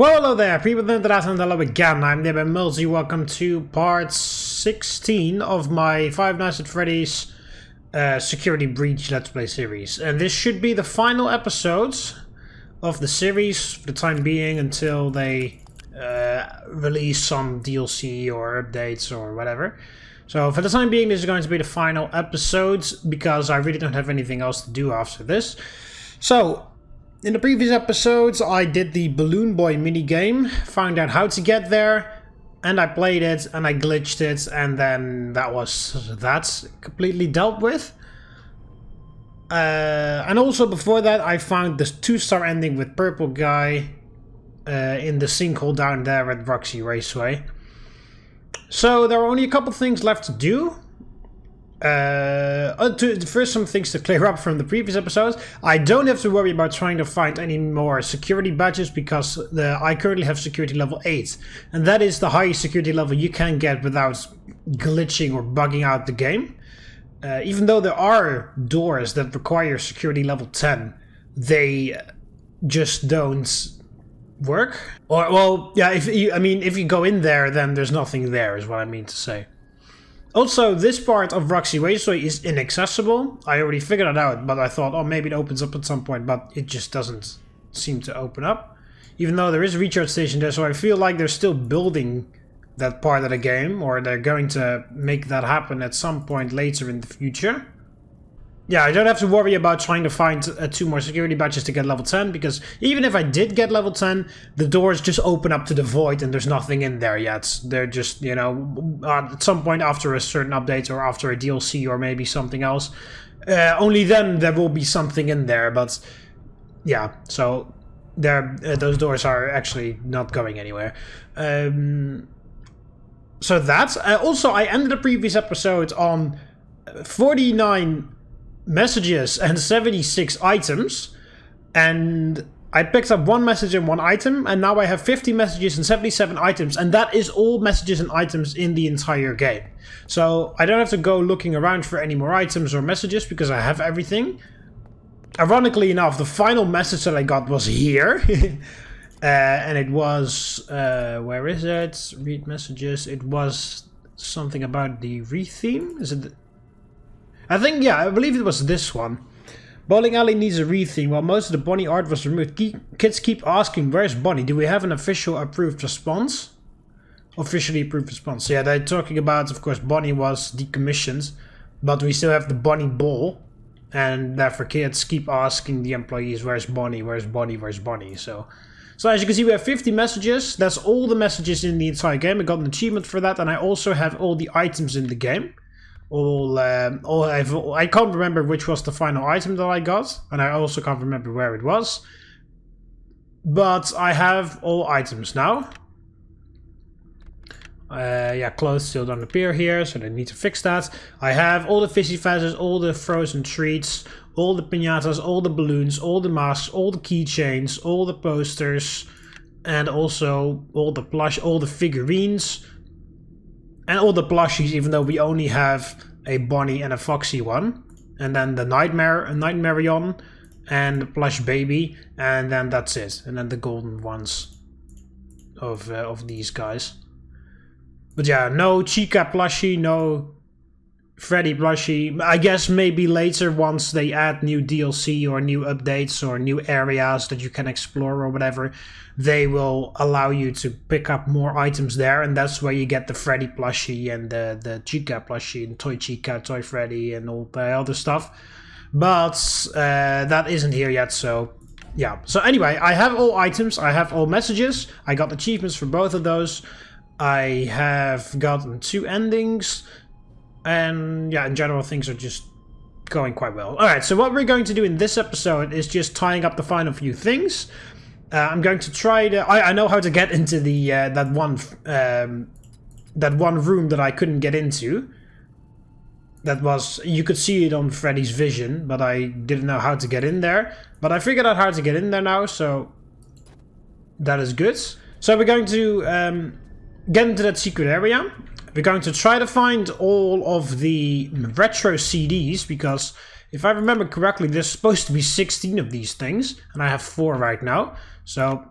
Well, hello there, people in the Saturnalia again. I'm TheMBmulti. Welcome to part 16 of my Five Nights at Freddy's Security Breach Let's Play series. And this should be the final episodes of the series for the time being until they release some DLC or updates or whatever. So for the time being, this is going to be the final episodes because I really don't have anything else to do after this. So, in the previous episodes, I did the Balloon Boy minigame, found out how to get there, and I played it, and I glitched it, and then that's completely dealt with. And also before that, I found this 2-star ending with Purple Guy in the sinkhole down there at Roxy Raceway. So there are only a couple things left to do. First, some things to clear up from the previous episodes. I don't have to worry about trying to find any more security badges because I currently have security level 8. And that is the highest security level you can get without glitching or bugging out the game. Even though there are doors that require security level 10, they just don't work. Or, well, yeah, if you go in there, then there's nothing there, is what I mean to say. Also, this part of Roxy Raceway is inaccessible. I already figured it out, but I thought, oh, maybe it opens up at some point, but it just doesn't seem to open up. Even though there is a recharge station there, so I feel like they're still building that part of the game, or they're going to make that happen at some point later in the future. Yeah, I don't have to worry about trying to find 2 more security badges to get level 10, because even if I did get level 10, the doors just open up to the void and there's nothing in there yet. They're just, you know, at some point after a certain update or after a DLC or maybe something else, only then there will be something in there, but yeah, so those doors are actually not going anywhere. So that's... also, I ended the previous episode on 49... messages and 76 items, and I picked up 1 message and 1 item, and now I have 50 messages and 77 items, and that is all messages and items in the entire game. So I don't have to go looking around for any more items or messages because I have everything. Ironically enough, the final message that I got was here. And it was where is it? Read messages. It was something about the retheme. Is it? I think, yeah, I believe it was this one. Bowling Alley needs a retheme. While most of the Bonnie art was removed, kids keep asking, where's Bonnie? Do we have an official approved response? Officially approved response. So yeah, they're talking about, of course, Bonnie was decommissioned, but we still have the Bonnie ball. And therefore kids keep asking the employees, where's Bonnie? Where's Bonnie? Where's Bonnie? So as you can see, we have 50 messages. That's all the messages in the entire game. I got an achievement for that, and I also have all the items in the game. I can't remember which was the final item that I got, and I also can't remember where it was. But I have all items now. Yeah, clothes still don't appear here, so they need to fix that. I have all the fishy feathers, all the frozen treats, all the piñatas, all the balloons, all the masks, all the keychains, all the posters, and also all the plush, all the figurines. And all the plushies, even though we only have a Bonnie and a Foxy one. And then the Nightmarion and the plush baby. And then that's it. And then the golden ones of these guys. But yeah, no Chica plushie, no Freddy plushie. I guess maybe later once they add new DLC or new updates or new areas that you can explore or whatever, they will allow you to pick up more items there, and that's where you get the Freddy plushie and the Chica plushie and Toy Chica, Toy Freddy and all the other stuff. But that isn't here yet, so yeah. So anyway, I have all items, I have all messages, I got achievements for both of those. I have gotten 2 endings, and yeah, in general things are just going quite well. Alright, so what we're going to do in this episode is just tying up the final few things. I'm going to try to... I know how to get into the that one room that I couldn't get into. That was... You could see it on Freddy's vision, but I didn't know how to get in there. But I figured out how to get in there now, so that is good. So we're going to get into that secret area. We're going to try to find all of the retro CDs, because if I remember correctly, there's supposed to be 16 of these things, and I have 4 right now. So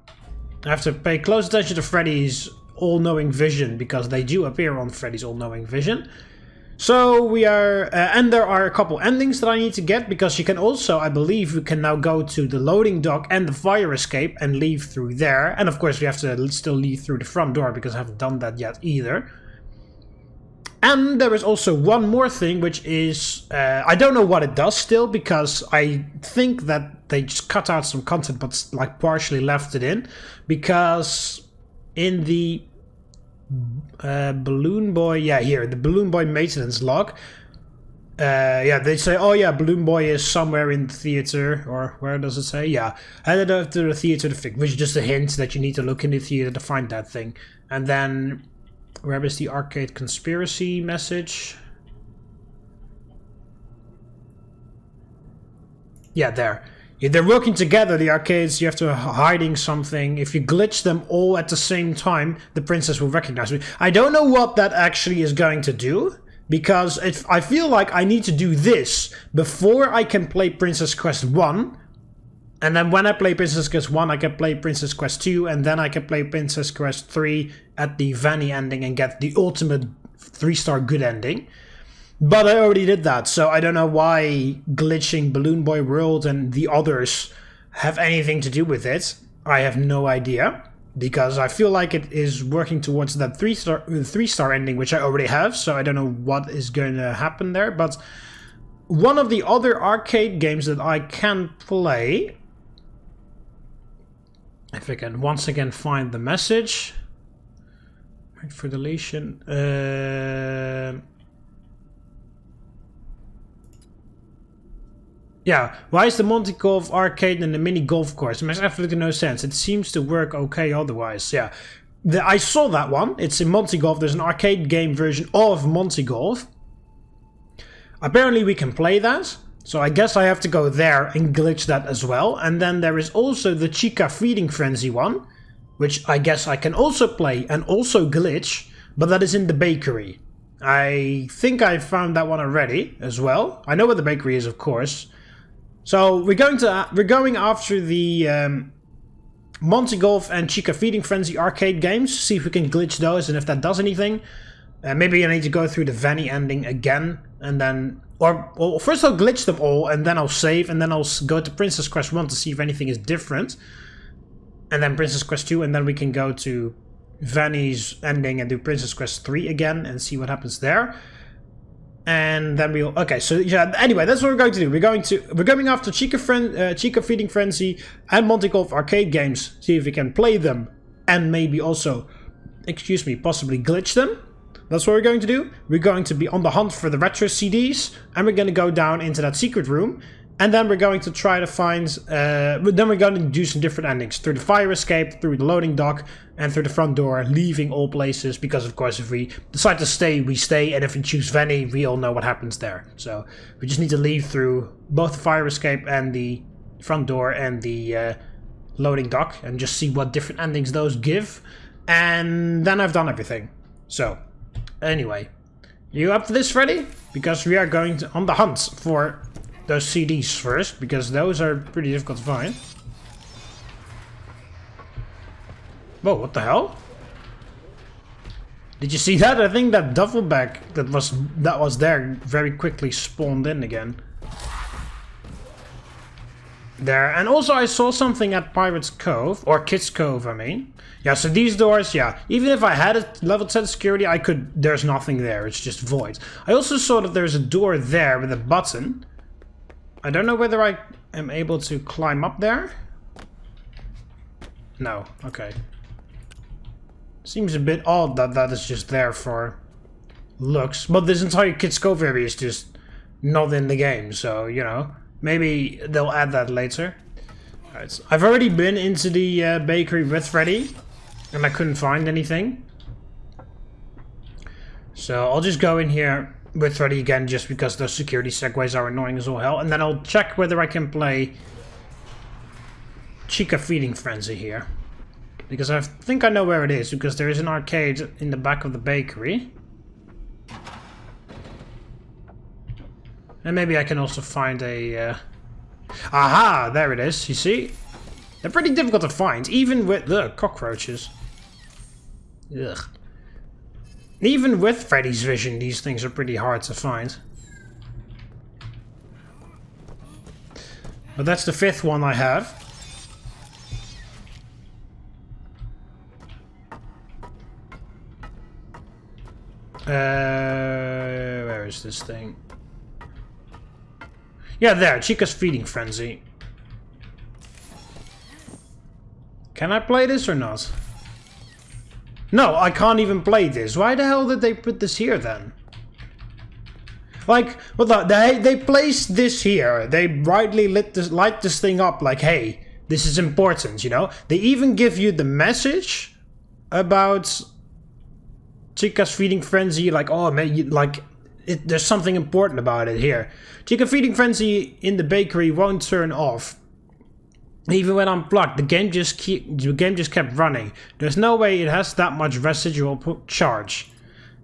I have to pay close attention to Freddy's all-knowing vision, because they do appear on Freddy's all-knowing vision. So we are, and there are a couple endings that I need to get, because you can also, I believe, we can now go to the loading dock and the fire escape and leave through there. And of course we have to still leave through the front door, because I haven't done that yet either. And there is also one more thing, which is, I don't know what it does still, because I think that they just cut out some content, but like partially left it in, because in the Balloon Boy, yeah, here, the Balloon Boy maintenance log. Yeah, they say, oh yeah, Balloon Boy is somewhere in the theater, or where does it say? Yeah, headed over to the theater to fix, which is just a hint that you need to look in the theater to find that thing. And then, where is the arcade conspiracy message? Yeah, there. Yeah, they're working together, the arcades. You have to hiding something. If you glitch them all at the same time, the princess will recognize me. I don't know what that actually is going to do, because I feel like I need to do this before I can play Princess Quest 1. And then when I play Princess Quest 1, I can play Princess Quest 2, and then I can play Princess Quest 3 at the Vanny ending and get the ultimate 3-star good ending. But I already did that, so I don't know why glitching Balloon Boy World and the others have anything to do with it. I have no idea, because I feel like it is working towards that 3-star ending, which I already have, so I don't know what is going to happen there. But one of the other arcade games that I can play, if I can once again find the message, wait for deletion, yeah, why is the Monty Golf arcade and the mini golf course? It makes absolutely no sense. It seems to work okay otherwise. Yeah, I saw that one. It's in Monty Golf. There's an arcade game version of Monty Golf. Apparently we can play that. So I guess I have to go there and glitch that as well. And then there is also the Chica Feeding Frenzy one, which I guess I can also play and also glitch, but that is in the bakery. I think I found that one already as well. I know where the bakery is, of course. So we're going after the Monty Golf and Chica Feeding Frenzy arcade games. See if we can glitch those and if that does anything. Maybe I need to go through the Vanny ending again, and then, or first I'll glitch them all and then I'll save, and then I'll go to Princess Quest 1 to see if anything is different, and then Princess Quest 2, and then we can go to Vanny's ending and do Princess Quest 3 again and see what happens there. And then we'll, okay, so yeah, anyway, that's what we're going to do. We're going after Chica Feeding Frenzy and Monty Golf arcade games, see if we can play them and maybe also, excuse me, possibly glitch them. That's what we're going to do. We're going to be on the hunt for the retro CDs, and we're going to go down into that secret room, and then we're going to try to find, then we're going to do some different endings through the fire escape, through the loading dock, and through the front door, leaving all places, because of course if we decide to stay, we stay, and if we choose Vanny, we all know what happens there. So we just need to leave through both the fire escape and the front door and the loading dock, and just see what different endings those give, and then I've done everything. So anyway, you up for this, Freddy? Because we are going on the hunt for those CDs first, because those are pretty difficult to find. Whoa, what the hell? Did you see that? I think that duffel bag that was there very quickly spawned in again. There, and also I saw something at Pirate's Cove, or Kids Cove, I mean. Yeah, so these doors, yeah, even if I had a level 10 security, there's nothing there, it's just void. I also saw that there's a door there with a button. I don't know whether I am able to climb up there. No, okay. Seems a bit odd that that is just there for looks, but this entire Kids Cove area is just not in the game, so, you know, maybe they'll add that later. Alright, so I've already been into the bakery with Freddy, and I couldn't find anything. So I'll just go in here with Freddy again, just because those security segues are annoying as all hell, and then I'll check whether I can play Chica Feeding Frenzy here. Because I think I know where it is, because there is an arcade in the back of the bakery. And maybe I can also find a... Aha! There it is, you see? They're pretty difficult to find, even with the cockroaches. Ugh. Even with Freddy's vision, these things are pretty hard to find. But that's the 5th one I have. Where is this thing? Yeah, there, Chica's feeding frenzy. Can I play this or not? No, I can't even play this. Why the hell did they put this here then? Like, what the, they placed this here. They rightly light this thing up like, hey, this is important, you know? They even give you the message about Chica's feeding frenzy, like, oh man, like, there's something important about it here. Chica feeding frenzy in the bakery won't turn off. Even when unplugged, the game just kept running. There's no way it has that much residual charge.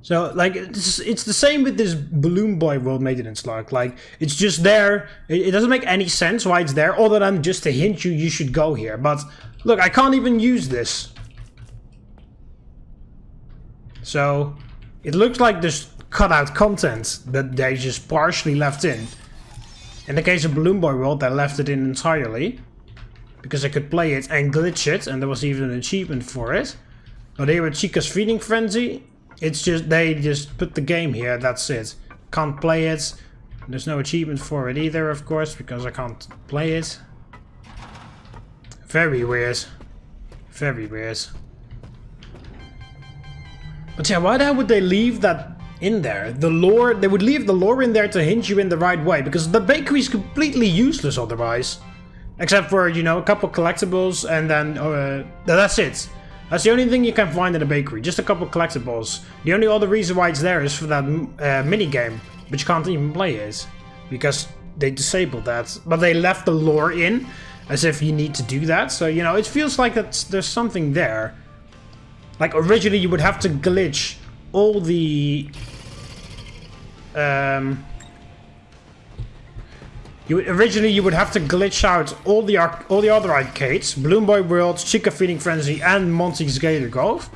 So, like, it's the same with this Balloon Boy World maintenance log. Like, it's just there. It doesn't make any sense why it's there, other than just to hint you should go here. But, look, I can't even use this. So, it looks like there's cut-out content that they just partially left in. In the case of Balloon Boy World, they left it in entirely. Because I could play it and glitch it, and there was even an achievement for it. But here with Chica's feeding frenzy, it's just, they just put the game here, that's it. Can't play it. There's no achievement for it either, of course, because I can't play it. Very weird. Very weird. But yeah, why the hell would they leave that in there? The lore, they would leave the lore in there to hint you in the right way, because the bakery is completely useless otherwise. Except for, you know, a couple collectibles and then that's it. That's the only thing you can find in a bakery, just a couple collectibles. The only other reason why it's there is for that mini game, but you can't even play it because they disabled that. But they left the lore in as if you need to do that, so you know, it feels like there's something there. Like originally you would have to glitch all the Originally you would have to glitch out all the other arcades, Balloon Boy World, Chica Feeding Frenzy, and Monty's Gator Golf.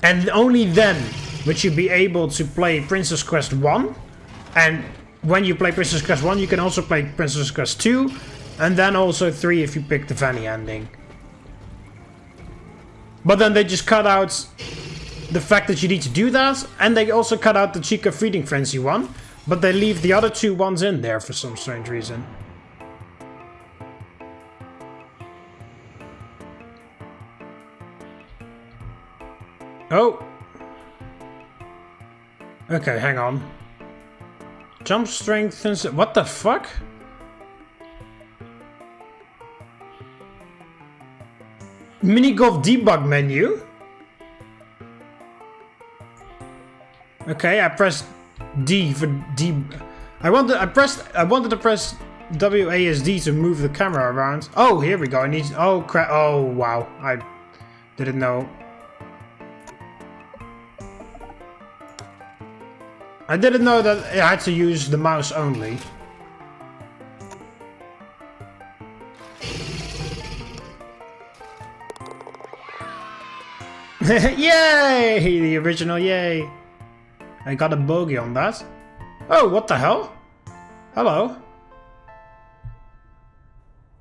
And only then would you be able to play Princess Quest 1. And when you play Princess Quest 1, you can also play Princess Quest 2, and then also 3 if you pick the Vanny ending. But then they just cut out the fact that you need to do that, and they also cut out the Chica Feeding Frenzy one. But they leave the other 2 ones in there for some strange reason. Oh! Okay, hang on. Jump strength and... What the fuck? Minigolf debug menu? Okay, I pressed D for D. I wanted to press WASD to move the camera around. Oh, here we go. I need. Oh crap! Oh wow! I didn't know. I didn't know that I had to use the mouse only. Yay! The original, yay! I got a bogey on that. Oh, what the hell? Hello.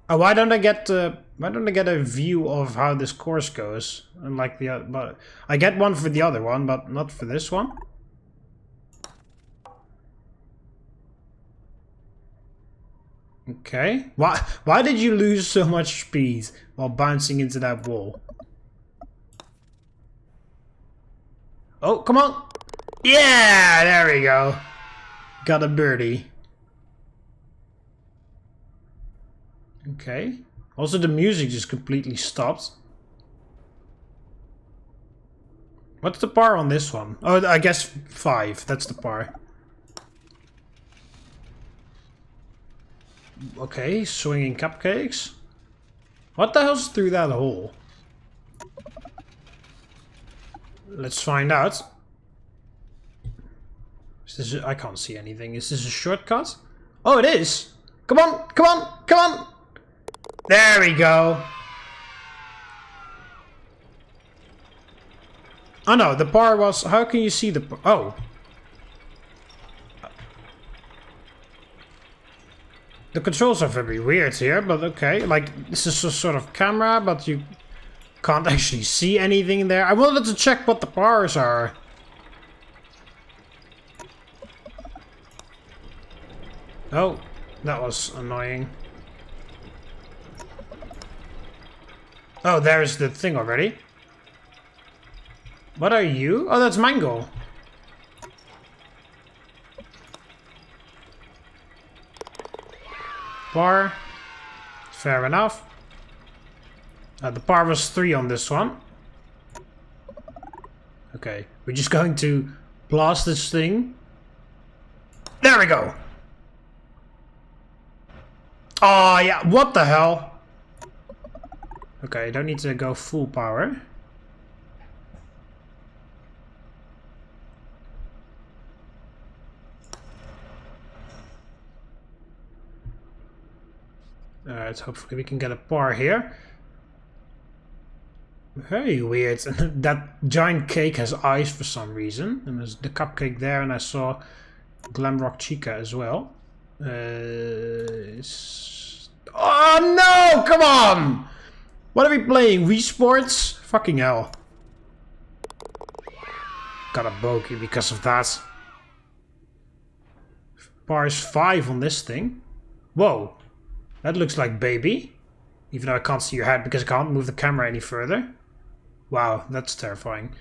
Oh, why don't I get a view of how this course goes? Unlike the other, but I get one for the other one, but not for this one. Okay. Why did you lose so much speed while bouncing into that wall? Oh, come on! Yeah, there we go. Got a birdie. Okay. Also, the music just completely stopped. What's the par on this one? Oh, I guess 5. That's the par. Okay, swinging cupcakes. What the hell's through that hole? Let's find out. Is this I can't see anything. Is this a shortcut? Oh, it is! Come on! Come on! Come on! There we go. Oh no, the bar was... How can you see the... Oh. The controls are very weird here, but okay. Like, this is a sort of camera, but you can't actually see anything there. I wanted to check what the bars are. Oh, that was annoying. Oh, there's the thing already. What are you? Oh, that's Mango. Bar. Fair enough. The bar was 3 on this one. Okay, we're just going to blast this thing. There we go. Oh, yeah, what the hell? Okay, I don't need to go full power. Alright, hopefully we can get a bar here. Very weird. That giant cake has eyes for some reason. And there's the cupcake there, and I saw Glamrock Chica as well. Oh no! Come on! What are we playing? Wii Sports? Fucking hell. Got a bogey because of that. Bars 5 on this thing. Whoa. That looks like baby. Even though I can't see your head because I can't move the camera any further. Wow, that's terrifying.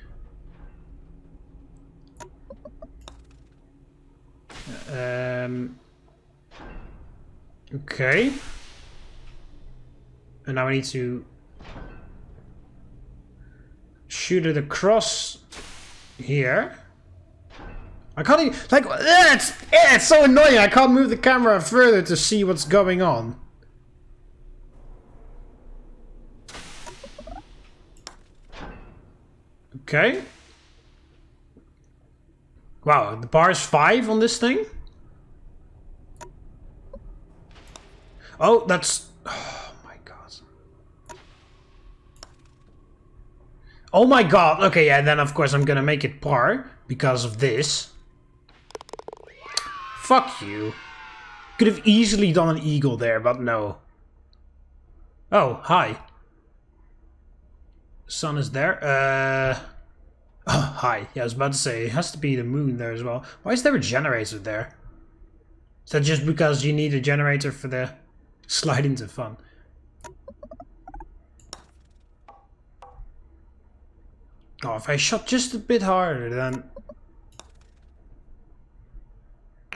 Okay. And now I need to shoot it across here. I can't even, like, it's so annoying. I can't move the camera further to see what's going on. Okay. Wow, the bar is 5 on this thing? Oh, that's... Oh my god. Oh my god. Okay, yeah, then of course I'm gonna make it par because of this. Fuck you. Could have easily done an eagle there, but no. Oh, hi. Sun is there. Oh, hi. Yeah, I was about to say, it has to be the moon there as well. Why is there a generator there? Is that just because you need a generator for the slide into fun? Oh, if I shot just a bit harder, then...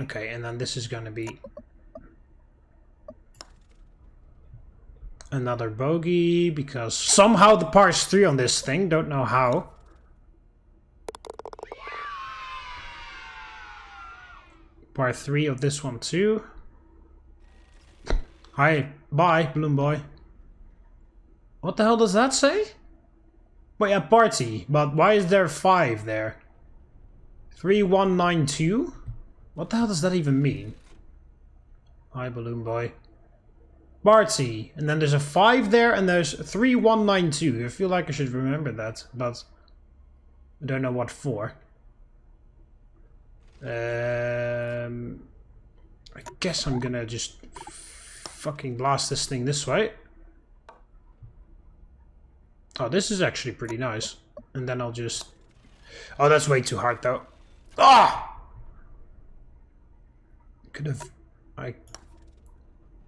Okay, and then this is gonna be... another bogey, because somehow the par is 3 on this thing. Don't know how. Par 3 of this one too. Hi, bye, balloon boy. What the hell does that say? Well, yeah, party, but why is there 5 there? 3192? What the hell does that even mean? Hi, balloon boy. Party, and then there's a 5 there, and there's 3192. I feel like I should remember that, but I don't know what for. I guess I'm gonna just fucking blast this thing this way. Oh, this is actually pretty nice. And then I'll just... Oh, that's way too hard though. Ah! I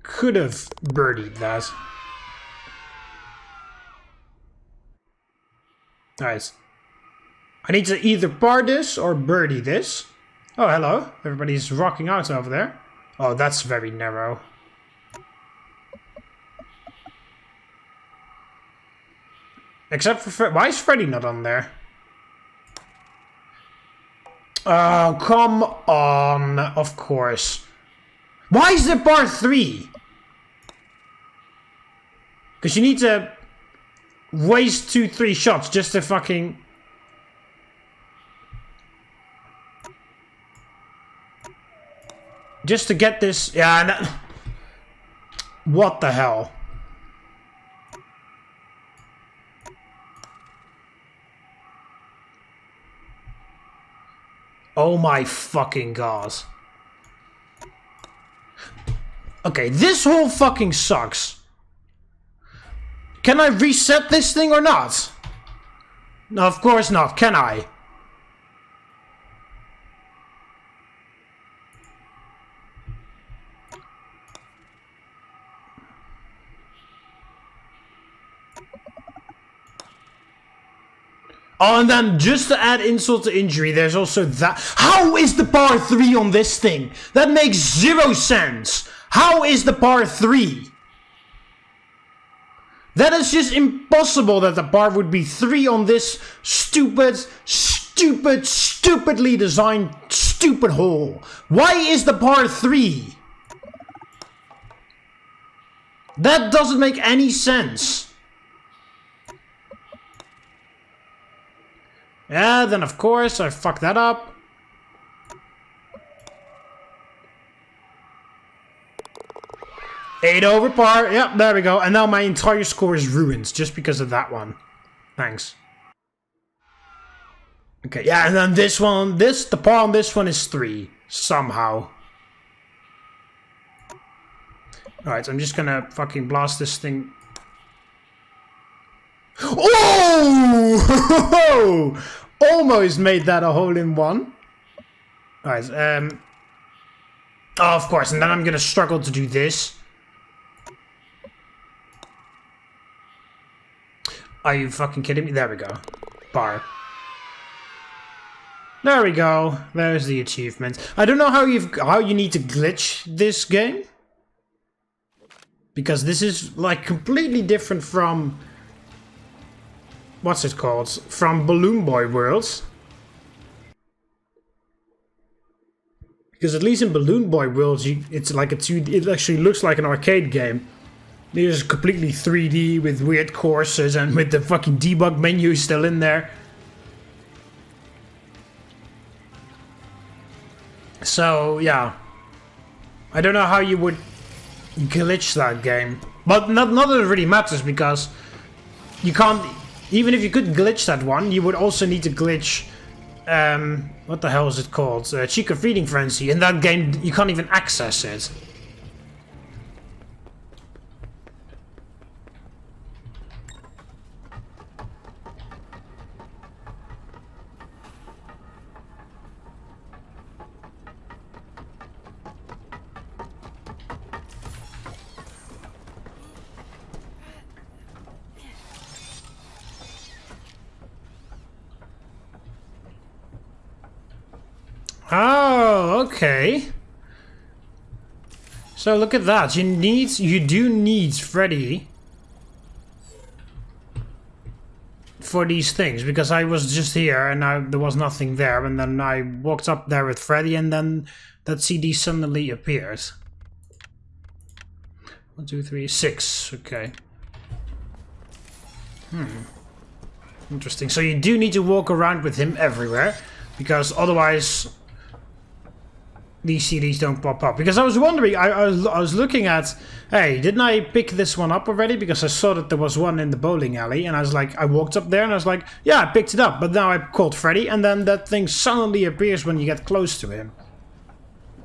could have birdied that. Nice. I need to either par this or birdie this. Oh, hello. Everybody's rocking out over there. Oh, that's very narrow. Except for... Why is Freddy not on there? Oh, come on. Of course. Why is there par 3? Because you need to waste 2-3 shots just to fucking... Just to get this... Yeah, no. What the hell? Oh my fucking god. Okay, this whole fucking sucks. Can I reset this thing or not? No, of course not. Can I? Oh, and then just to add insult to injury, there's also that. How is the par 3 on this thing? That makes 0 sense. How is the par 3? That is just impossible that the par would be 3 on this stupidly designed stupid hole. Why is the par 3? That doesn't make any sense. Yeah, then of course I fucked that up. Eight over par. Yep, there we go. And now my entire score is ruined just because of that one. Thanks. Okay, yeah, and then this one, the par on this one is 3. Somehow. Alright, so I'm just gonna fucking blast this thing. Oh! Almost made that a hole-in-one. Alright, oh, of course, and then I'm gonna struggle to do this. Are you fucking kidding me? There we go. Bar. There we go. There's the achievement. I don't know how you need to glitch this game. Because this is like completely different from... What's it called? From Balloon Boy Worlds. Because at least in Balloon Boy Worlds, it's like it actually looks like an arcade game. This is completely 3D with weird courses and with the fucking debug menu still in there. So, yeah. I don't know how you would glitch that game. But not that it really matters, because you can't... Even if you could glitch that one, you would also need to glitch... what the hell is it called? Chica Feeding Frenzy. In that game, you can't even access it. Oh, okay. So look at that. You do need Freddy for these things, because I was just here and there was nothing there, and then I walked up there with Freddy, and then that CD suddenly appeared. 1, 2, 3, 6. Okay. Interesting. So you do need to walk around with him everywhere, because otherwise these CDs don't pop up. Because I was wondering, I was looking at, hey, didn't I pick this one up already? Because I saw that there was one in the bowling alley, and I was like, I walked up there and I was like, yeah, I picked it up. But now I called Freddy, and then that thing suddenly appears when you get close to him.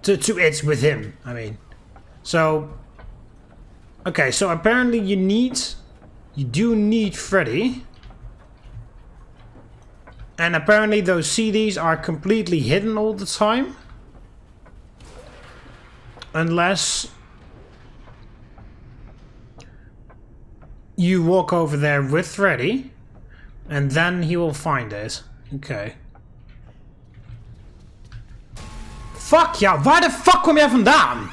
To it with him, I mean. So, okay, so apparently you do need Freddy. And apparently those CDs are completely hidden all the time. Unless you walk over there with Freddy, and then he will find it. Okay. Fuck ja, waar de fuck kom jij vandaan?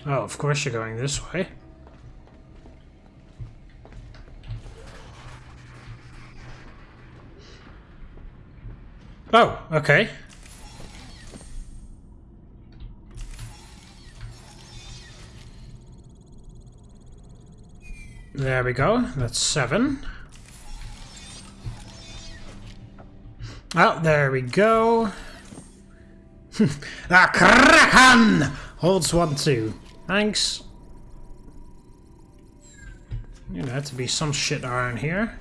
Oh, of course you're going this way. Oh, okay. There we go. That's 7. Oh, there we go. The Kraken holds 1, 2. Thanks. There had to be some shit around here.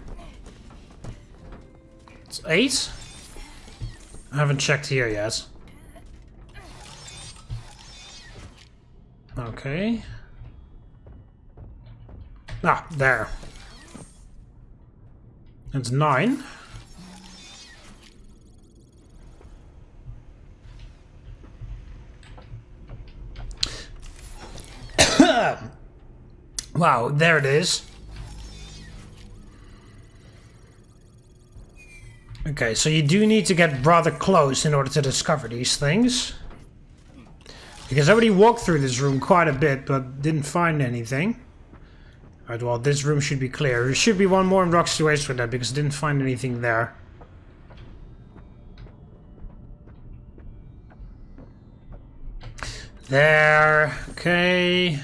It's 8. I haven't checked here yet. Okay. Ah, there. It's 9. Wow, there it is. Okay, so you do need to get rather close in order to discover these things. Because I already walked through this room quite a bit, but didn't find anything. Alright, well, this room should be clear. There should be one more in Rock's Waste for that, because I didn't find anything there. There. Okay.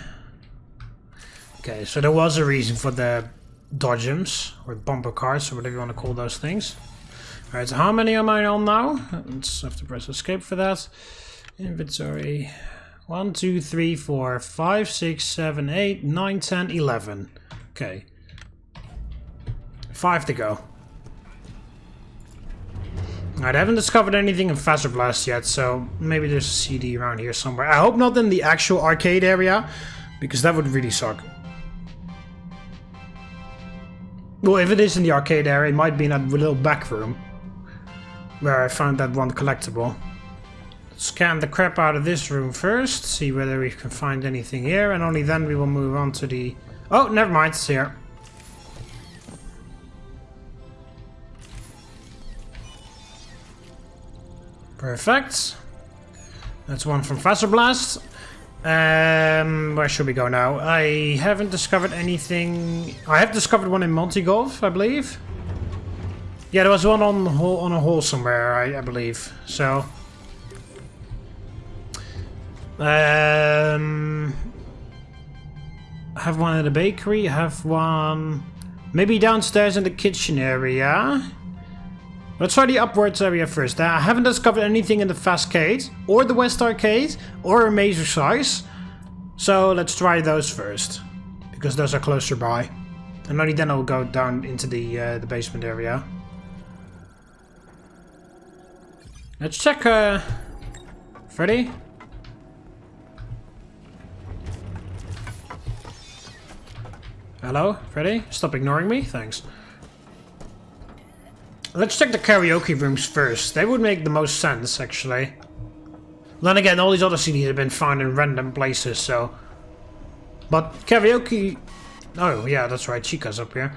Okay, so there was a reason for the dodgems, or bumper cars, or whatever you want to call those things. Alright, so how many am I on now? Let's have to press escape for that. Inventory. 1, 2, 3, 4, 5, 6, 7, 8, 9, 10, 11. Okay. 5 to go. Alright, I haven't discovered anything in Faster Blast yet, so maybe there's a CD around here somewhere. I hope not in the actual arcade area, because that would really suck. Well, if it is in the arcade area, it might be in that little back room where I found that one collectible. Scan the crap out of this room first, see whether we can find anything here, and only then we will move on to the... Oh, never mind, it's here. Perfect. That's one from Faster Blast. Where should we go now? I haven't discovered anything... I have discovered one in Multi-Golf, I believe. Yeah, there was one on a hole somewhere, I believe. So... I have one in the bakery, I have one maybe downstairs in the kitchen area. Let's try the upwards area first. I haven't discovered anything in the Fastcade, or the West Arcade, or Mazer Size. So let's try those first, because those are closer by. And only then I'll go down into the basement area. Let's check Freddy. Hello, Freddy? Stop ignoring me? Thanks. Let's check the karaoke rooms first. They would make the most sense, actually. Then again, all these other CDs have been found in random places, so... But karaoke... Oh, yeah, that's right, Chica's up here.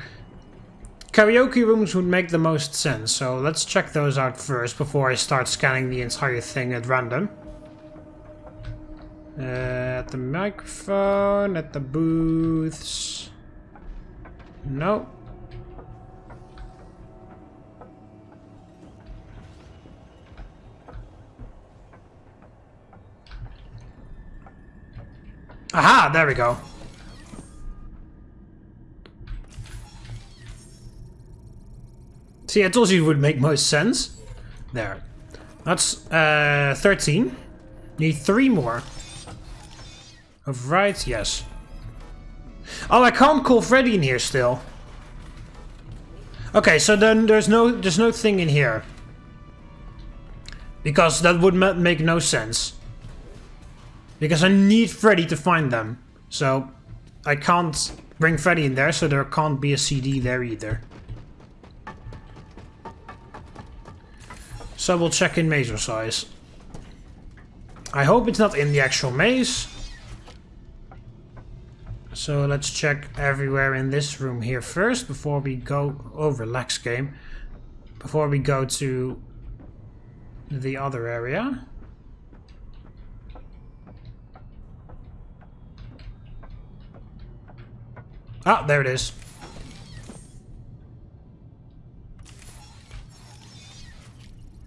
Karaoke rooms would make the most sense, so let's check those out first before I start scanning the entire thing at random. At the microphone, at the booths... No. Aha, there we go. See, I told you it would make most sense. There. That's 13. Need 3 more. Of right, yes. Oh, I can't call Freddy in here still. Okay, so then there's no thing in here. Because that would make no sense. Because I need Freddy to find them. So I can't bring Freddy in there, so there can't be a CD there either. So we'll check in Mazer Size. I hope it's not in the actual maze. So let's check everywhere in this room here first before we go... Oh, relax game. Before we go to the other area. Ah, there it is.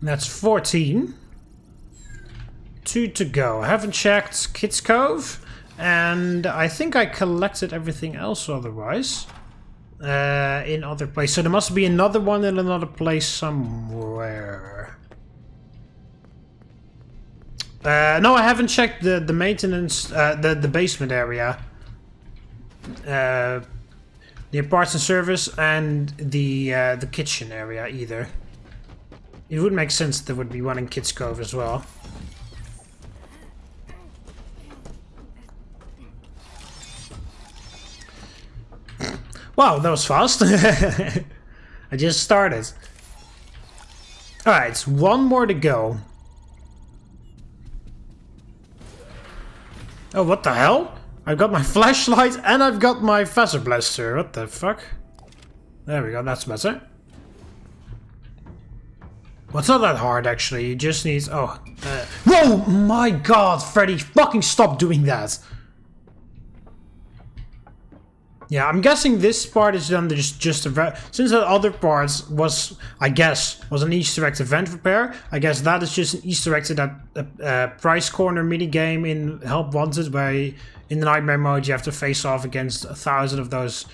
That's 14. 2 to go. I haven't checked Kids Cove. And I think I collected everything else otherwise. In other places. So there must be another one in another place somewhere. No, I haven't checked the maintenance, the basement area. The parts and service and the kitchen area either. It would make sense that there would be one in Kids Cove as well. Wow, that was fast. I just started. Alright, one more to go. Oh, what the hell? I've got my flashlight and I've got my phaser blaster. What the fuck? There we go, that's better. Well, it's not that hard actually, you just need... Oh. Whoa! My god, Freddy, fucking stop doing that! Yeah, I'm guessing this part is done just a... Since that other part was, I guess, was an Easter egg event repair, I guess that is just an Easter egg to that price corner minigame in Help Wanted, where in the nightmare mode you have to face off against 1,000 of those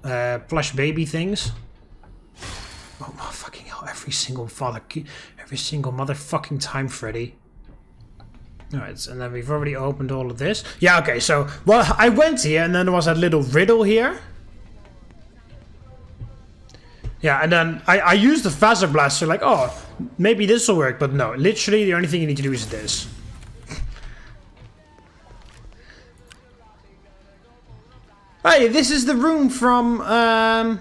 plush baby things. Oh my fucking hell, every single motherfucking time, Freddy. Alright, and then we've already opened all of this. Yeah, okay, so, well, I went here and then there was that little riddle here. Yeah, and then I used the phaser blaster, like, oh, maybe this will work, but no, literally the only thing you need to do is this. Hey, this is the room from,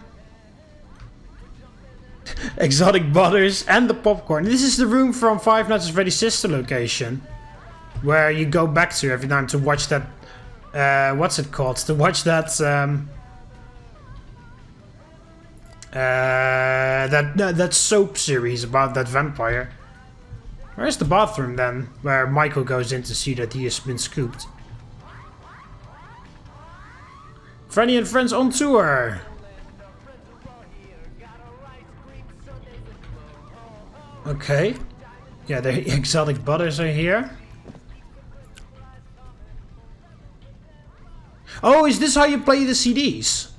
Exotic Butters and the popcorn. This is the room from Five Nights at Freddy's sister location. Where you go back to every time to watch that, what's it called? To watch that, that soap series about that vampire. Where's the bathroom then? Where Michael goes in to see that he has been scooped. Freddy and Friends on tour! Okay. Yeah, the Exotic Butters are here. Oh, is this how you play the CDs?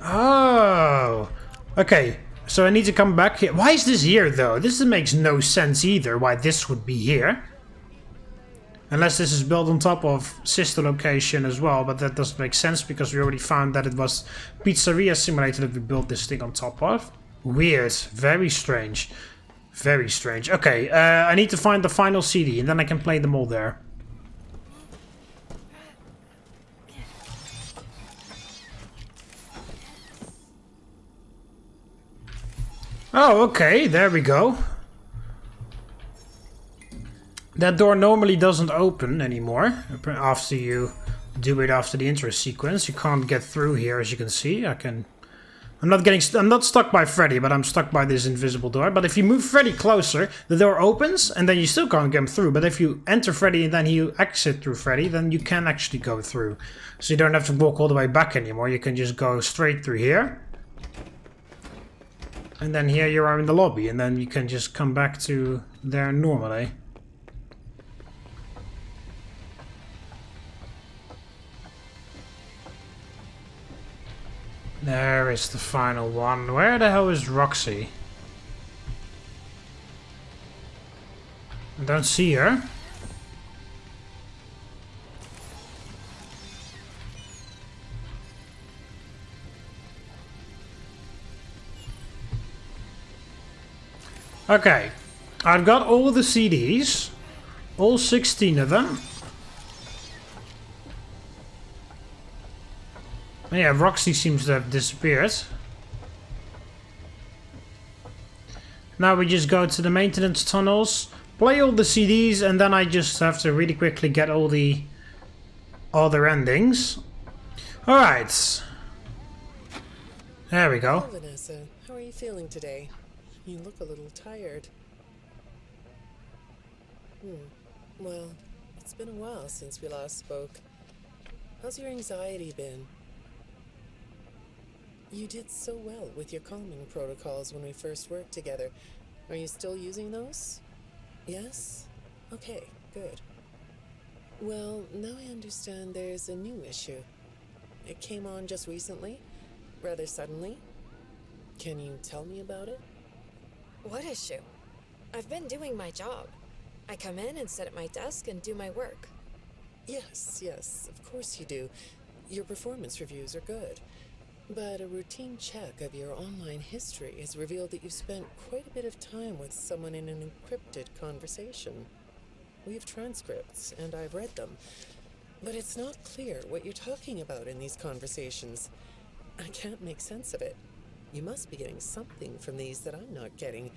Oh. Okay, so I need to come back here. Why is this here, though? This makes no sense either, why this would be here. Unless this is built on top of sister location as well, but that doesn't make sense because we already found that it was Pizzeria Simulator that we built this thing on top of. Weird. Very strange. Very strange. Okay, I need to find the final CD and then I can play them all there. Oh, okay, there we go. That door normally doesn't open anymore after you do it after the intro sequence. You can't get through here, as you can see. I'm not stuck by Freddy, but I'm stuck by this invisible door. But if you move Freddy closer, the door opens and then you still can't get through. But if you enter Freddy and then you exit through Freddy, then you can actually go through. So you don't have to walk all the way back anymore. You can just go straight through here. And then here you are in the lobby, and then you can just come back to there normally. There is the final one. Where the hell is Roxy? I don't see her. Okay, I've got all the CDs, all 16 of them. Yeah, Roxy seems to have disappeared. Now we just go to the maintenance tunnels, play all the CDs, and then I just have to really quickly get all the other endings. Alright. There we go. Hello, Vanessa. How are you feeling today? You look a little tired. Well, it's been a while since we last spoke. How's your anxiety been? You did so well with your calming protocols when we first worked together. Are you still using those? Yes? Okay, good. Well, now I understand there's a new issue. It came on just recently, rather suddenly. Can you tell me about it? What issue? I've been doing my job. I come in and sit at my desk and do my work. Yes, of course you do. Your performance reviews are good. But a routine check of your online history has revealed that you've spent quite a bit of time with someone in an encrypted conversation. We have transcripts, and I've read them. But it's not clear what you're talking about in these conversations. I can't make sense of it. You must be getting something from these that I'm not getting,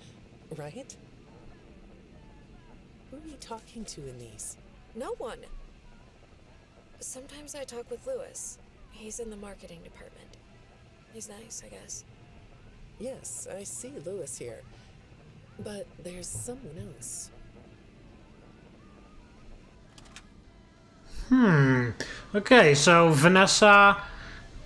right? Who are you talking to in these? No one. Sometimes I talk with Lewis. He's in the marketing department. He's nice, I guess. Yes, I see Lewis here. But there's someone else. Okay, so Vanessa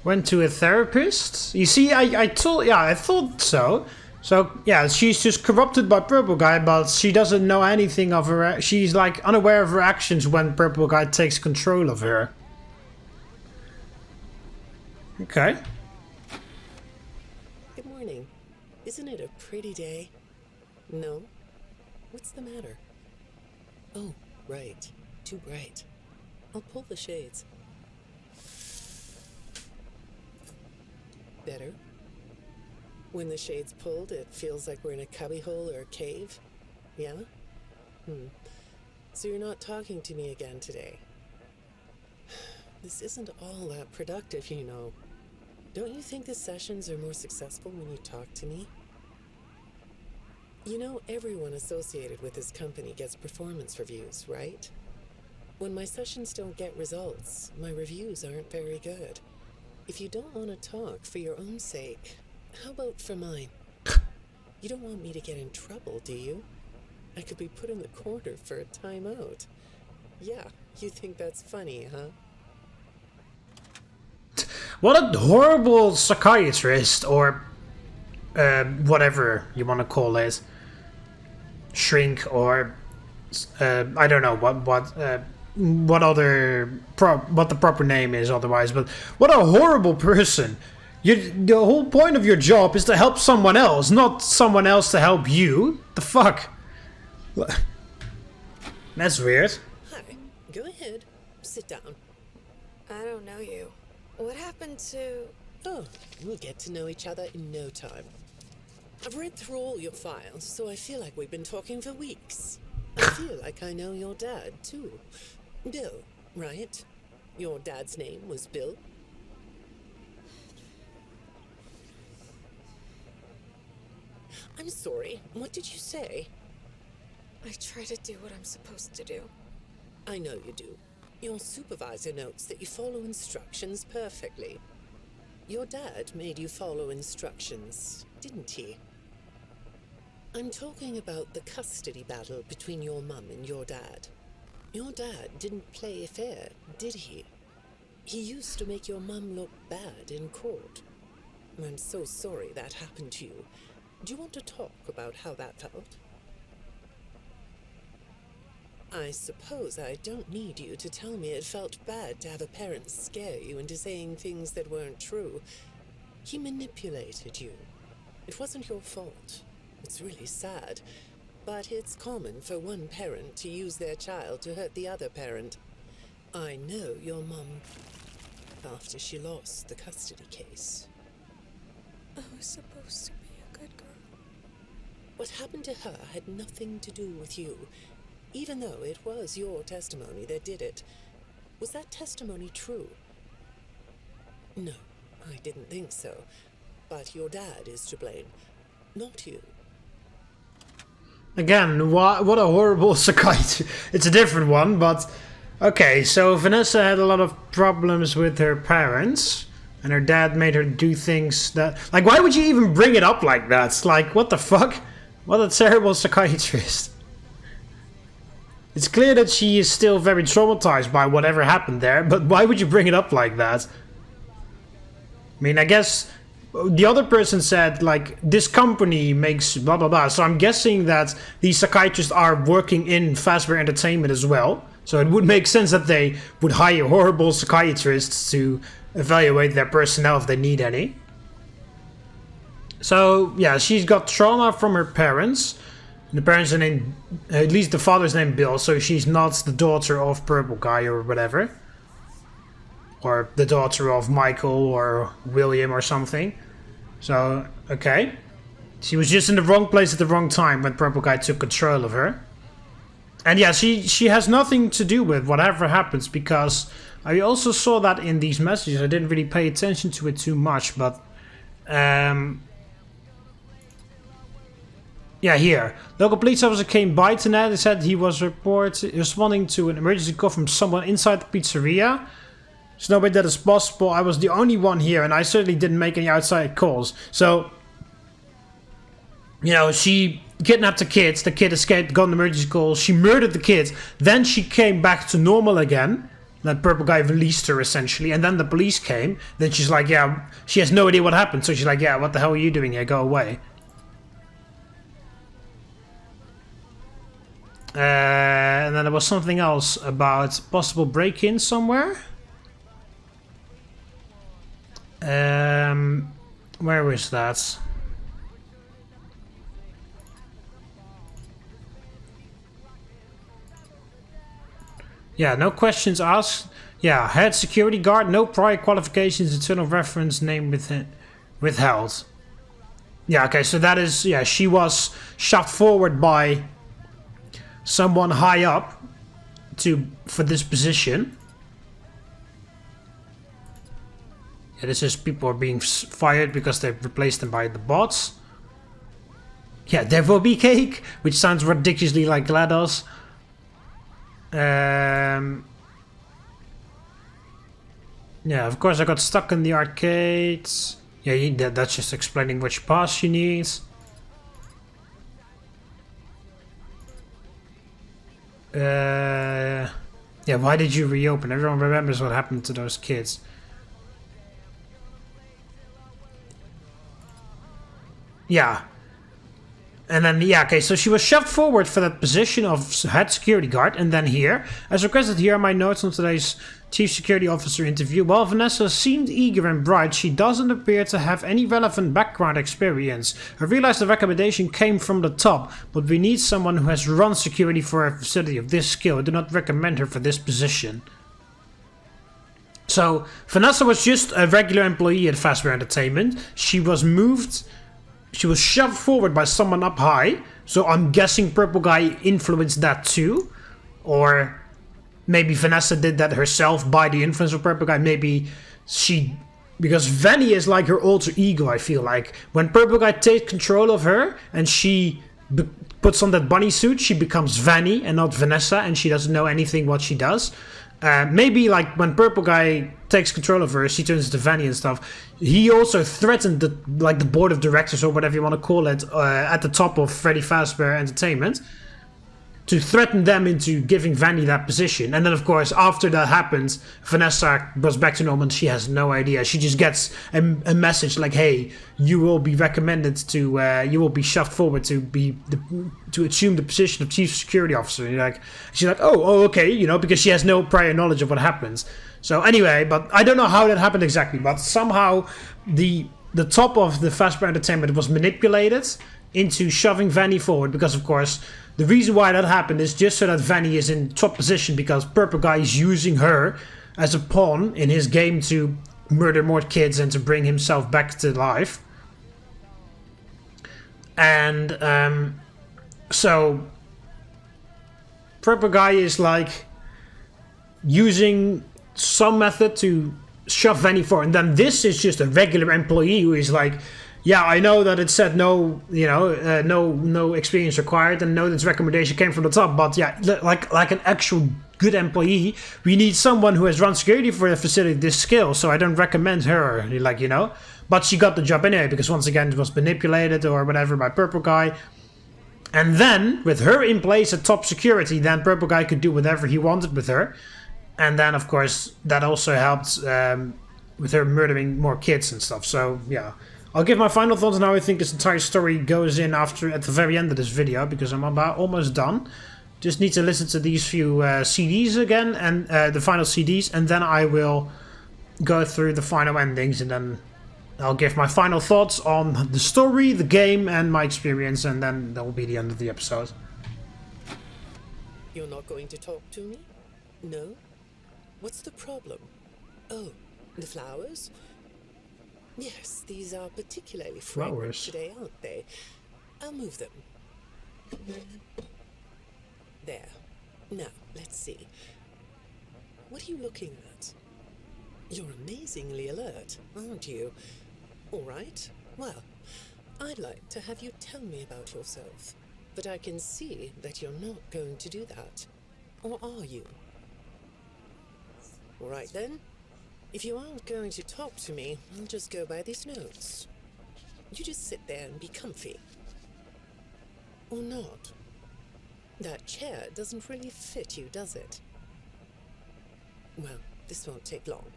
went to a therapist. You see, I thought so. So, yeah, she's just corrupted by Purple Guy, but she doesn't know anything of her. She's, like, unaware of her actions when Purple Guy takes control of her. Okay. Good morning. Isn't it a pretty day? No? What's the matter? Oh, right. Too bright. I'll pull the shades. Better? When the shade's pulled, it feels like we're in a cubbyhole or a cave? Yeah? So you're not talking to me again today? This isn't all that productive, you know. Don't you think the sessions are more successful when you talk to me? You know, everyone associated with this company gets performance reviews, right? When my sessions don't get results, my reviews aren't very good. If you don't want to talk for your own sake, how about for mine? You don't want me to get in trouble, do you? I could be put in the corner for a timeout. Yeah, you think that's funny, huh? What a horrible psychiatrist, or whatever you want to call it. Shrink, or I don't know what the proper name is otherwise, but what a horrible person. The whole point of your job is to help someone else, not someone else to help you. The fuck? That's weird. Hi, go ahead. Sit down. I don't know you. What happened to... Oh, we'll get to know each other in no time. I've read through all your files, so I feel like we've been talking for weeks. I feel like I know your dad, too. Bill, right? Your dad's name was Bill? I'm sorry, what did you say? I try to do what I'm supposed to do. I know you do. Your supervisor notes that you follow instructions perfectly. Your dad made you follow instructions, didn't he? I'm talking about the custody battle between your mum and your dad. Your dad didn't play fair, did he? He used to make your mum look bad in court. I'm so sorry that happened to you. Do you want to talk about how that felt? I suppose I don't need you to tell me it felt bad to have a parent scare you into saying things that weren't true. He manipulated you. It wasn't your fault. It's really sad, but it's common for one parent to use their child to hurt the other parent. I know your mum after she lost the custody case. I was supposed to be a good girl. What happened to her had nothing to do with you. Even though it was your testimony that did it. Was that testimony true? No, I didn't think so. But your dad is to blame, not you. Again, what a horrible psychiatrist. It's a different one, but... Okay, so Vanessa had a lot of problems with her parents. And her dad made her do things that... Like, why would you even bring it up like that? It's like, what the fuck? What a terrible psychiatrist. It's clear that she is still very traumatized by whatever happened there, but why would you bring it up like that? I mean, I guess the other person said, like, this company makes blah blah blah, so I'm guessing that these psychiatrists are working in Fazbear Entertainment as well. So it would make sense that they would hire horrible psychiatrists to evaluate their personnel if they need any. So, yeah, she's got trauma from her parents. The parents are named, at least the father's named Bill, so she's not the daughter of Purple Guy or whatever. Or the daughter of Michael or William or something. So, okay. She was just in the wrong place at the wrong time when Purple Guy took control of her. And yeah, she has nothing to do with whatever happens, because I also saw that in these messages. I didn't really pay attention to it too much, but yeah, here. Local police officer came by tonight and said he was responding to an emergency call from someone inside the pizzeria. There's no way that is possible. I was the only one here, and I certainly didn't make any outside calls. So, you know, she kidnapped the kids. The kid escaped, got an emergency call. She murdered the kids. Then she came back to normal again. That Purple Guy released her, essentially. And then the police came. Then she's like, yeah, she has no idea what happened. So she's like, yeah, what the hell are you doing here? Go away. And then there was something else about possible break-in somewhere. Where was that? Yeah, no questions asked. Yeah, head security guard, no prior qualifications, internal reference name withheld. Yeah, okay, so that is, yeah, she was shoved forward by someone high up for this position. Yeah, this is people are being fired because they've replaced them by the bots. Yeah, there will be cake, which sounds ridiculously like GLaDOS. Yeah, of course I got stuck in the arcades. Yeah, that's just explaining which pass she needs. Yeah, why did you reopen? Everyone remembers what happened to those kids. Yeah. And then, yeah, okay, so she was shoved forward for that position of head security guard. And then here, as requested, here are my notes on today's chief security officer interview. While Vanessa seemed eager and bright, she doesn't appear to have any relevant background experience. I realize the recommendation came from the top, but we need someone who has run security for a facility of this skill. I do not recommend her for this position. So, Vanessa was just a regular employee at Fazbear Entertainment. She was moved... She was shoved forward by someone up high. So I'm guessing Purple Guy influenced that too. Or maybe Vanessa did that herself by the influence of Purple Guy. Maybe she... Because Vanny is like her alter ego, I feel like. When Purple Guy takes control of her and she puts on that bunny suit, she becomes Vanny and not Vanessa. And she doesn't know anything what she does. Maybe like when Purple Guy takes control of her, she turns into Vanny and stuff. He also threatened the board of directors or whatever you want to call it at the top of Freddy Fazbear Entertainment to threaten them into giving Vanny that position. And then of course after that happens, Vanessa goes back to normal and she has no idea. She just gets a message like, hey, you will be recommended to you will be shoved forward to assume the position of chief security officer. And she's like, oh okay, you know, because she has no prior knowledge of what happens. So anyway, but I don't know how that happened exactly, but somehow the top of the Fazbear Entertainment was manipulated into shoving Vanny forward, because of course the reason why that happened is just so that Vanny is in top position, because Purple Guy is using her as a pawn in his game to murder more kids and to bring himself back to life. And so Purple Guy is like using some method to shove Vanny forward, and then this is just a regular employee who is like, yeah, I know that it said no, you know, no experience required, and no, this recommendation came from the top, but yeah, like an actual good employee, we need someone who has run security for the facility this skill, so I don't recommend her, like, you know. But she got the job anyway, because once again it was manipulated or whatever by Purple Guy. And then, with her in place at top security, then Purple Guy could do whatever he wanted with her. And then, of course, that also helped with her murdering more kids and stuff. So, yeah. I'll give my final thoughts on how I think this entire story goes in at the very end of this video, because I'm about almost done. Just need to listen to these few CDs again, and the final CDs, and then I will go through the final endings, and then I'll give my final thoughts on the story, the game, and my experience, and then that will be the end of the episode. You're not going to talk to me? No? What's the problem? Oh, the flowers? Yes, these are particularly fragrant today, aren't they? I'll move them. There. Now, let's see. What are you looking at? You're amazingly alert, aren't you? All right. Well, I'd like to have you tell me about yourself. But I can see that you're not going to do that. Or are you? All right then. If you aren't going to talk to me, I'll just go by these notes. You just sit there and be comfy. Or not. That chair doesn't really fit you, does it? Well, this won't take long.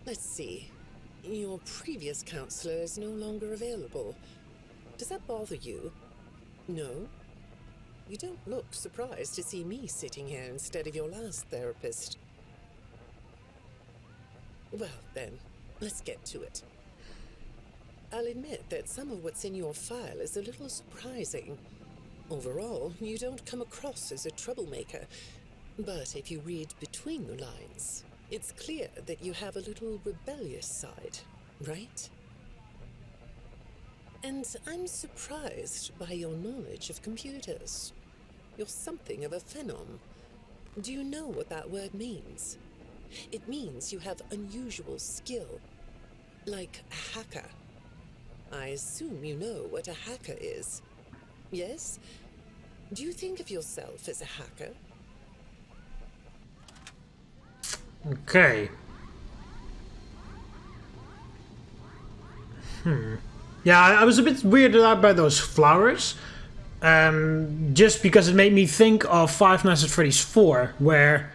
Let's see. Your previous counselor is no longer available. Does that bother you? No? You don't look surprised to see me sitting here instead of your last therapist. Well, then, let's get to it. I'll admit that some of what's in your file is a little surprising. Overall, you don't come across as a troublemaker. But if you read between the lines, it's clear that you have a little rebellious side, right? And I'm surprised by your knowledge of computers. You're something of a phenom. Do you know what that word means? It means you have unusual skill, like a hacker. I assume you know what a hacker is. Yes? Do you think of yourself as a hacker? Okay. Yeah, I was a bit weirded out by those flowers. Just because it made me think of Five Nights at Freddy's 4, where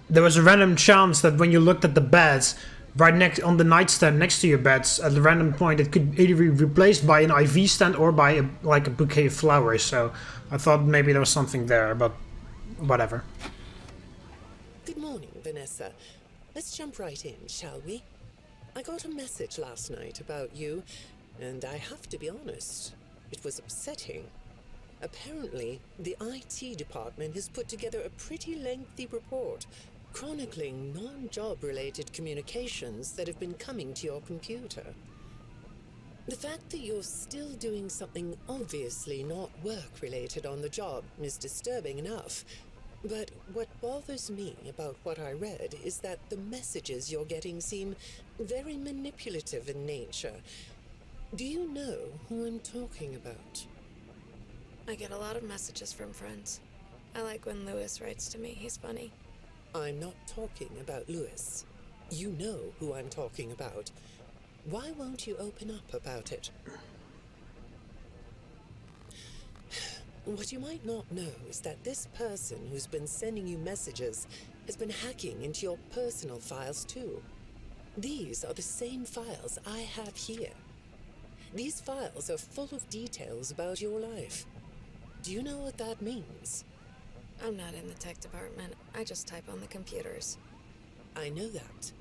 there was a random chance that when you looked at the beds, right next on the nightstand next to your beds, at a random point it could either be replaced by an IV stand or by a bouquet of flowers. So I thought maybe there was something there, but whatever. Good morning, Vanessa. Let's jump right in, shall we? I got a message last night about you, and I have to be honest, it was upsetting. Apparently, the IT department has put together a pretty lengthy report chronicling non-job related communications that have been coming to your computer. The fact that you're still doing something obviously not work-related on the job is disturbing enough, but what bothers me about what I read is that the messages you're getting seem very manipulative in nature. Do you know who I'm talking about? I get a lot of messages from friends. I like when Lewis writes to me. He's funny. I'm not talking about Lewis. You know who I'm talking about. Why won't you open up about it? What you might not know is that this person who's been sending you messages has been hacking into your personal files too. These are the same files I have here. These files are full of details about your life. Do you know what that means? I'm not in the tech department. I just type on the computers. I know that.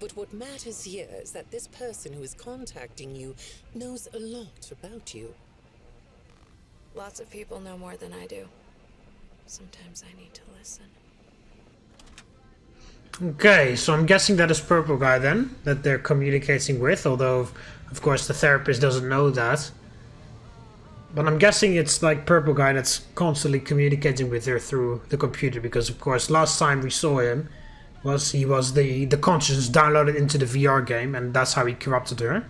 But what matters here is that this person who is contacting you knows a lot about you. Lots of people know more than I do. Sometimes I need to listen. Okay, so I'm guessing that is Purple Guy then, that they're communicating with, although, of course, the therapist doesn't know that. But I'm guessing it's like Purple Guy that's constantly communicating with her through the computer, because, of course, last time we saw him, he was the consciousness downloaded into the VR game, and that's how he corrupted her.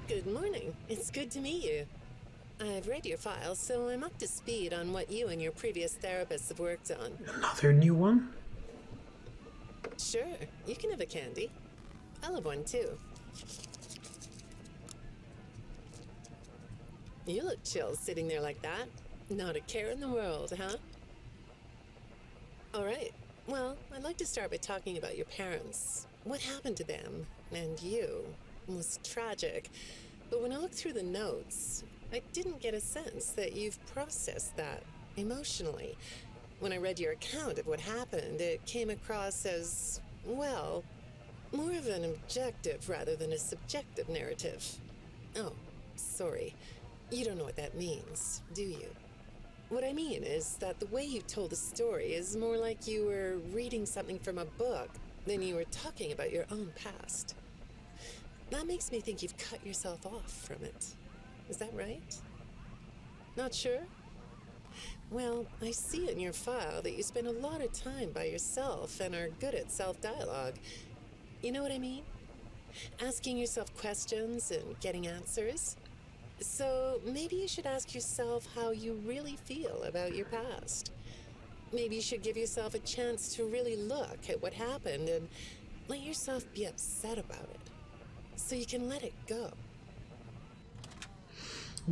Good morning. It's good to meet you. I've read your file, so I'm up to speed on what you and your previous therapists have worked on. Another new one? Sure, you can have a candy. I'll have one too. You look chill sitting there like that. Not a care in the world, huh? All right. Well, I'd like to start by talking about your parents. What happened to them and you was tragic. But when I looked through the notes, I didn't get a sense that you've processed that emotionally. When I read your account of what happened, it came across as, well, more of an objective rather than a subjective narrative. Oh, sorry. You don't know what that means, do you? What I mean is that the way you told the story is more like you were reading something from a book than you were talking about your own past. That makes me think you've cut yourself off from it. Is that right? Not sure? Well, I see in your file that you spend a lot of time by yourself and are good at self-dialogue. You know what I mean? Asking yourself questions and getting answers. So maybe you should ask yourself how you really feel about your past. Maybe you should give yourself a chance to really look at what happened and let yourself be upset about it, so you can let it go.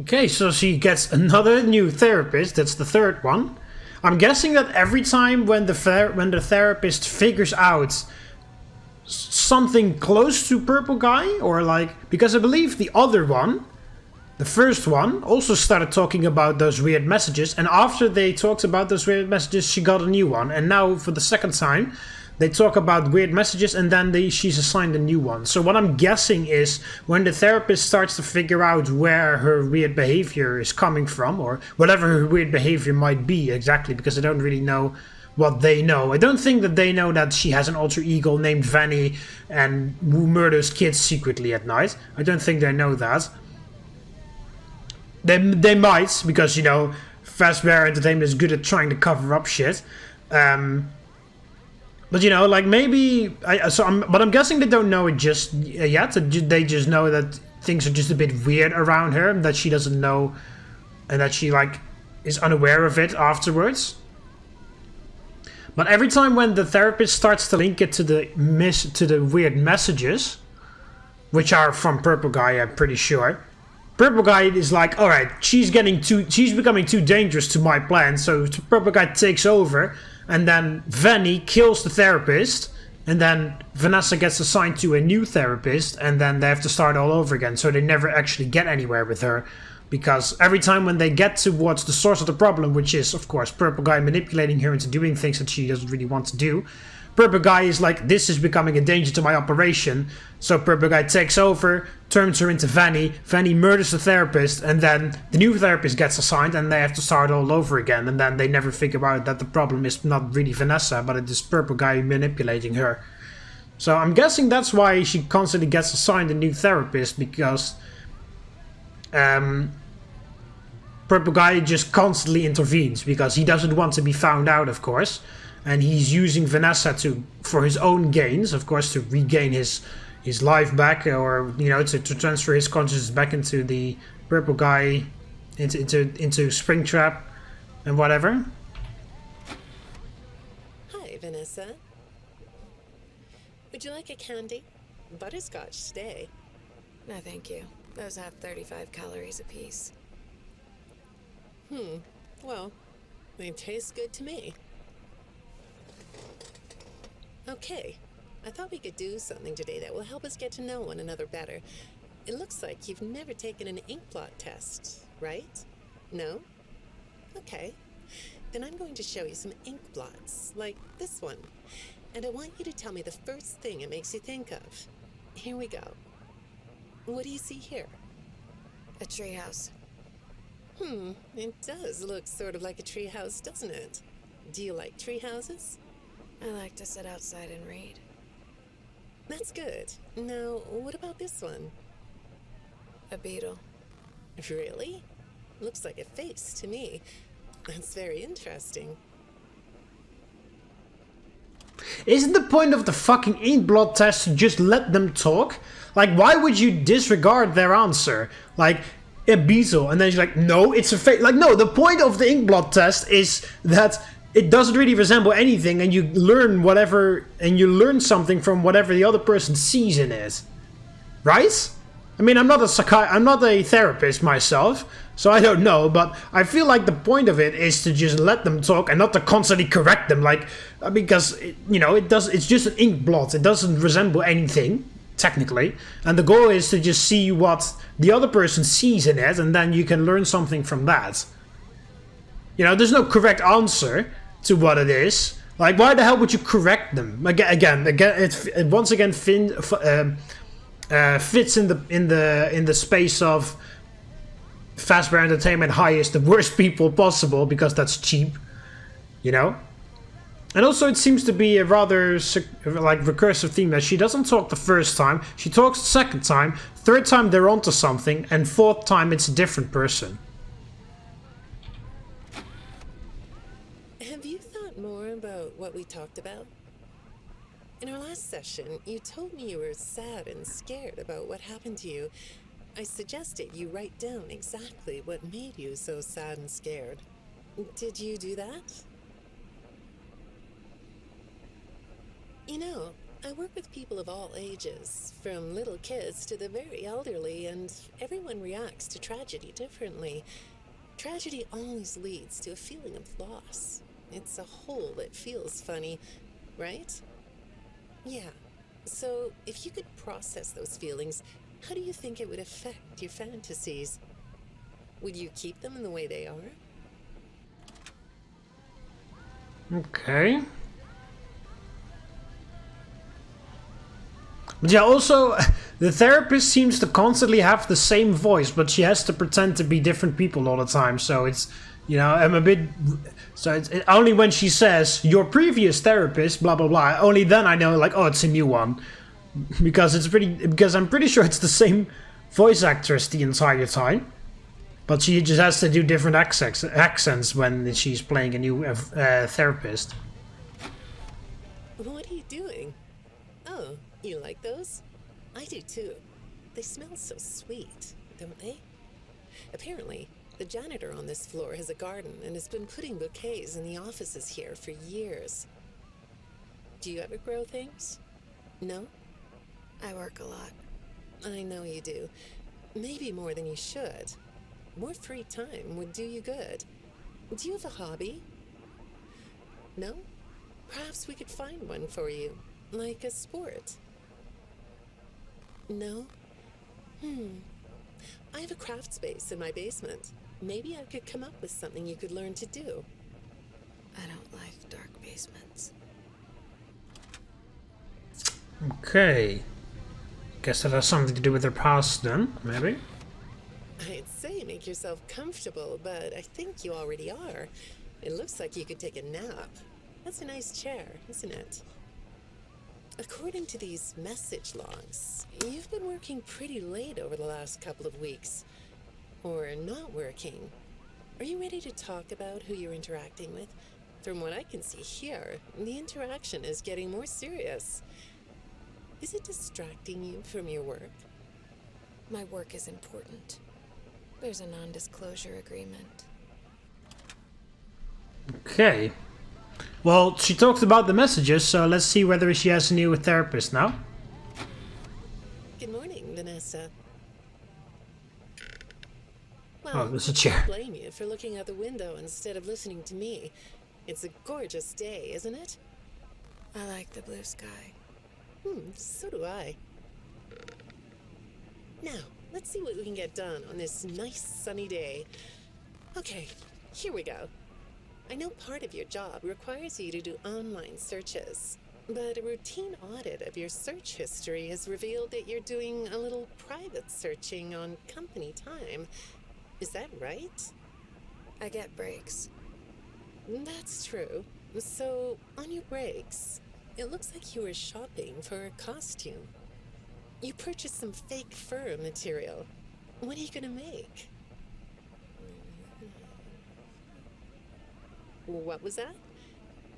Okay, so she gets another new therapist. That's the third one. I'm guessing that every time when the therapist figures out something close to Purple Guy, or like, because I believe the other one, the first one, also started talking about those weird messages, and after they talked about those weird messages, she got a new one. And now for the second time, they talk about weird messages, and then she's assigned a new one. So what I'm guessing is when the therapist starts to figure out where her weird behavior is coming from, or whatever her weird behavior might be exactly, because I don't really know what they know. I don't think that they know that she has an alter ego named Vanny and who murders kids secretly at night. I don't think they know that. They might, because, you know, Fazbear Entertainment is good at trying to cover up shit. But, you know, like, maybe... but I'm guessing they don't know it just yet. They just know that things are just a bit weird around her, that she doesn't know, and that she, like, is unaware of it afterwards. But every time when the therapist starts to link it to the weird messages, which are from Purple Guy, I'm pretty sure... Purple Guy is like, alright, she's becoming too dangerous to my plan, so Purple Guy takes over, and then Vanny kills the therapist, and then Vanessa gets assigned to a new therapist, and then they have to start all over again, so they never actually get anywhere with her, because every time when they get towards the source of the problem, which is, of course, Purple Guy manipulating her into doing things that she doesn't really want to do, Purple Guy is like, this is becoming a danger to my operation. So Purple Guy takes over, turns her into Vanny. Vanny murders the therapist, and then the new therapist gets assigned, and they have to start all over again. And then they never figure out that the problem is not really Vanessa, but it is Purple Guy manipulating her. So I'm guessing that's why she constantly gets assigned a new therapist, because Purple Guy just constantly intervenes, because he doesn't want to be found out, of course. And he's using Vanessa for his own gains, of course, to regain his life back, or, you know, to transfer his consciousness back into the Purple Guy, into Springtrap and whatever. Hi, Vanessa. Would you like a candy? Butterscotch today. No, thank you. Those have 35 calories apiece. Well, they taste good to me. Okay, I thought we could do something today that will help us get to know one another better. It looks like you've never taken an ink blot test, right? No? Okay. Then I'm going to show you some ink blots, like this one. And I want you to tell me the first thing it makes you think of. Here we go. What do you see here? A treehouse. It does look sort of like a treehouse, doesn't it? Do you like treehouses? I like to sit outside and read. That's good. Now, what about this one? A beetle. Really? Looks like a face to me. That's very interesting. Isn't the point of the fucking inkblot test to just let them talk? Like, why would you disregard their answer? Like, a beetle, and then you're like, no, it's a face. Like, no, the point of the inkblot test is that it doesn't really resemble anything, and you learn whatever, and you learn something from whatever the other person sees in it. Right? I mean, I'm not a therapist myself, so I don't know, but I feel like the point of it is to just let them talk and not to constantly correct them, like, because, you know, it's just an ink blot. It doesn't resemble anything technically. And the goal is to just see what the other person sees in it, and then you can learn something from that. You know, there's no correct answer to what it is. Like, why the hell would you correct them? Again, it once again fits in the space of Fazbear Entertainment hires the worst people possible because that's cheap, you know. And also, it seems to be a rather like recursive theme that she doesn't talk the first time, she talks the second time, third time they're onto something, and fourth time it's a different person. Have you thought more about what we talked about? In our last session, you told me you were sad and scared about what happened to you. I suggested you write down exactly what made you so sad and scared. Did you do that? You know, I work with people of all ages, from little kids to the very elderly, and everyone reacts to tragedy differently. Tragedy always leads to a feeling of loss. It's a hole that feels funny, right? Yeah. So, if you could process those feelings, how do you think it would affect your fantasies? Would you keep them in the way they are? Okay. But yeah, also, the therapist seems to constantly have the same voice, but she has to pretend to be different people all the time, so it's, you know, I'm a bit... So it's only when she says, your previous therapist, blah blah blah, only then I know, like, oh, it's a new one. Because I'm pretty sure it's the same voice actress the entire time. But she just has to do different accents when she's playing a new therapist. What are you doing? Oh, you like those? I do too. They smell so sweet, don't they? Apparently, the janitor on this floor has a garden and has been putting bouquets in the offices here for years. Do you ever grow things? No? I work a lot. I know you do. Maybe more than you should. More free time would do you good. Do you have a hobby? No? Perhaps we could find one for you, like a sport. No? I have a craft space in my basement. Maybe I could come up with something you could learn to do. I don't like dark basements. Okay. Guess that has something to do with her past then, maybe? I'd say make yourself comfortable, but I think you already are. It looks like you could take a nap. That's a nice chair, isn't it? According to these message logs, you've been working pretty late over the last couple of weeks. Or not working. Are you ready to talk about who you're interacting with? From what I can see here, the interaction is getting more serious. Is it distracting you from your work? My work is important. There's a non-disclosure agreement. Okay. Well, she talked about the messages, so let's see whether she has a new therapist now. Good morning, Vanessa. Well, Oh, there's a chair. I don't blame you for looking out the window instead of listening to me. It's a gorgeous day, isn't it? I like the blue sky. So do I. Now, let's see what we can get done on this nice sunny day. Okay, here we go. I know part of your job requires you to do online searches, but a routine audit of your search history has revealed that you're doing a little private searching on company time. Is that right? I get breaks. That's true. So, on your breaks, it looks like you were shopping for a costume. You purchased some fake fur material. What are you gonna make? What was that?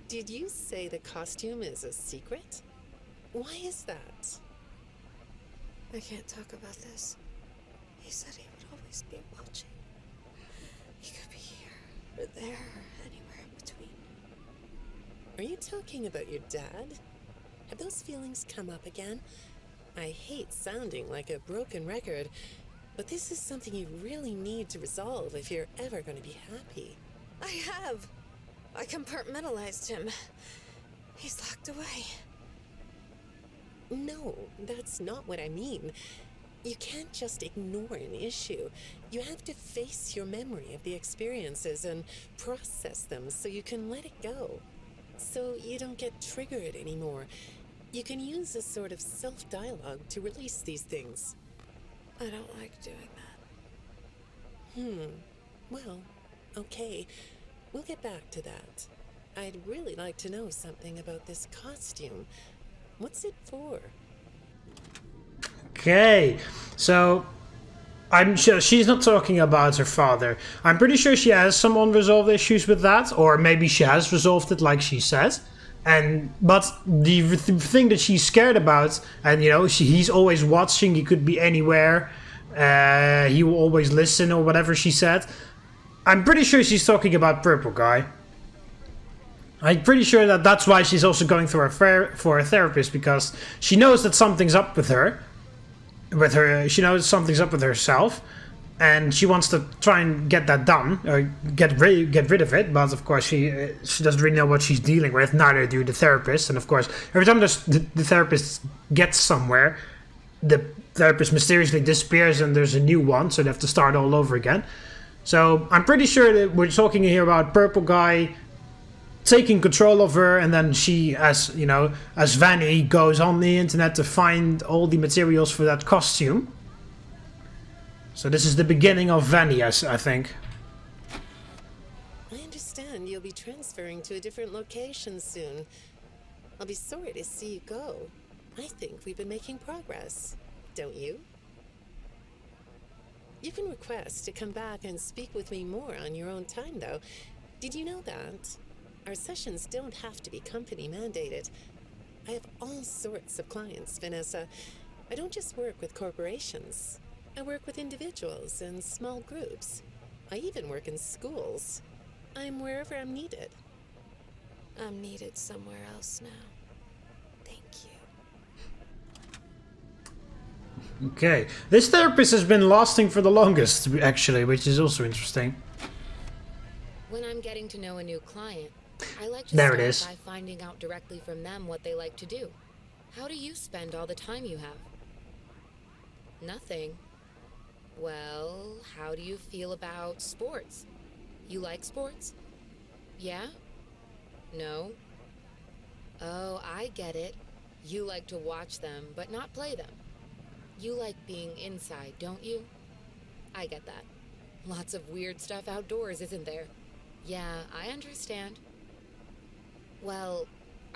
Did you say the costume is a secret? Why is that? I can't talk about this. He said he would always be watching. He could be here, or there, or anywhere in between. Are you talking about your dad? Have those feelings come up again? I hate sounding like a broken record, but this is something you really need to resolve if you're ever going to be happy. I have! I compartmentalized him. He's locked away. No, that's not what I mean. You can't just ignore an issue. You have to face your memory of the experiences and process them so you can let it go. So you don't get triggered anymore. You can use a sort of self-dialogue to release these things. I don't like doing that. Well, okay. We'll get back to that. I'd really like to know something about this costume. What's it for? Okay, so I'm sure she's not talking about her father. I'm pretty sure she has some unresolved issues with that, or maybe she has resolved it like she said. But the thing that she's scared about, and you know, he's always watching, he could be anywhere, he will always listen or whatever she said. I'm pretty sure she's talking about Purple Guy. I'm pretty sure that that's why she's also going for a therapist, because she knows that something's up with her. She knows something's up with herself, and she wants to try and get that done, or get rid of it. But of course, she doesn't really know what she's dealing with. Neither do the therapist. And of course, every time the therapist gets somewhere, the therapist mysteriously disappears, and there's a new one, so they have to start all over again. So I'm pretty sure that we're talking here about Purple Guy taking control of her, and then she, as Vanny, goes on the internet to find all the materials for that costume. So this is the beginning of Vanny, I think. I understand you'll be transferring to a different location soon. I'll be sorry to see you go. I think we've been making progress, don't you? You can request to come back and speak with me more on your own time, though. Did you know that? Our sessions don't have to be company mandated. I have all sorts of clients, Vanessa. I don't just work with corporations. I work with individuals and small groups. I even work in schools. I'm wherever I'm needed. I'm needed somewhere else now. Thank you. Okay. This therapist has been lasting for the longest, actually, which is also interesting. When I'm getting to know a new client, I like to There it start is. by finding out directly from them what they like to do. How do you spend all the time you have? Nothing. Well, how do you feel about sports? You like sports? Yeah? No? Oh, I get it. You like to watch them, but not play them. You like being inside, don't you? I get that. Lots of weird stuff outdoors, isn't there? Yeah, I understand. Well,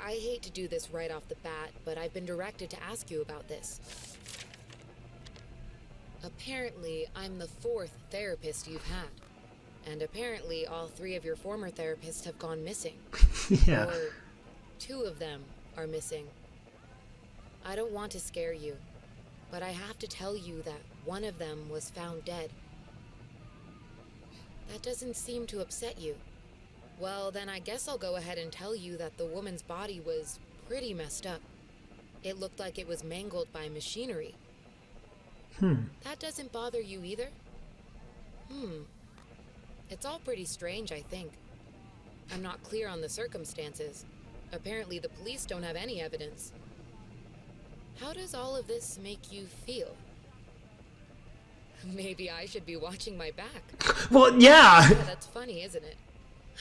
I hate to do this right off the bat, but I've been directed to ask you about this. Apparently, I'm the 4th therapist you've had. And apparently, all 3 of your former therapists have gone missing. Yeah. Or 2 of them are missing. I don't want to scare you, but I have to tell you that one of them was found dead. That doesn't seem to upset you. Well, then I guess I'll go ahead and tell you that the woman's body was pretty messed up. It looked like it was mangled by machinery. That doesn't bother you either? It's all pretty strange, I think. I'm not clear on the circumstances. Apparently the police don't have any evidence. How does all of this make you feel? Maybe I should be watching my back. Well, yeah. Yeah, that's funny, isn't it?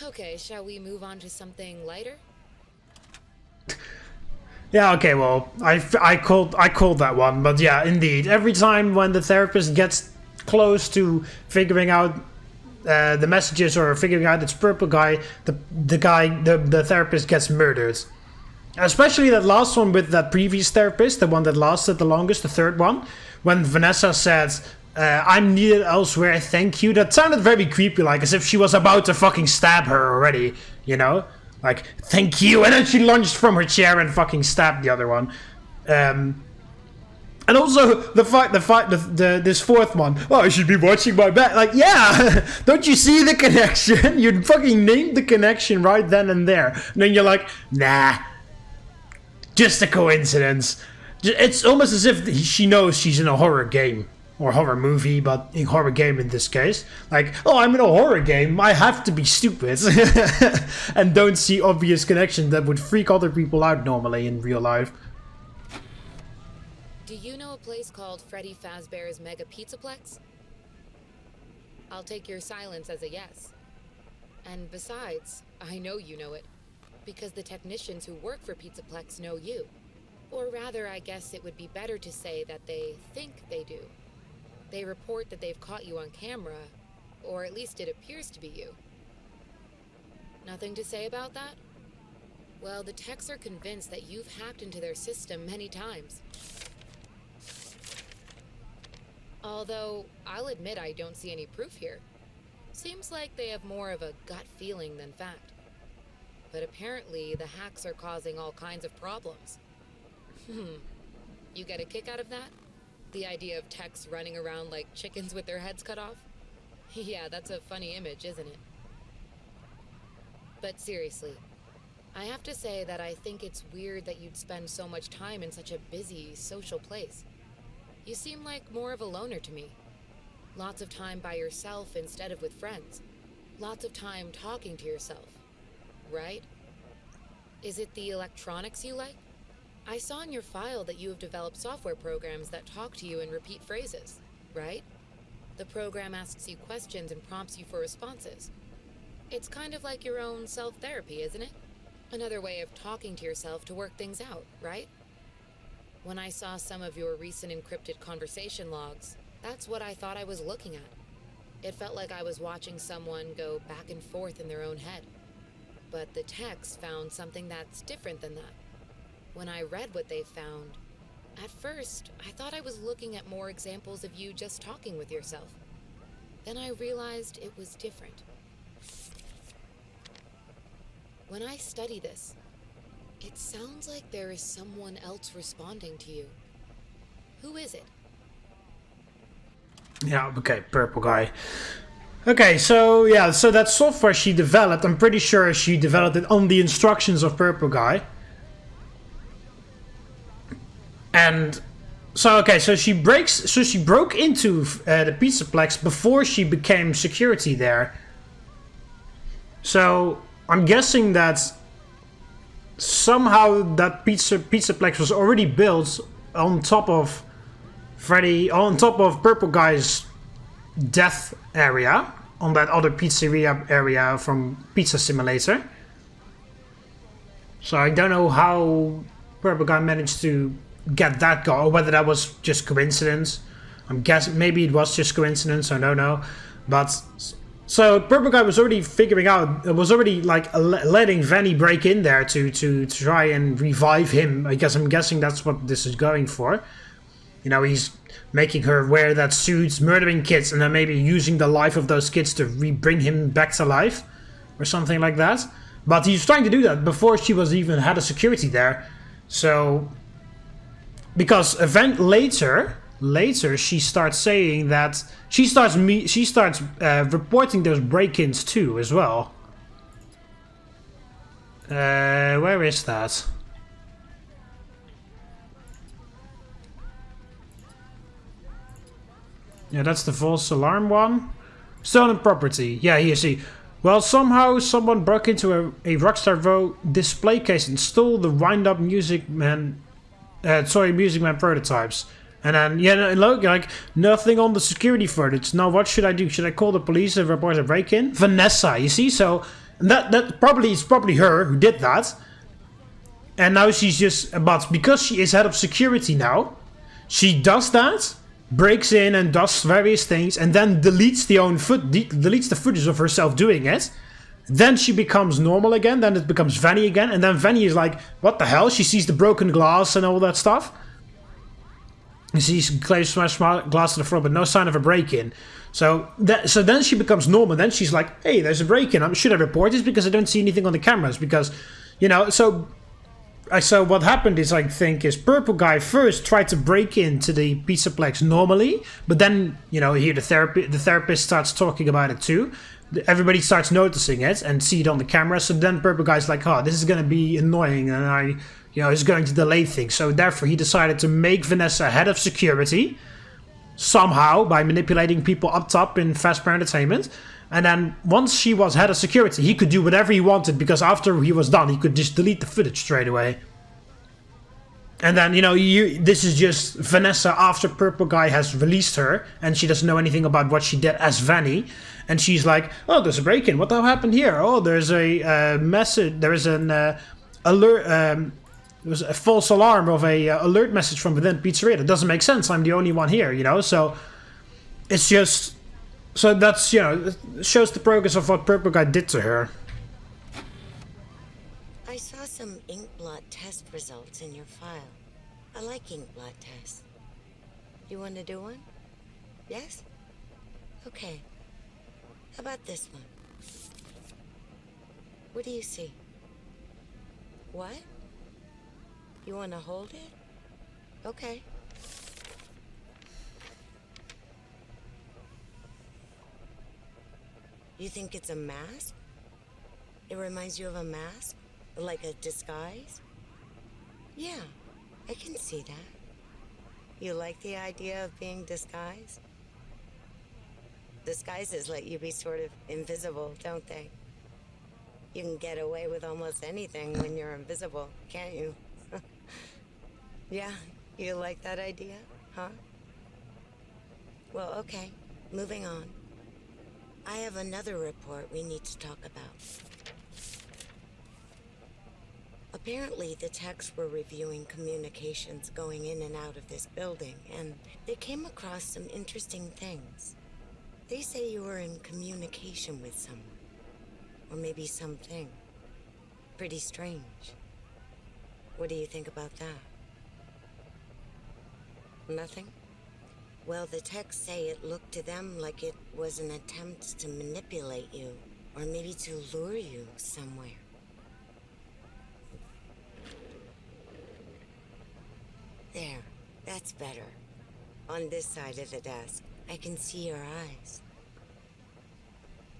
Okay, shall we move on to something lighter? Yeah, okay, well, I called that one, but yeah, indeed. Every time when the therapist gets close to figuring out the messages or figuring out it's Purple Guy, the therapist gets murdered. Especially that last one with that previous therapist, the one that lasted the longest, the 3rd one, when Vanessa said, I'm needed elsewhere, thank you. That sounded very creepy, like as if she was about to fucking stab her already, you know? Like, thank you, and then she lunged from her chair and fucking stabbed the other one. And also, this 4th one, oh, I should be watching my back. Like, yeah, don't you see the connection? You fucking named the connection right then and there. And then you're like, nah, just a coincidence. It's almost as if she knows she's in a horror game. Or horror movie, but in horror game in this case. Like, oh, I'm in a horror game, I have to be stupid. And don't see obvious connections that would freak other people out normally in real life. Do you know a place called Freddy Fazbear's Mega Pizzaplex? I'll take your silence as a yes. And besides, I know you know it, because the technicians who work for Pizzaplex know you. Or rather, I guess it would be better to say that they think they do. They report that they've caught you on camera, or at least it appears to be you. Nothing to say about that? Well, the techs are convinced that you've hacked into their system many times. Although, I'll admit I don't see any proof here. Seems like they have more of a gut feeling than fact. But apparently, the hacks are causing all kinds of problems. You get a kick out of that? The idea of techs running around like chickens with their heads cut off? Yeah, that's a funny image, isn't it? But seriously, I have to say that I think it's weird that you'd spend so much time in such a busy, social place. You seem like more of a loner to me. Lots of time by yourself instead of with friends. Lots of time talking to yourself. Right? Is it the electronics you like? I saw in your file that you have developed software programs that talk to you in repeat phrases, right? The program asks you questions and prompts you for responses. It's kind of like your own self-therapy, isn't it? Another way of talking to yourself to work things out, right? When I saw some of your recent encrypted conversation logs, that's what I thought I was looking at. It felt like I was watching someone go back and forth in their own head. But the techs found something that's different than that. When I read what they found, at first, I thought I was looking at more examples of you just talking with yourself. Then I realized it was different. When I study this, it sounds like there is someone else responding to you. Who is it? Yeah, okay, purple guy. Okay, so yeah, so that software she developed, I'm pretty sure she developed it on the instructions of purple guy. And so okay, so she broke into the Pizzaplex before she became security there. So I'm guessing that somehow that Pizzaplex was already built on top of Freddy, on top of Purple Guy's death area, on that other pizzeria area from Pizza Simulator. So I don't know how Purple Guy managed to get that guy, or whether that was just coincidence. I'm guessing maybe it was just coincidence, I don't know. But so Purple Guy was already figuring out, was already like letting Vanny break in there to try and revive him. I guess I'm guessing that's what this is going for. You know, he's making her wear that suit, murdering kids, and then maybe using the life of those kids to bring him back to life, or something like that. But he's trying to do that before she was even had a security there. So because later she starts saying that she starts reporting those break-ins too as well. Where is that? Yeah, that's the false alarm one. Stolen property. Yeah, here you see. Well, somehow someone broke into a Rockstar Vo display case and stole the wind-up Music Man prototypes. And then, yeah, look, like, nothing on the security footage. Now, what should I do? Should I call the police and report a break-in? Vanessa, you see? So, that probably is probably her who did that. And now she's just, but because she is head of security now, she does that, breaks in and does various things, and then deletes the footage of herself doing it. Then she becomes normal again, then it becomes Vanny again, and then Vanny is like, what the hell? She sees the broken glass and all that stuff. And she claims smashed glass to the floor, but no sign of a break-in. So then she becomes normal, then she's like, hey, there's a break-in. Should I report this? Because I don't see anything on the cameras, because, you know, so what happened is, I think, is Purple Guy first tried to break into the Pizzaplex normally, but then, you know, here the therapist starts talking about it too. Everybody starts noticing it and see it on the camera. So then Purple Guy's like, oh, this is going to be annoying, and it's going to delay things. So therefore he decided to make Vanessa head of security somehow by manipulating people up top in Fazbear Entertainment. And then once she was head of security, he could do whatever he wanted, because after he was done, he could just delete the footage straight away. And then, this is just Vanessa after Purple Guy has released her, and she doesn't know anything about what she did as Vanny. And she's like, oh, there's a break-in. What the hell happened here? Oh, there's a message. There is an alert. There was a false alarm of a alert message from within Pizzeria. That doesn't make sense. I'm the only one here, So it's just... So that's, it shows the progress of what Purple Guy did to her. I saw some ink blot test results in your file. I like ink blot tests. You want to do one? Yes? Okay. How about this one? What do you see? What? You want to hold it? Okay. You think it's a mask? It reminds you of a mask? Like a disguise? Yeah, I can see that. You like the idea of being disguised? Disguises let you be sort of invisible, don't they? You can get away with almost anything when you're invisible, can't you? Yeah, you like that idea, huh? Well, okay, moving on. I have another report we need to talk about. Apparently, the techs were reviewing communications going in and out of this building, and they came across some interesting things. They say you were in communication with someone, or maybe something. Pretty strange. What do you think about that? Nothing? Well, the techs say it looked to them like it was an attempt to manipulate you, or maybe to lure you somewhere. There, that's better. On this side of the desk, I can see your eyes.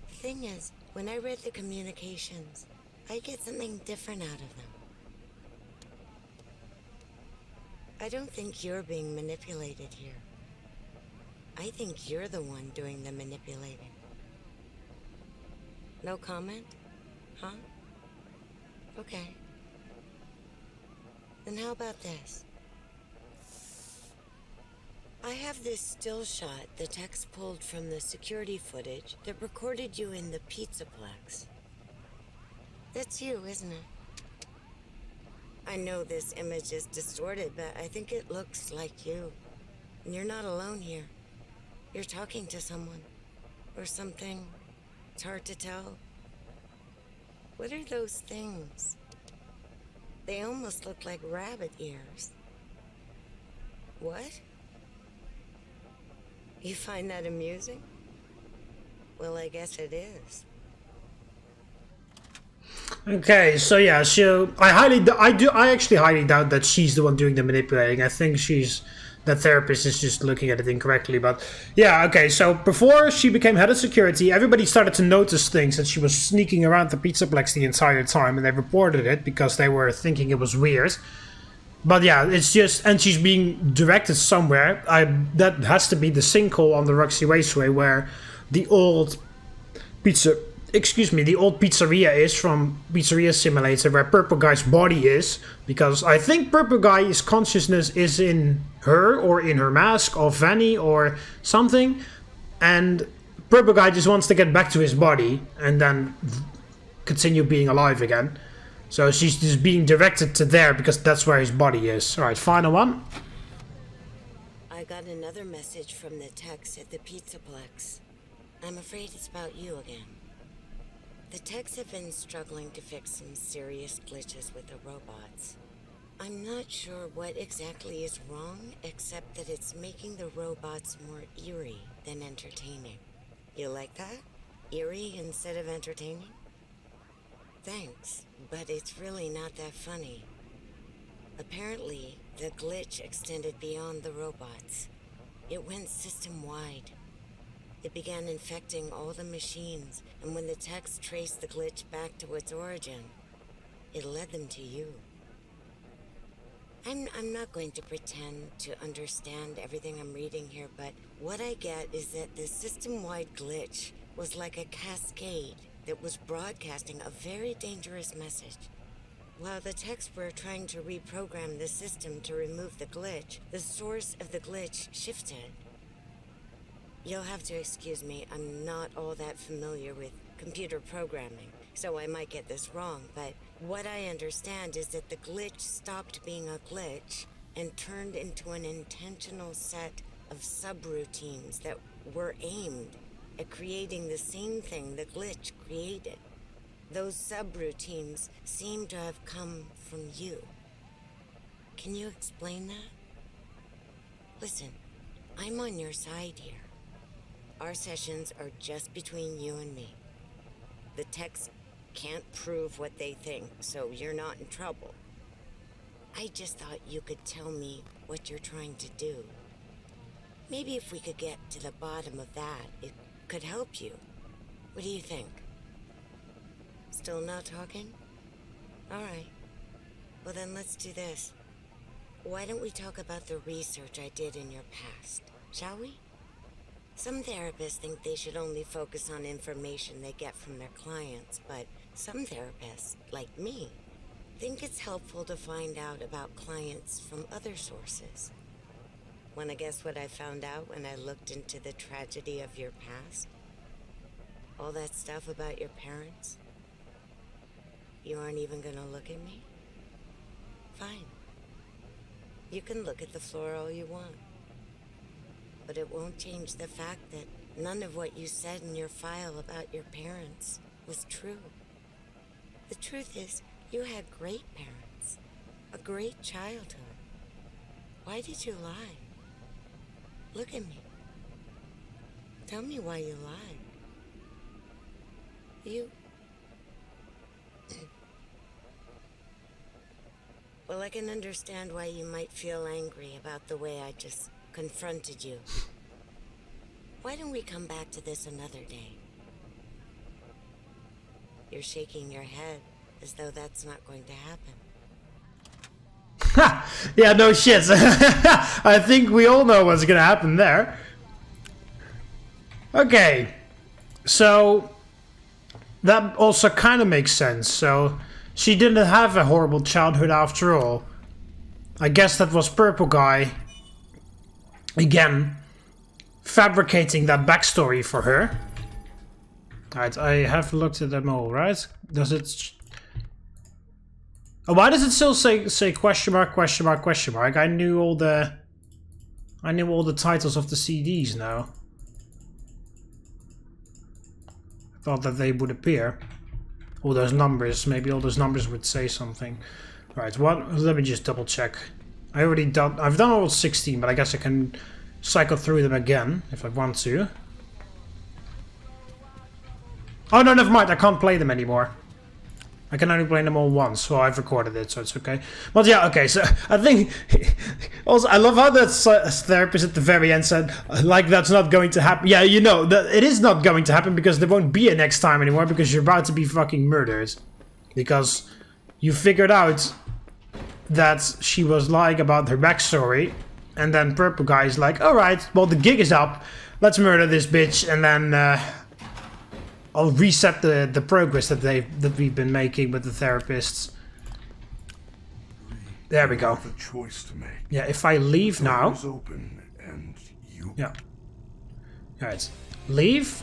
The thing is, when I read the communications, I get something different out of them. I don't think you're being manipulated here. I think you're the one doing the manipulating. No comment? Huh? Okay. Then how about this? I have this still shot the techs pulled from the security footage that recorded you in the Pizzaplex. That's you, isn't it? I know this image is distorted, but I think it looks like you. And you're not alone here. You're talking to someone. Or something. It's hard to tell. What are those things? They almost look like rabbit ears. What? You find that amusing? Well, I guess it is. Okay, so yeah, I actually highly doubt that she's the one doing the manipulating. I think the therapist is just looking at it incorrectly. But yeah, okay, so before she became head of security, everybody started to notice things, that she was sneaking around the Pizzaplex the entire time, and they reported it because they were thinking it was weird. But yeah, it's just, and she's being directed somewhere. That has to be the sinkhole on the Roxy Raceway where the old pizzeria is from Pizzeria Simulator, where Purple Guy's body is. Because I think Purple Guy's consciousness is in her, or in her mask, or Vanny, or something. And Purple Guy just wants to get back to his body and then continue being alive again. So she's just being directed to there because that's where his body is. Alright, final one. I got another message from the techs at the Pizzaplex. I'm afraid it's about you again. The techs have been struggling to fix some serious glitches with the robots. I'm not sure what exactly is wrong, except that it's making the robots more eerie than entertaining. You like that? Eerie instead of entertaining? Thanks, but it's really not that funny. Apparently, the glitch extended beyond the robots. It went system-wide. It began infecting all the machines, and when the techs traced the glitch back to its origin, it led them to you. I'm not going to pretend to understand everything I'm reading here, but what I get is that the system-wide glitch was like a cascade that was broadcasting a very dangerous message. While the techs were trying to reprogram the system to remove the glitch, the source of the glitch shifted. You'll have to excuse me, I'm not all that familiar with computer programming, so I might get this wrong, but what I understand is that the glitch stopped being a glitch and turned into an intentional set of subroutines that were aimed at creating the same thing the glitch created. Those subroutines seem to have come from you. Can you explain that? Listen, I'm on your side here. Our sessions are just between you and me. The techs can't prove what they think, so you're not in trouble. I just thought you could tell me what you're trying to do. Maybe if we could get to the bottom of that, it could help you. What do you think? Still not talking? All right. Well then let's do this. Why don't we talk about the research I did in your past, shall we? Some therapists think they should only focus on information they get from their clients, but some therapists, like me, think it's helpful to find out about clients from other sources. Wanna guess what I found out when I looked into the tragedy of your past? All that stuff about your parents? You aren't even gonna look at me? Fine. You can look at the floor all you want. But it won't change the fact that none of what you said in your file about your parents was true. The truth is, you had great parents, a great childhood. Why did you lie? Look at me. Tell me why you lied. You... Well, I can understand why you might feel angry about the way I just confronted you. Why don't we come back to this another day? You're shaking your head as though that's not going to happen. Yeah, no shit. I think we all know what's gonna happen there. Okay. So that also kind of makes sense. So she didn't have a horrible childhood after all. I guess that was Purple Guy, again, fabricating that backstory for her. Alright, I have looked at them all, right? Does it... Oh, why does it still say question mark, question mark, question mark? I knew all the titles of the CDs now. I thought that they would appear. All those numbers, maybe all those numbers would say something. Right, what? Let me just double check. I've done all 16, but I guess I can cycle through them again if I want to. Oh no, never mind, I can't play them anymore. I can only play them all once, so I've recorded it, so it's okay. But yeah, okay, so I think... Also, I love how that therapist at the very end said, like, that's not going to happen. Yeah, you know, it is not going to happen because there won't be a next time anymore because you're about to be fucking murdered. Because you figured out that she was lying about her backstory, and then Purple Guy is like, alright, well, the gig is up, let's murder this bitch, and then... I'll reset the progress that we've been making with the therapists. There we go. The choice to make. Yeah, if I leave now. Open and you... Yeah. Alright. Leave.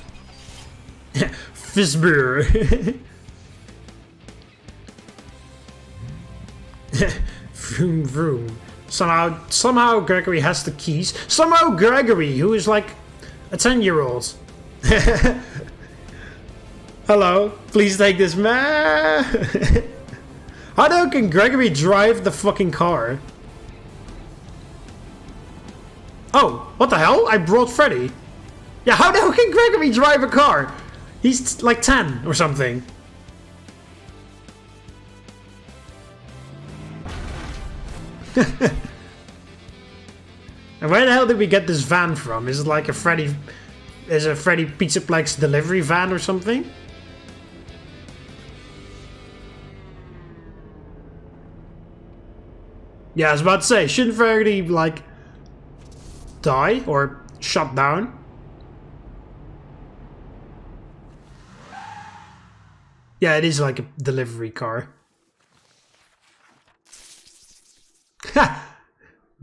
Fizbur. Vroom vroom. Somehow Gregory has the keys. Somehow Gregory, who is like a 10-year-old. Hello, please take this man. How the hell can Gregory drive the fucking car? Oh, what the hell? I brought Freddy. Yeah, how the hell can Gregory drive a car? He's like 10 or something. And where the hell did we get this van from? Is it like a Freddy... Is a Freddy Pizzaplex delivery van or something? Yeah, I was about to say, shouldn't Freddy, like, die or shut down? Yeah, it is like a delivery car.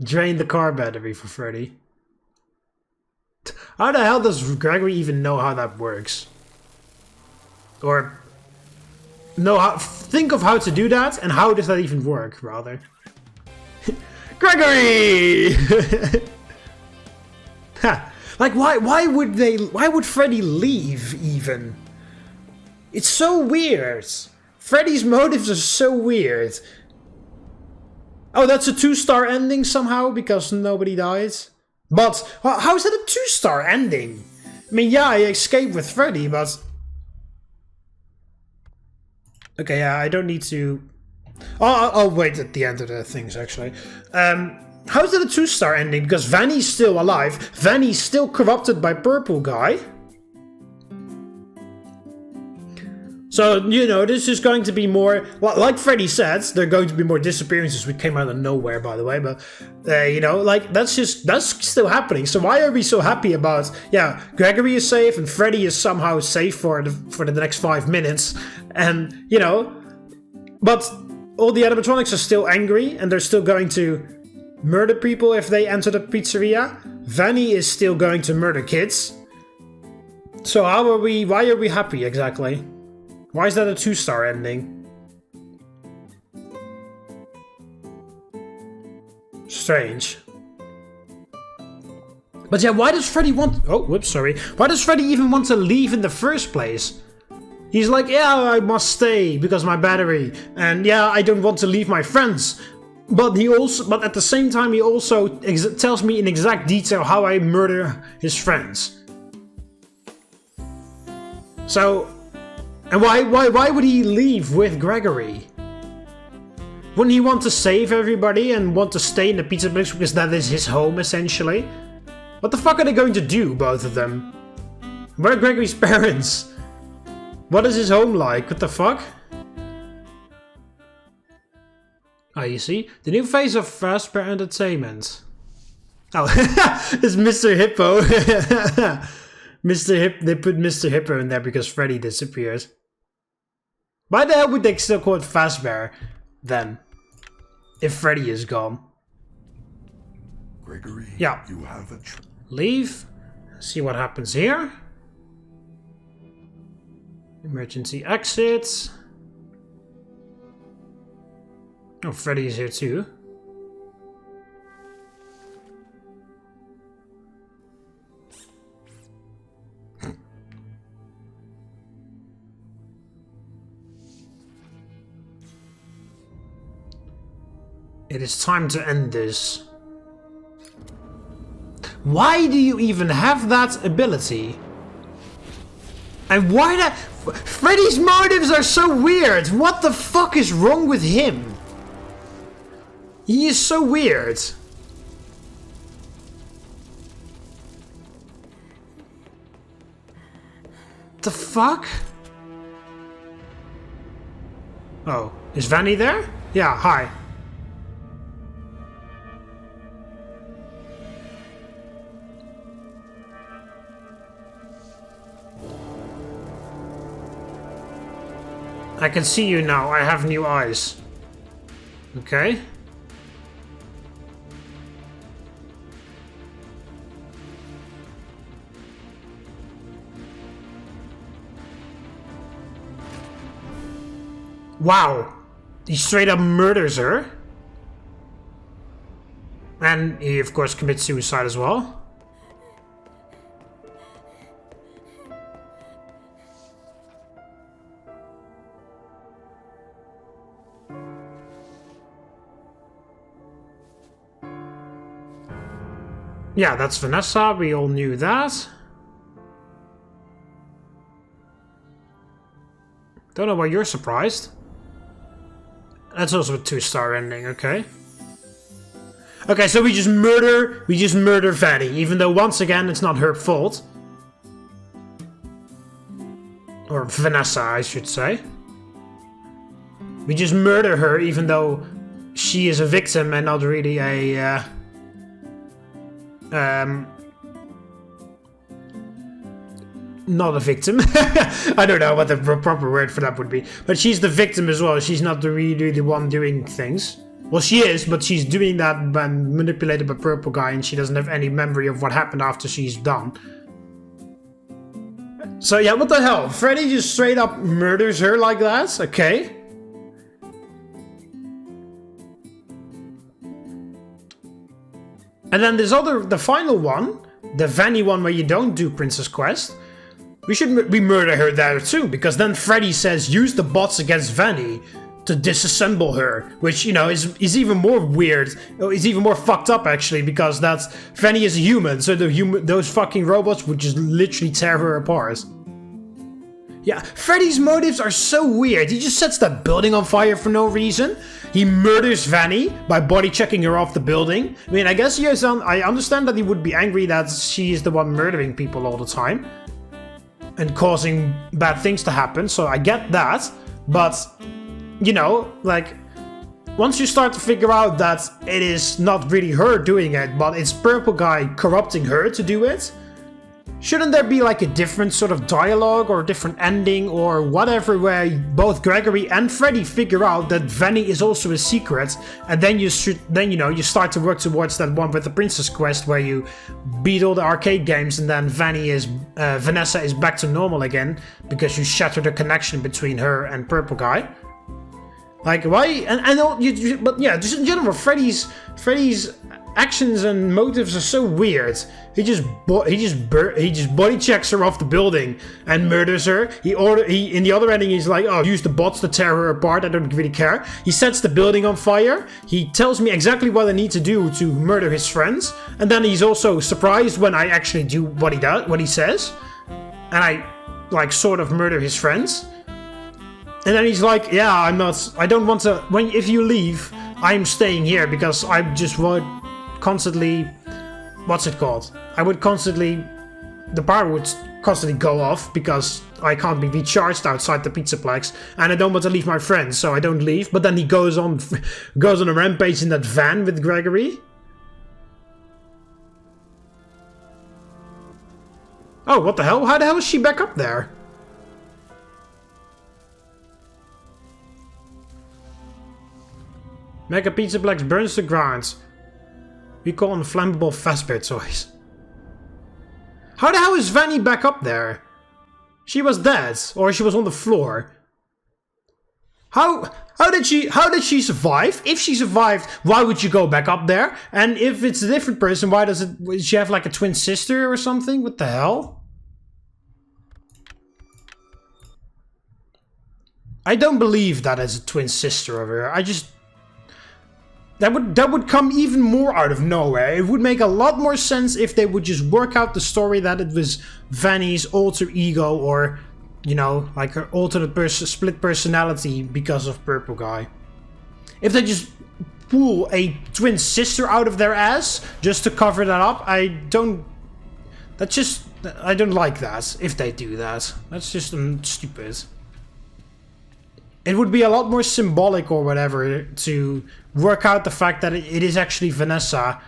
Drain the car battery for Freddy. How the hell does Gregory even know how that works? Or think of how to do that, and how does that even work, rather? Gregory! Like, why would Freddy leave, even? It's so weird. Freddy's motives are so weird. Oh, that's a 2-star ending somehow, because nobody died? But, how is that a 2-star ending? I mean, yeah, I escaped with Freddy, but... Okay, yeah, I don't need to... I'll wait at the end of the things, actually. How is that a 2-star ending? Because Vanny's still alive. Vanny's still corrupted by Purple Guy. So, you know, this is going to be more... Well, like Freddy said, there are going to be more disappearances, which came out of nowhere, by the way. But, you know, like, that's still happening. So why are we so happy about... Yeah, Gregory is safe and Freddy is somehow safe for the next 5 minutes. And, you know... But all the animatronics are still angry and they're still going to murder people if they enter the pizzeria. Vanny is still going to murder kids. So why are we happy, exactly? Why is that a 2-star ending? Strange. But yeah, why does Freddy want... Oh, whoops, sorry. Why does Freddy even want to leave in the first place? He's like, yeah, I must stay because my battery. And yeah, I don't want to leave my friends. But at the same time, he also tells me in exact detail how I murder his friends. So... And why would he leave with Gregory? Wouldn't he want to save everybody and want to stay in the pizza place because that is his home, essentially? What the fuck are they going to do, both of them? Where are Gregory's parents? What is his home like? What the fuck? Oh, you see? The new face of Fazbear Entertainment. Oh, it's Mr. Hippo. They put Mr. Hippo in there because Freddy disappeared. Why the hell would they still call it Fazbear then? If Freddy is gone. Gregory, yeah. You have a leave. See what happens here. Emergency exits. Oh, Freddy is here too. It is time to end this. Why do you even have that ability? And why that... Freddy's motives are so weird! What the fuck is wrong with him? He is so weird. The fuck? Oh, is Vanny there? Yeah, hi. I can see you now. I have new eyes. Okay. Wow. He straight up murders her. And he, of course, commits suicide as well. Yeah, that's Vanessa, we all knew that. Don't know why you're surprised. That's also a 2-star ending, okay. Okay, so we just murder Vanny, even though once again it's not her fault. Or Vanessa, I should say. We just murder her even though she is a victim and not really a not a victim. I don't know what the proper word for that would be. But she's the victim as well. She's not really the one doing things. Well, she is, but she's doing that when manipulated by Purple Guy, and she doesn't have any memory of what happened after she's done. So yeah, what the hell? Freddy just straight up murders her like that? Okay. And then this the final one, the Vanny one where you don't do Princess Quest, we murder her there too, because then Freddy says use the bots against Vanny to disassemble her, which, you know, is even more weird. It's even more fucked up actually, because Vanny is a human, so those fucking robots would just literally tear her apart. Yeah, Freddy's motives are so weird. He just sets that building on fire for no reason. He murders Vanny by body checking her off the building. I mean, I guess I understand that he would be angry that she is the one murdering people all the time and causing bad things to happen, so I get that. But, you know, like, once you start to figure out that it is not really her doing it, but it's Purple Guy corrupting her to do it, shouldn't there be like a different sort of dialogue or a different ending or whatever, where both Gregory and Freddy figure out that Vanny is also a secret, and then you start to work towards that one with the Princess Quest where you beat all the arcade games, and then Vanessa is back to normal again because you shattered the connection between her and Purple Guy. Like, why? But yeah, just in general, Freddy's actions and motives are so weird. He just body checks her off the building and murders her. He in the other ending, he's like, oh, use the bots to tear her apart. I don't really care. He sets the building on fire. He tells me exactly what I need to do to murder his friends, and then he's also surprised when I actually do what he says, and I like sort of murder his friends. And then he's like, yeah, I don't want to, if you leave, I'm staying here because I just would constantly, the power would constantly go off because I can't be recharged outside the Pizzaplex, and I don't want to leave my friends, so I don't leave. But then he goes on a rampage in that van with Gregory. Oh, what the hell? How the hell is she back up there? Mega Pizzaplex burns the ground. We call them flammable Fazbear toys. How the hell is Vanny back up there? She was dead, or she was on the floor. How did she survive? If she survived, why would you go back up there? And if it's a different person, why does she have like a twin sister or something? What the hell? I don't believe that as a twin sister of her. That would come even more out of nowhere. It would make a lot more sense if they would just work out the story that it was Vanny's alter ego, or, you know, like her alternate split personality because of Purple Guy. If they just pull a twin sister out of their ass just to cover that up, I don't like that if they do that. That's just stupid. It would be a lot more symbolic or whatever to work out the fact that it is actually Vanessa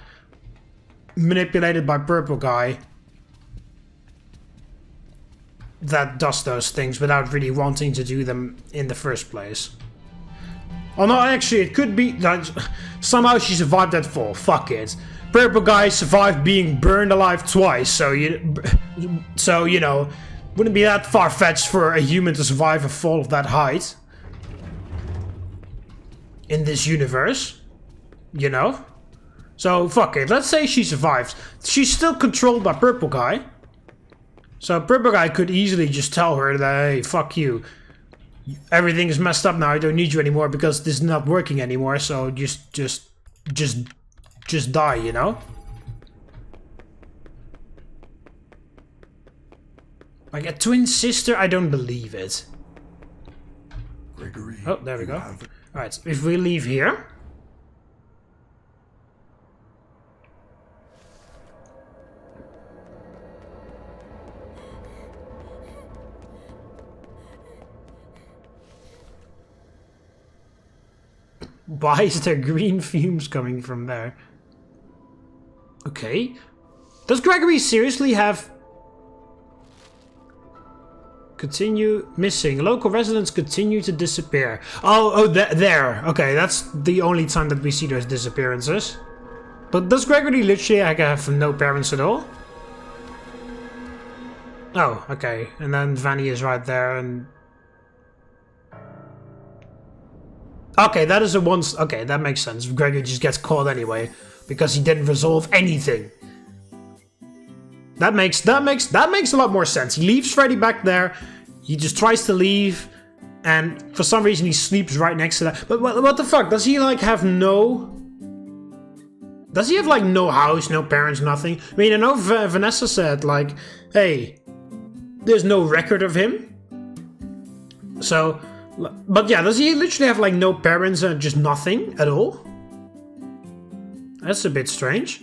manipulated by Purple Guy that does those things without really wanting to do them in the first place. Oh no, actually it could be that somehow she survived that fall. Fuck it. Purple Guy survived being burned alive twice, so you know, wouldn't be that far-fetched for a human to survive a fall of that height. In this universe, you know? So, fuck it. Let's say she survives. She's still controlled by Purple Guy. So, Purple Guy could easily just tell her that, hey, fuck you. Everything is messed up now. I don't need you anymore because this is not working anymore. So, just die, you know? Like a twin sister? I don't believe it. Gregory, oh, there we go. Alright, so if we leave here. Why is there green fumes coming from there? Okay. Does Gregory seriously have Continue missing. Local residents continue to disappear. Oh, there. Okay, that's the only time that we see those disappearances. But does Gregory literally have no parents at all? Oh, okay. And then Vanny is right there and... Okay, that is a once... Okay, that makes sense. Gregory just gets caught anyway. Because he didn't resolve anything. That makes a lot more sense. He leaves Freddy back there. He just tries to leave. And for some reason he sleeps right next to that. But what the fuck? Does he like have no... Does he have like no house, no parents, nothing? I mean, I know Vanessa said like, hey, there's no record of him. So, but yeah, does he literally have like no parents and just nothing at all? That's a bit strange.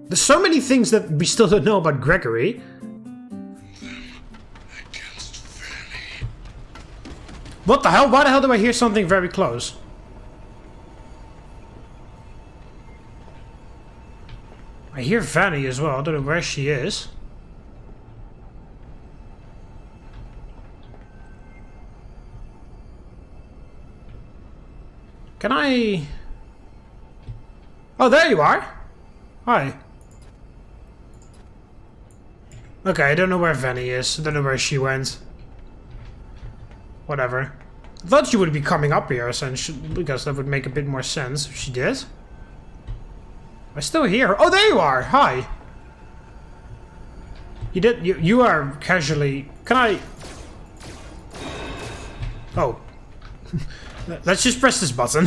There's so many things that we still don't know about Gregory. What the hell? Why the hell do I hear something very close? I hear Vanny as well. I don't know where she is. Can I... Oh, there you are. Hi. Okay, I don't know where Vanny is. I don't know where she went. Whatever. I thought she would be coming up here, essentially, because that would make a bit more sense if she did. I still hear her. Oh, there you are! Hi! You are casually... Can I... Oh. Let's just press this button.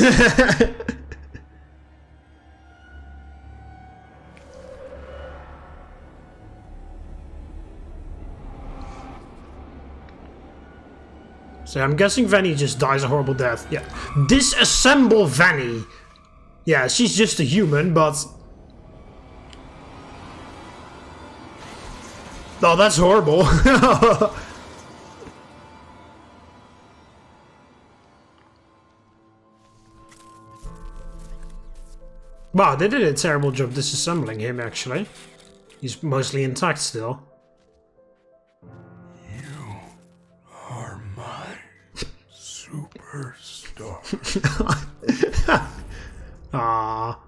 So I'm guessing Vanny just dies a horrible death. Yeah. Disassemble Vanny! Yeah, she's just a human, but... Oh, that's horrible. Wow, they did a terrible job disassembling him, actually. He's mostly intact still. You are my superstar. Ah.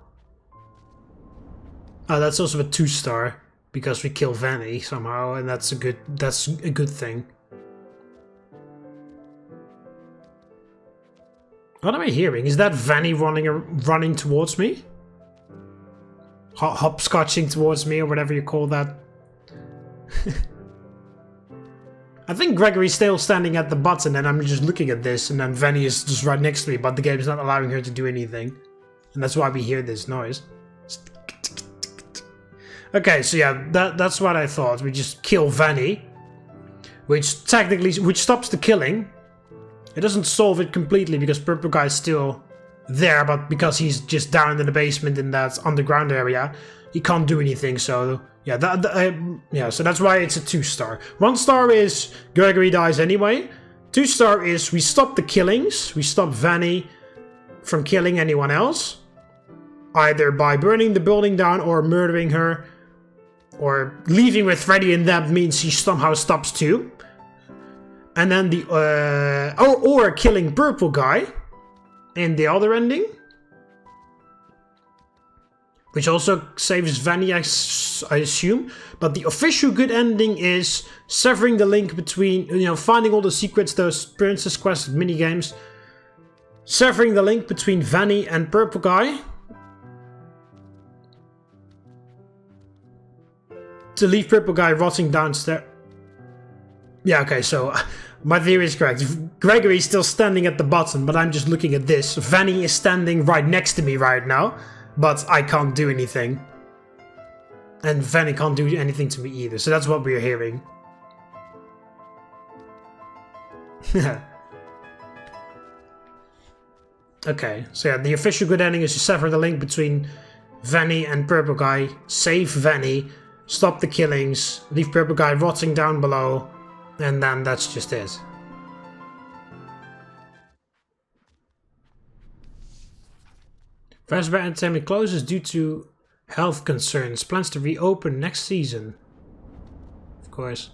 Oh, that's also a 2-star because we kill Vanny somehow, and that's a good thing. What am I hearing? Is that Vanny running towards me? Hopscotching towards me, or whatever you call that. I think Gregory's still standing at the button, and I'm just looking at this, and then Vanny is just right next to me, but the game is not allowing her to do anything. And that's why we hear this noise. Okay, so yeah, that's what I thought. We just kill Vanny, which stops the killing. It doesn't solve it completely because Purple Guy is still there, but because he's just down in the basement in that underground area, he can't do anything. So yeah, so that's why it's a 2-star. 1-star is Gregory dies anyway. 2-star is we stop the killings. We stop Vanny from killing anyone else, either by burning the building down or murdering her, or leaving with Freddy, and that means he somehow stops too. And then the or killing Purple Guy in the other ending, which also saves Vanny, I assume. But the official good ending is severing the link between, finding all the secrets, those Princess Quest minigames, severing the link between Vanny and Purple Guy, to leave Purple Guy rotting downstairs. Yeah, okay, so my theory is correct. Gregory is still standing at the bottom, but I'm just looking at this. Vanny is standing right next to me right now, but I can't do anything. And Vanny can't do anything to me either, so that's what we're hearing. Okay, so yeah, the official good ending is to sever the link between Vanny and Purple Guy, save Vanny, stop the killings, leave Purple Guy rotting down below, and then that's just it. Fazbear Entertainment closes due to health concerns. Plans to reopen next season. Of course.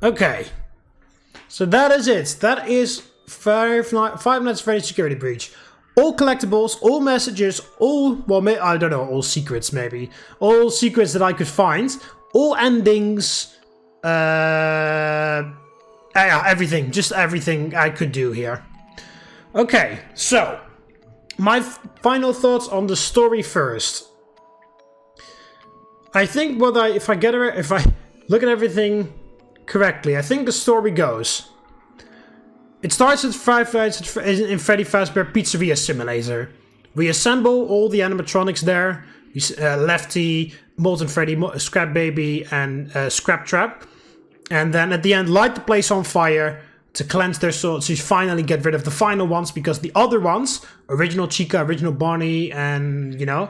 Okay. So that is it. That is Five Nights at Freddy's Security Breach. All collectibles, all messages, all, well, I don't know, all secrets maybe. All secrets that I could find. All endings. Yeah, everything. Just everything I could do here. Okay, so. My final thoughts on the story first. I think if I look at everything correctly, I think the story goes. It starts at Five Nights in Freddy Fazbear Pizzeria Simulator. We assemble all the animatronics there. Lefty, Molten Freddy, Scrap Baby, and Scrap Trap. And then at the end, light the place on fire to cleanse their souls. So you finally get rid of the final ones, because the other ones, original Chica, original Bonnie, and, you know,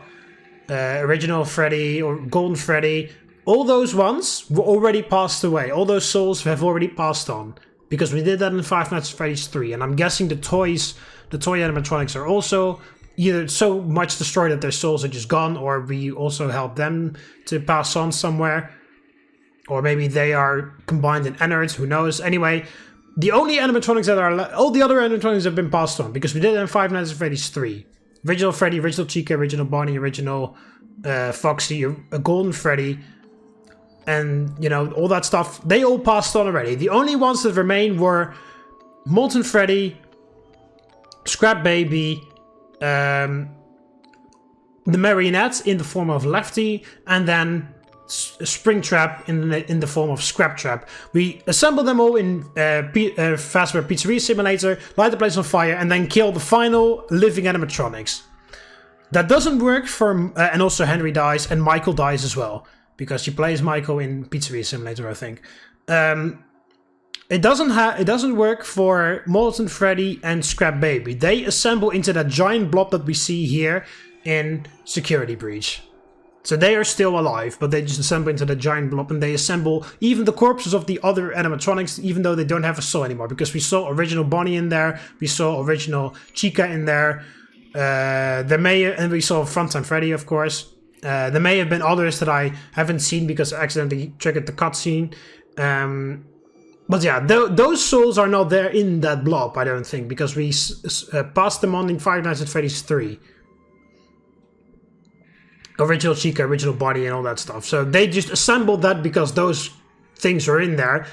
original Freddy or Golden Freddy, all those ones were already passed away. All those souls have already passed on. Because we did that in Five Nights at Freddy's 3. And I'm guessing the toy animatronics are also either so much destroyed that their souls are just gone, or we also help them to pass on somewhere. Or maybe they are combined in innards, who knows. Anyway, the only animatronics that are all the other animatronics have been passed on, because we did it in Five Nights at Freddy's 3. Original Freddy, original Chica, original Bonnie, original Foxy, a Golden Freddy. And, you know, all that stuff, they all passed on already. The only ones that remain were Molten Freddy, Scrap Baby, the Marionette in the form of Lefty, and then Springtrap in the form of Scrap Trap. We assemble them all in Fazbear Pizzeria Simulator, light the place on fire, and then kill the final living animatronics. That doesn't work for... and also Henry dies, and Michael dies as well. Because she plays Michael in Pizzeria Simulator, I think. It doesn't work for Molten Freddy and Scrap Baby. They assemble into that giant blob that we see here in Security Breach. So they are still alive, but they just assemble into the giant blob, and they assemble even the corpses of the other animatronics, even though they don't have a soul anymore. Because we saw original Bonnie in there, we saw original Chica in there, and we saw Funtime Freddy, of course. There may have been others that I haven't seen because I accidentally triggered the cutscene. But yeah, those souls are not there in that blob, I don't think, because we passed them on in Five Nights at Freddy's 3. Original Chica, original Bonnie, and all that stuff. So they just assembled that because those things were in there.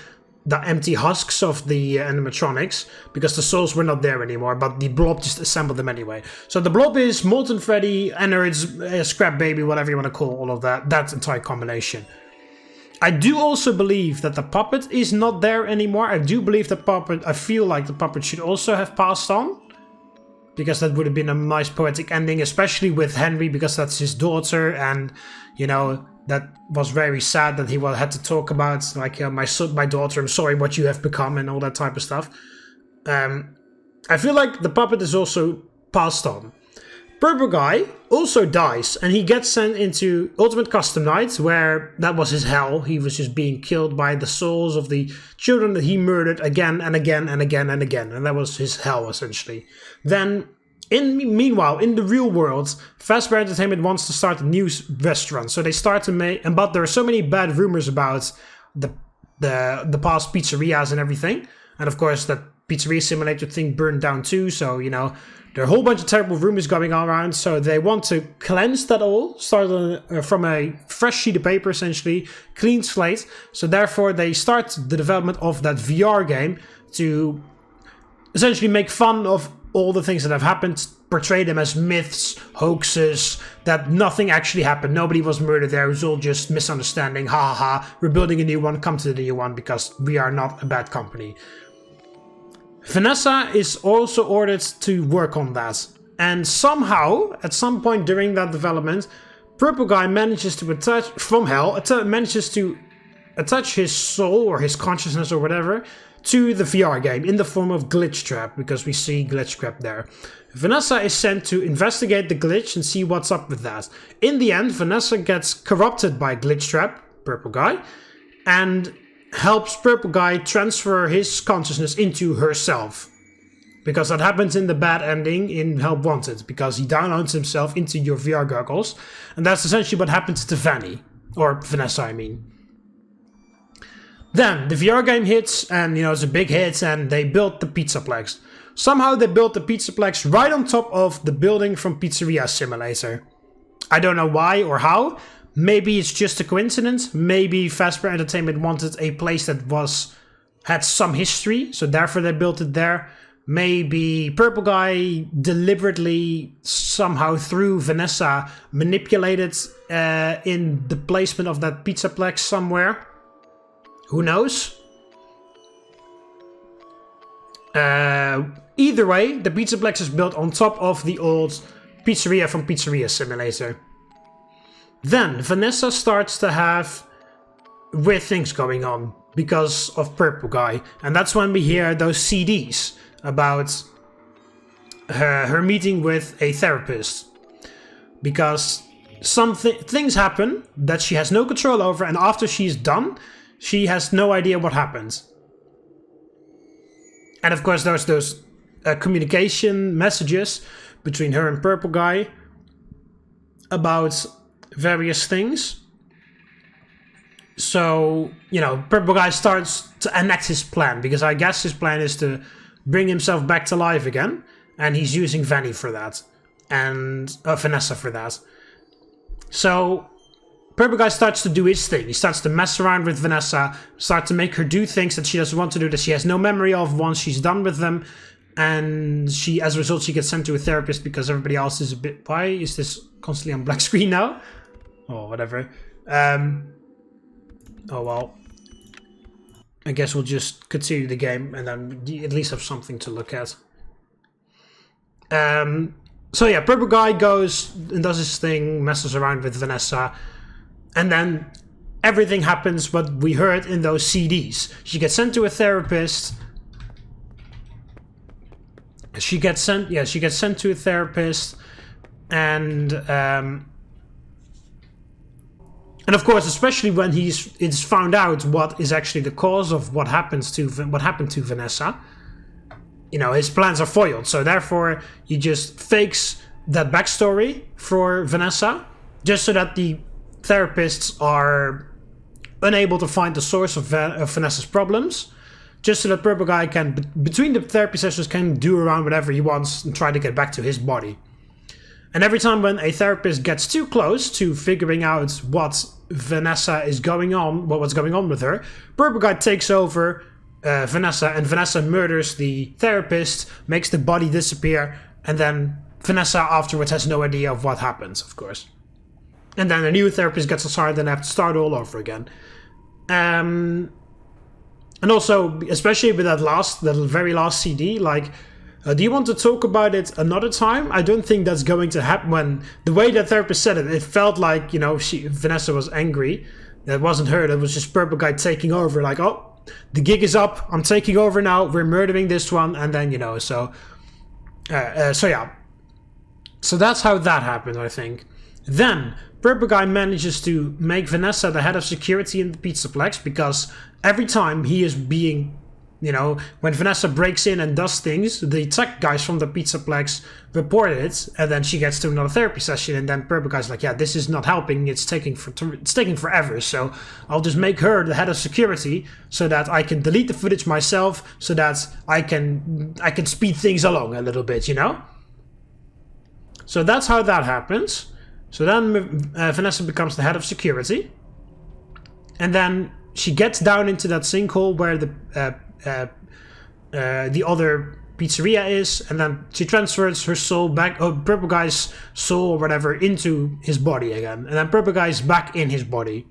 The empty husks of the animatronics, because the souls were not there anymore, but the blob just assembled them anyway. So the blob is Molten Freddy, innards, Scrap Baby, whatever you want to call all of that entire combination. I do also believe that the puppet is not there anymore. I do believe the puppet, I feel like the puppet should also have passed on, because that would have been a nice poetic ending, especially with Henry, because that's his daughter, and, you know, that was very sad that he had to talk about, like, my daughter, I'm sorry what you have become, and all that type of stuff. I feel like the puppet is also passed on. Purple Guy also dies, and he gets sent into Ultimate Custom Night, where that was his hell. He was just being killed by the souls of the children that he murdered again and again and again and again, and that was his hell, essentially. Then... meanwhile, in the real world, Fazbear Entertainment wants to start a new restaurant. So they start to make... But there are so many bad rumors about the past pizzerias and everything. And of course, that Pizzeria Simulator thing burned down too. So, you know, there are a whole bunch of terrible rumors going on around. So they want to cleanse that all. Start from a fresh sheet of paper, essentially. Clean slate. So therefore, they start the development of that VR game to essentially make fun of all the things that have happened, portray them as myths, hoaxes, that nothing actually happened, nobody was murdered there, it was all just misunderstanding, ha ha ha, we're building a new one, come to the new one, because we are not a bad company. Vanessa is also ordered to work on that, and somehow, at some point during that development, Purple Guy manages to manages to attach his soul, or his consciousness, or whatever, to the VR game in the form of Glitch Trap, because we see Glitch Trap there. Vanessa is sent to investigate the glitch and see what's up with that. In the end, Vanessa gets corrupted by Glitch Trap, Purple Guy, and helps Purple Guy transfer his consciousness into herself. Because that happens in the bad ending in Help Wanted, because he downloads himself into your VR goggles, and that's essentially what happens to Vanny. Or Vanessa, I mean. Then the VR game hits, and it's a big hit, and they built the Pizzaplex. Somehow they built the Pizzaplex right on top of the building from Pizzeria Simulator. I don't know why or how. Maybe it's just a coincidence. Maybe Fazbear Entertainment wanted a place that had some history, so therefore they built it there. Maybe Purple Guy deliberately, somehow through Vanessa, manipulated in the placement of that Pizzaplex somewhere. Who knows? Either way, the Pizzaplex is built on top of the old pizzeria from Pizzeria Simulator. Then Vanessa starts to have weird things going on because of Purple Guy. And that's when we hear those CDs about her meeting with a therapist. Because things happen that she has no control over, and after she's done, she has no idea what happened. And of course there's those communication messages between her and Purple Guy about various things. So, Purple Guy starts to enact his plan, because I guess his plan is to bring himself back to life again, and he's using Vanny for that, and Vanessa for that. So Purple Guy starts to do his thing. He starts to mess around with Vanessa, start to make her do things that she doesn't want to do, that she has no memory of once she's done with them. And as a result, she gets sent to a therapist because everybody else is a bit... Why is this constantly on black screen now? Oh, whatever. Oh, well. I guess we'll just continue the game and then at least have something to look at. So yeah, Purple Guy goes and does his thing, messes around with Vanessa. And then everything happens what we heard in those CDs. She gets sent to a therapist. She gets sent to a therapist, and of course, especially when it's found out what is actually the cause of what happened to Vanessa. His plans are foiled. So therefore, he just fakes that backstory for Vanessa, just so that the therapists are unable to find the source of Vanessa's problems. Just so that Purple Guy can, between the therapy sessions, can do around whatever he wants and try to get back to his body. And every time when a therapist gets too close to figuring out what Vanessa is going on, what's going on with her, Purple Guy takes over Vanessa, and Vanessa murders the therapist, makes the body disappear, and then Vanessa afterwards has no idea of what happens, of course. And then a new therapist gets assigned and have to start all over again. And also, especially with that very last CD, do you want to talk about it another time? I don't think that's going to happen. When the way that therapist said it, it felt like, Vanessa was angry. That wasn't her, that was just Purple Guy taking over, like, oh, the gig is up, I'm taking over now, we're murdering this one, and then, so yeah. So that's how that happened, I think. Then, Purple Guy manages to make Vanessa the head of security in the Pizzaplex, because every time he is being, when Vanessa breaks in and does things, the tech guys from the Pizzaplex report it, and then she gets to another therapy session, and then Purple Guy's like, yeah, this is not helping, it's taking forever, so I'll just make her the head of security, so that I can delete the footage myself, so that I can speed things along a little bit, So that's how that happens. So then Vanessa becomes the head of security. And then she gets down into that sinkhole where the other pizzeria is. And then she transfers her soul back, Purple Guy's soul or whatever, into his body again. And then Purple Guy's back in his body.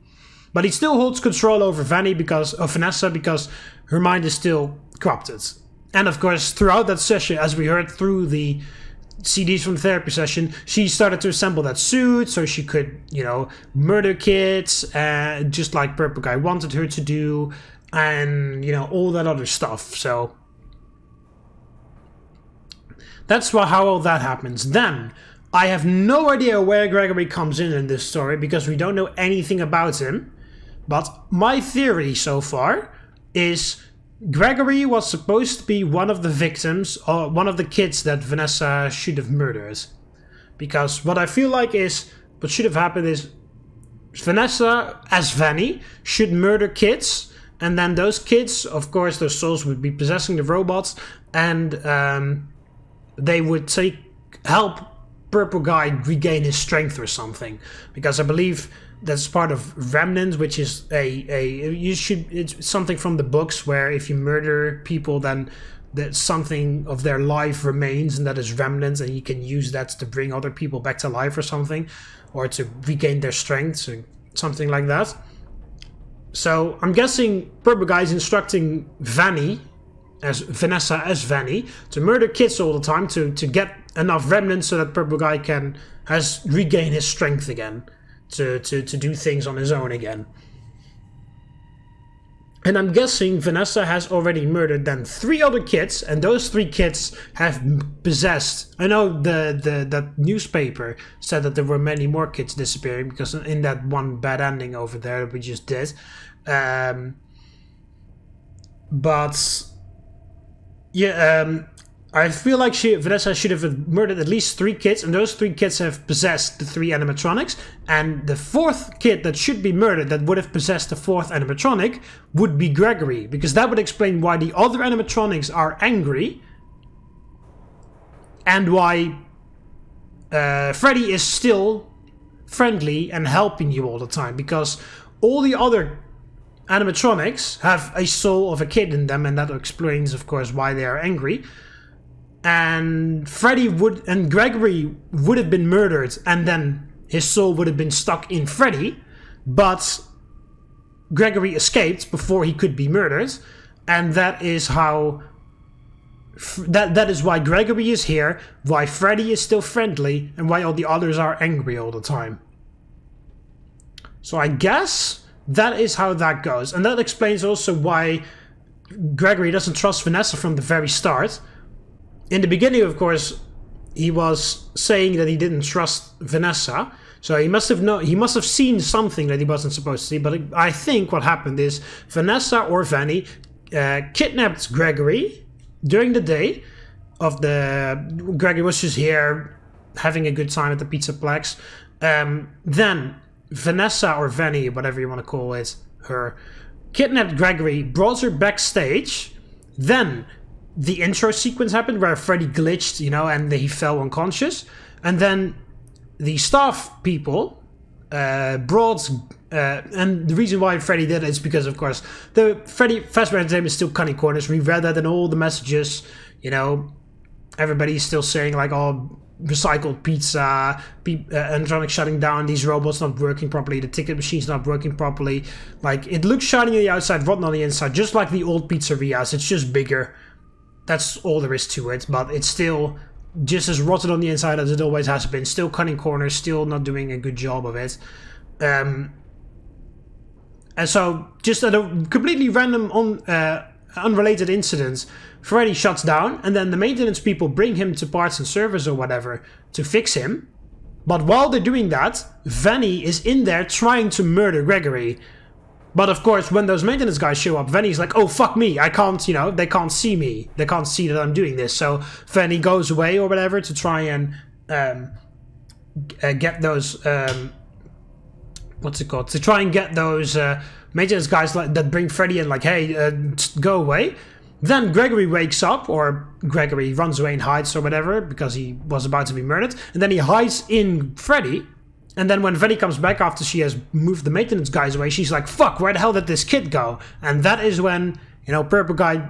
But he still holds control over Vanessa because her mind is still corrupted. And of course, throughout that session, as we heard through the CDs from the therapy session, she started to assemble that suit so she could, murder kids, just like Purple Guy wanted her to do, and, all that other stuff. So that's how all that happens. Then, I have no idea where Gregory comes in this story, because we don't know anything about him. But my theory so far is Gregory was supposed to be one of the victims, or one of the kids that Vanessa should have murdered. Because what I feel like is, what should have happened is, Vanessa, as Vanny, should murder kids and then those kids, of course, those souls would be possessing the robots, and they would help Purple Guy regain his strength or something, because I believe that's part of Remnants, which is it's something from the books where if you murder people, then that something of their life remains, and that is remnants, and you can use that to bring other people back to life or something, or to regain their strength, so something like that. So I'm guessing Purple Guy is instructing Vanessa as Vanny to murder kids all the time to get enough remnants so that Purple Guy can regain his strength again, to do things on his own again. And I'm guessing Vanessa has already murdered then 3 other kids, and those 3 kids have possessed. I know that newspaper said that there were many more kids disappearing, because in that one bad ending over there that we just did. But yeah, I feel like Vanessa should have murdered at least 3 kids, and those 3 kids have possessed the 3 animatronics, and the 4th kid that should be murdered, that would have possessed the 4th animatronic, would be Gregory, because that would explain why the other animatronics are angry, and why Freddy is still friendly and helping you all the time, because all the other animatronics have a soul of a kid in them, and that explains, of course, why they are angry. And Gregory would have been murdered, and then his soul would have been stuck in Freddy, but Gregory escaped before he could be murdered, and that is how that is why Gregory is here, why Freddy is still friendly, and why all the others are angry all the time. So I guess that is how that goes, and that explains also why Gregory doesn't trust Vanessa from the very start. In the beginning, of course, he was saying that he didn't trust Vanessa, so he must have seen something that he wasn't supposed to see. But I think what happened is Vanessa or Vanny kidnapped Gregory during the day of Gregory was just here having a good time at the Pizzaplex. Then Vanessa or Vanny, whatever you want to call it, her kidnapped Gregory, brought her backstage. Then the intro sequence happened where Freddy glitched, and he fell unconscious. And then the staff people brought... and the reason why Freddy did it is because, of course, the Freddy Fazbear's name is still cutting corners. We read that in all the messages, everybody's still saying, like, oh, recycled pizza, animatronics shutting down, these robots not working properly, the ticket machine's not working properly. Like, it looks shiny on the outside, rotten on the inside, just like the old pizzerias. It's just bigger. That's all there is to it, but it's still just as rotten on the inside as it always has been. Still cutting corners, still not doing a good job of it. And so, just at a completely random, unrelated incident, Freddy shuts down, and then the maintenance people bring him to parts and service or whatever to fix him. But while they're doing that, Vanny is in there trying to murder Gregory. But of course, when those maintenance guys show up, Vanny's like, oh, fuck me, I can't, they can't see me. They can't see that I'm doing this. So Vanny goes away or whatever to try and get those, what's it called? To try and get those maintenance guys that bring Freddy in, like, hey, go away. Then Gregory wakes up, or Gregory runs away and hides or whatever, because he was about to be murdered. And then he hides in Freddy. And then when Freddy comes back after she has moved the maintenance guys away, she's like, fuck, where the hell did this kid go? And that is when, Purple Guy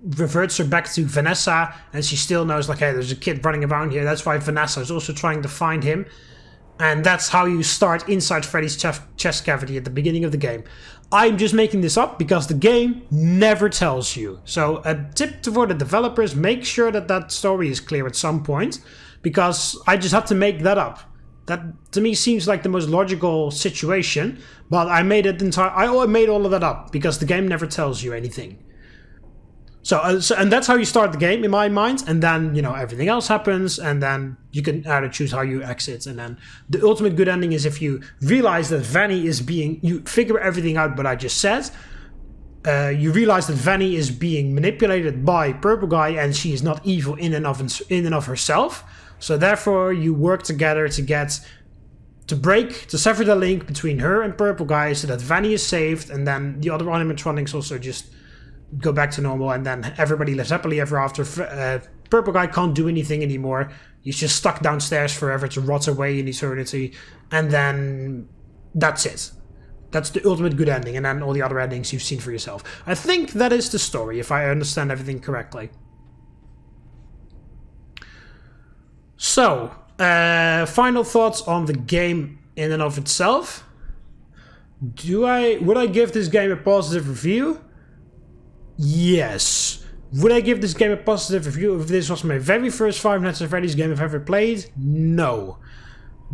reverts her back to Vanessa, and she still knows, like, hey, there's a kid running around here. That's why Vanessa is also trying to find him. And that's how you start inside Freddy's chest cavity at the beginning of the game. I'm just making this up because the game never tells you. So a tip for the developers, make sure that story is clear at some point, because I just had to make that up. That to me seems like the most logical situation, but I made all of that up because the game never tells you anything. So and that's how you start the game in my mind, and then everything else happens, and then you can either choose how you exit, and then the ultimate good ending is if you realize that Vanny is you figure everything out what I just said. You realize that Vanny is being manipulated by Purple Guy, and she is not evil in and of herself. So therefore, you work together to get to sever the link between her and Purple Guy so that Vanny is saved, and then the other animatronics also just go back to normal, and then everybody lives happily ever after. Purple Guy can't do anything anymore. He's just stuck downstairs forever to rot away in eternity, and then that's it. That's the ultimate good ending, and then all the other endings you've seen for yourself. I think that is the story, if I understand everything correctly. So, final thoughts on the game in and of itself. Would I give this game a positive review? Yes. Would I give this game a positive review if this was my very first Five Nights at Freddy's game I've ever played? No.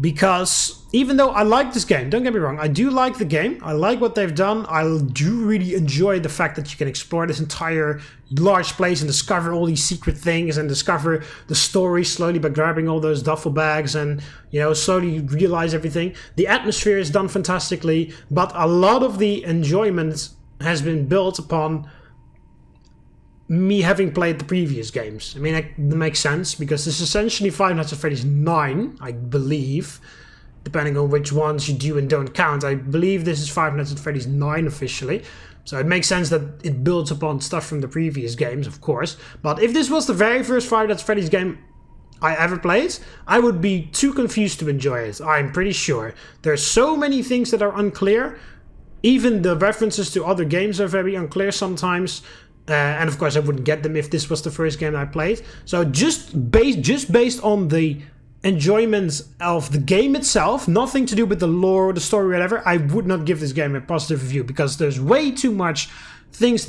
Because even though I like this game, don't get me wrong, I do like the game. I like what they've done. I do really enjoy the fact that you can explore this entire large place and discover all these secret things and discover the story slowly by grabbing all those duffel bags and, you know, slowly realize everything. The atmosphere is done fantastically, but a lot of the enjoyment has been built upon me having played the previous games. I mean, that makes sense, because this is essentially Five Nights at Freddy's 9, I believe, depending on which ones you do and don't count. I believe this is Five Nights at Freddy's 9 officially, so it makes sense that it builds upon stuff from the previous games, of course. But if this was the very first Five Nights at Freddy's game I ever played, I would be too confused to enjoy it, I'm pretty sure. There's so many things that are unclear. Even the references to other games are very unclear sometimes. And of course I wouldn't get them if this was the first game I played. So just based on the enjoyment of the game itself, nothing to do with the lore or the story or whatever, I would not give this game a positive review, because there's way too many things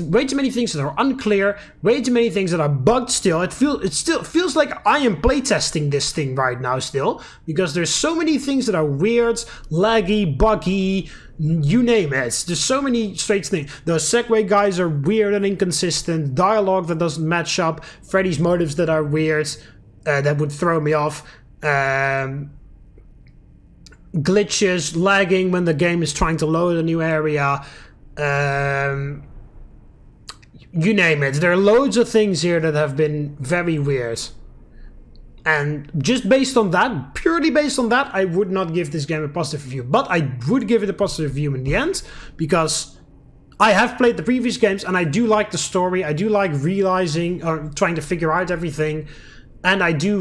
that are unclear, way too many things that are bugged still. It still feels like I am playtesting this thing right now still, because there's so many things that are weird, laggy, buggy, you name it. There's so many strange things. Those Segway guys are weird and inconsistent, dialogue that doesn't match up, Freddy's motives that are weird, that would throw me off, glitches, lagging when the game is trying to load a new area, you name it. There are loads of things here that have been very weird. And just based on that, purely based on that, I would not give this game a positive review. But I would give it a positive review in the end, because I have played the previous games and I do like the story. I do like realizing or trying to figure out everything. And I do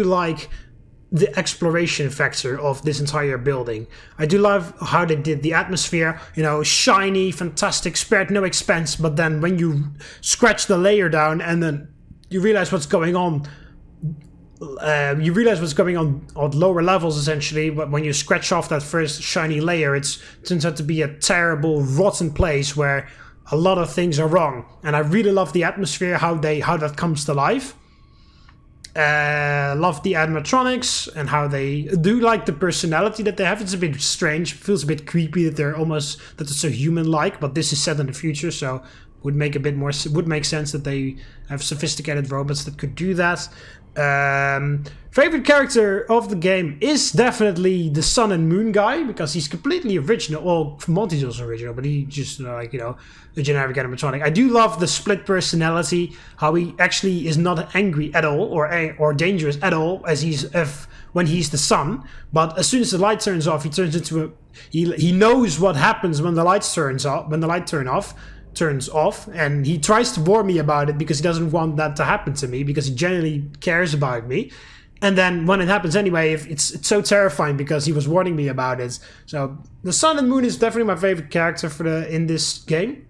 like the exploration factor of this entire building. I do love how they did the atmosphere, you know, shiny, fantastic, spared no expense, but then when you scratch the layer down and then you realize what's going on, on lower levels essentially, but when you scratch off that first shiny layer, it turns out to be a terrible, rotten place where a lot of things are wrong. And I really love the atmosphere, how that comes to life. Love the animatronics and how they do like the personality that they have. It's a bit strange, feels a bit creepy that it's so human-like, but this is set in the future, so would make sense that they have sophisticated robots that could do that. Favorite character of the game is definitely the Sun and Moon guy, because he's completely original. Well, Monty's also original, but he just a generic animatronic. I do love the split personality, how he actually is not angry at all or dangerous at all when he's the Sun, but as soon as the light turns off, he turns into he knows what happens when the lights turns off, and he tries to warn me about it because he doesn't want that to happen to me, because he genuinely cares about me. And then when it happens anyway, it's so terrifying because he was warning me about it. So the Sun and Moon is definitely my favorite character in this game.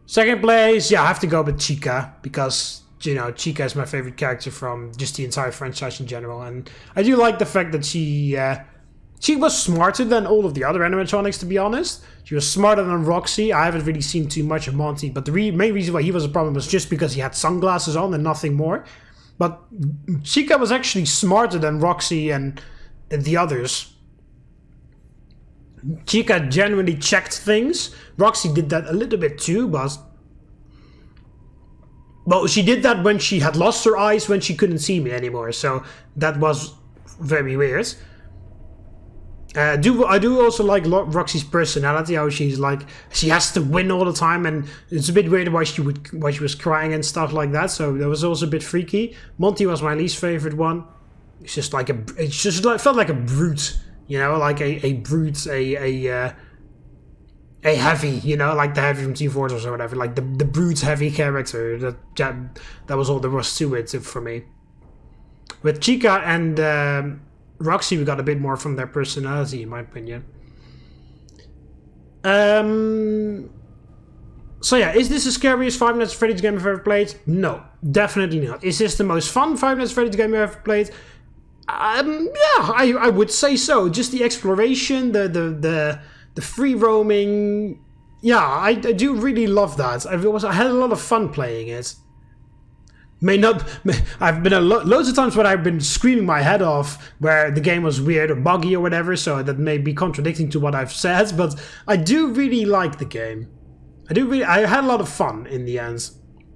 Second place, yeah, I have to go with Chica, because Chica is my favorite character from just the entire franchise in general, and I do like the fact that she was smarter than all of the other animatronics, to be honest. She was smarter than Roxy. I haven't really seen too much of Monty, but the main reason why he was a problem was just because he had sunglasses on and nothing more. But Chica was actually smarter than Roxy and the others. Chica genuinely checked things. Roxy did that a little bit too, but... Well, she did that when she had lost her eyes, when she couldn't see me anymore, so that was very weird. I do also like Roxy's personality, how she's like, she has to win all the time, and it's a bit weird why she was crying and stuff like that, so that was also a bit freaky. Monty was my least favorite one. it's just like felt like a brute, you know, like a brute, a heavy, you know, like the heavy from Team Fortress or whatever, like the brute heavy character. That was all there was to it for me. With Chica and Roxy, we got a bit more from their personality, in my opinion. So yeah, is this the scariest Five Nights at Freddy's game I've ever played? No, definitely not. Is this the most fun Five Nights at Freddy's game I've ever played? Yeah, I would say so. Just the exploration, the free roaming. Yeah, I do really love that. I had a lot of fun playing it. I've been loads of times when I've been screaming my head off where the game was weird or buggy or whatever, so that may be contradicting to what I've said, but I do really like the game. I had a lot of fun in the end.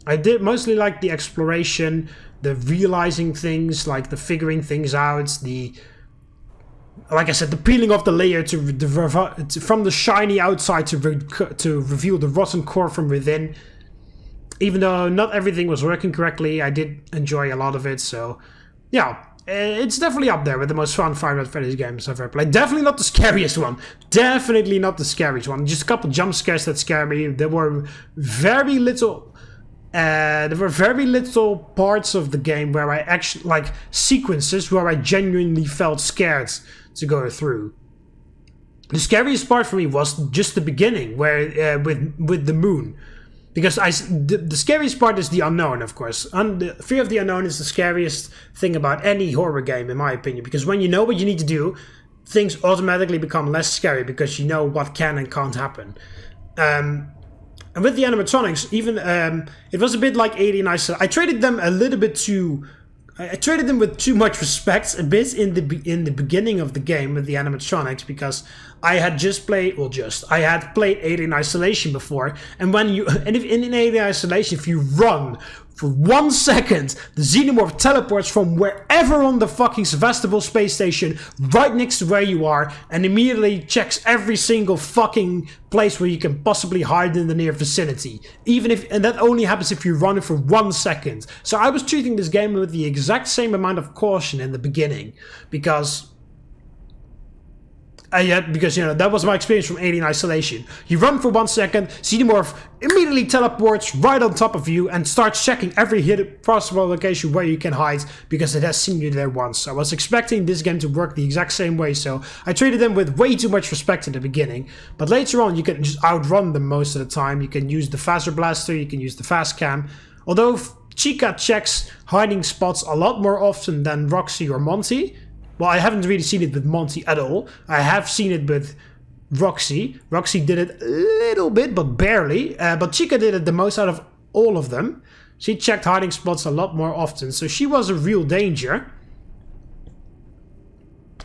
I did mostly like the exploration, the realizing things, like the figuring things out, like I said, the peeling off the layer from the shiny outside to reveal the rotten core from within. Even though not everything was working correctly, I did enjoy a lot of it. So, yeah, it's definitely up there with the most fun Five Nights at Freddy's games I've ever played. Definitely not the scariest one. Definitely not the scariest one. Just a couple jump scares that scare me. There were very little parts of the game where I actually, like, sequences where I genuinely felt scared to go through. The scariest part for me was just the beginning, where with the moon. Because the scariest part is the unknown, of course. The fear of the unknown is the scariest thing about any horror game, in my opinion. Because when you know what you need to do, things automatically become less scary because you know what can and can't happen. And with the animatronics, even it was a bit like Alien Isolation. I treated them with too much respect a bit in the beginning of the game with the animatronics, because I had I had played Alien Isolation before, and if in Alien Isolation, if you run for 1 second, the xenomorph teleports from wherever on the fucking Sevastopol space station right next to where you are, and immediately checks every single fucking place where you can possibly hide in the near vicinity. And that only happens if you run it for 1 second. So I was treating this game with the exact same amount of caution in the beginning, because you know, that was my experience from Alien Isolation. You run for 1 second, Xenomorph immediately teleports right on top of you and starts checking every possible location where you can hide, because it has seen you there once. I was expecting this game to work the exact same way, so I treated them with way too much respect in the beginning. But later on, you can just outrun them most of the time. You can use the Phaser Blaster, you can use the Fast Cam. Although Chica checks hiding spots a lot more often than Roxy or Monty. Well, I haven't really seen it with Monty at all. I have seen it with Roxy. Roxy did it a little bit, but barely. But Chica did it the most out of all of them. She checked hiding spots a lot more often, so she was a real danger.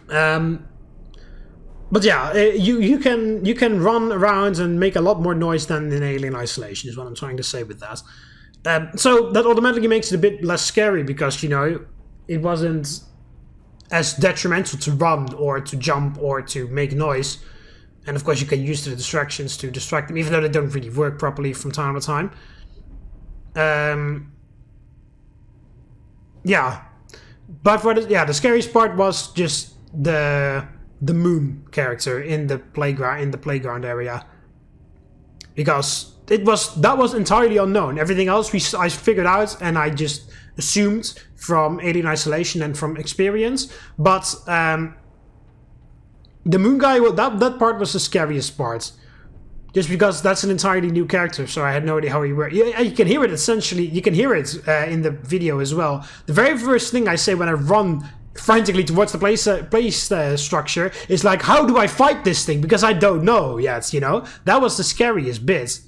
But yeah, you can run around and make a lot more noise than in Alien Isolation, is what I'm trying to say with that. So that automatically makes it a bit less scary, because, you know, it wasn't as detrimental to run or to jump or to make noise. And of course you can use the distractions to distract them, even though they don't really work properly from time to time. Yeah. But the scariest part was just the moon character in the playground area. Because that was entirely unknown. Everything else I figured out, and I just assumed from Alien Isolation and from experience. But the moon guy, that part was the scariest part. Just because that's an entirely new character, so I had no idea how he worked. Yeah, you can hear it essentially. You can hear it in the video as well. The very first thing I say when I run frantically towards the place structure is like, how do I fight this thing? Because I don't know yet, you know? That was the scariest bit.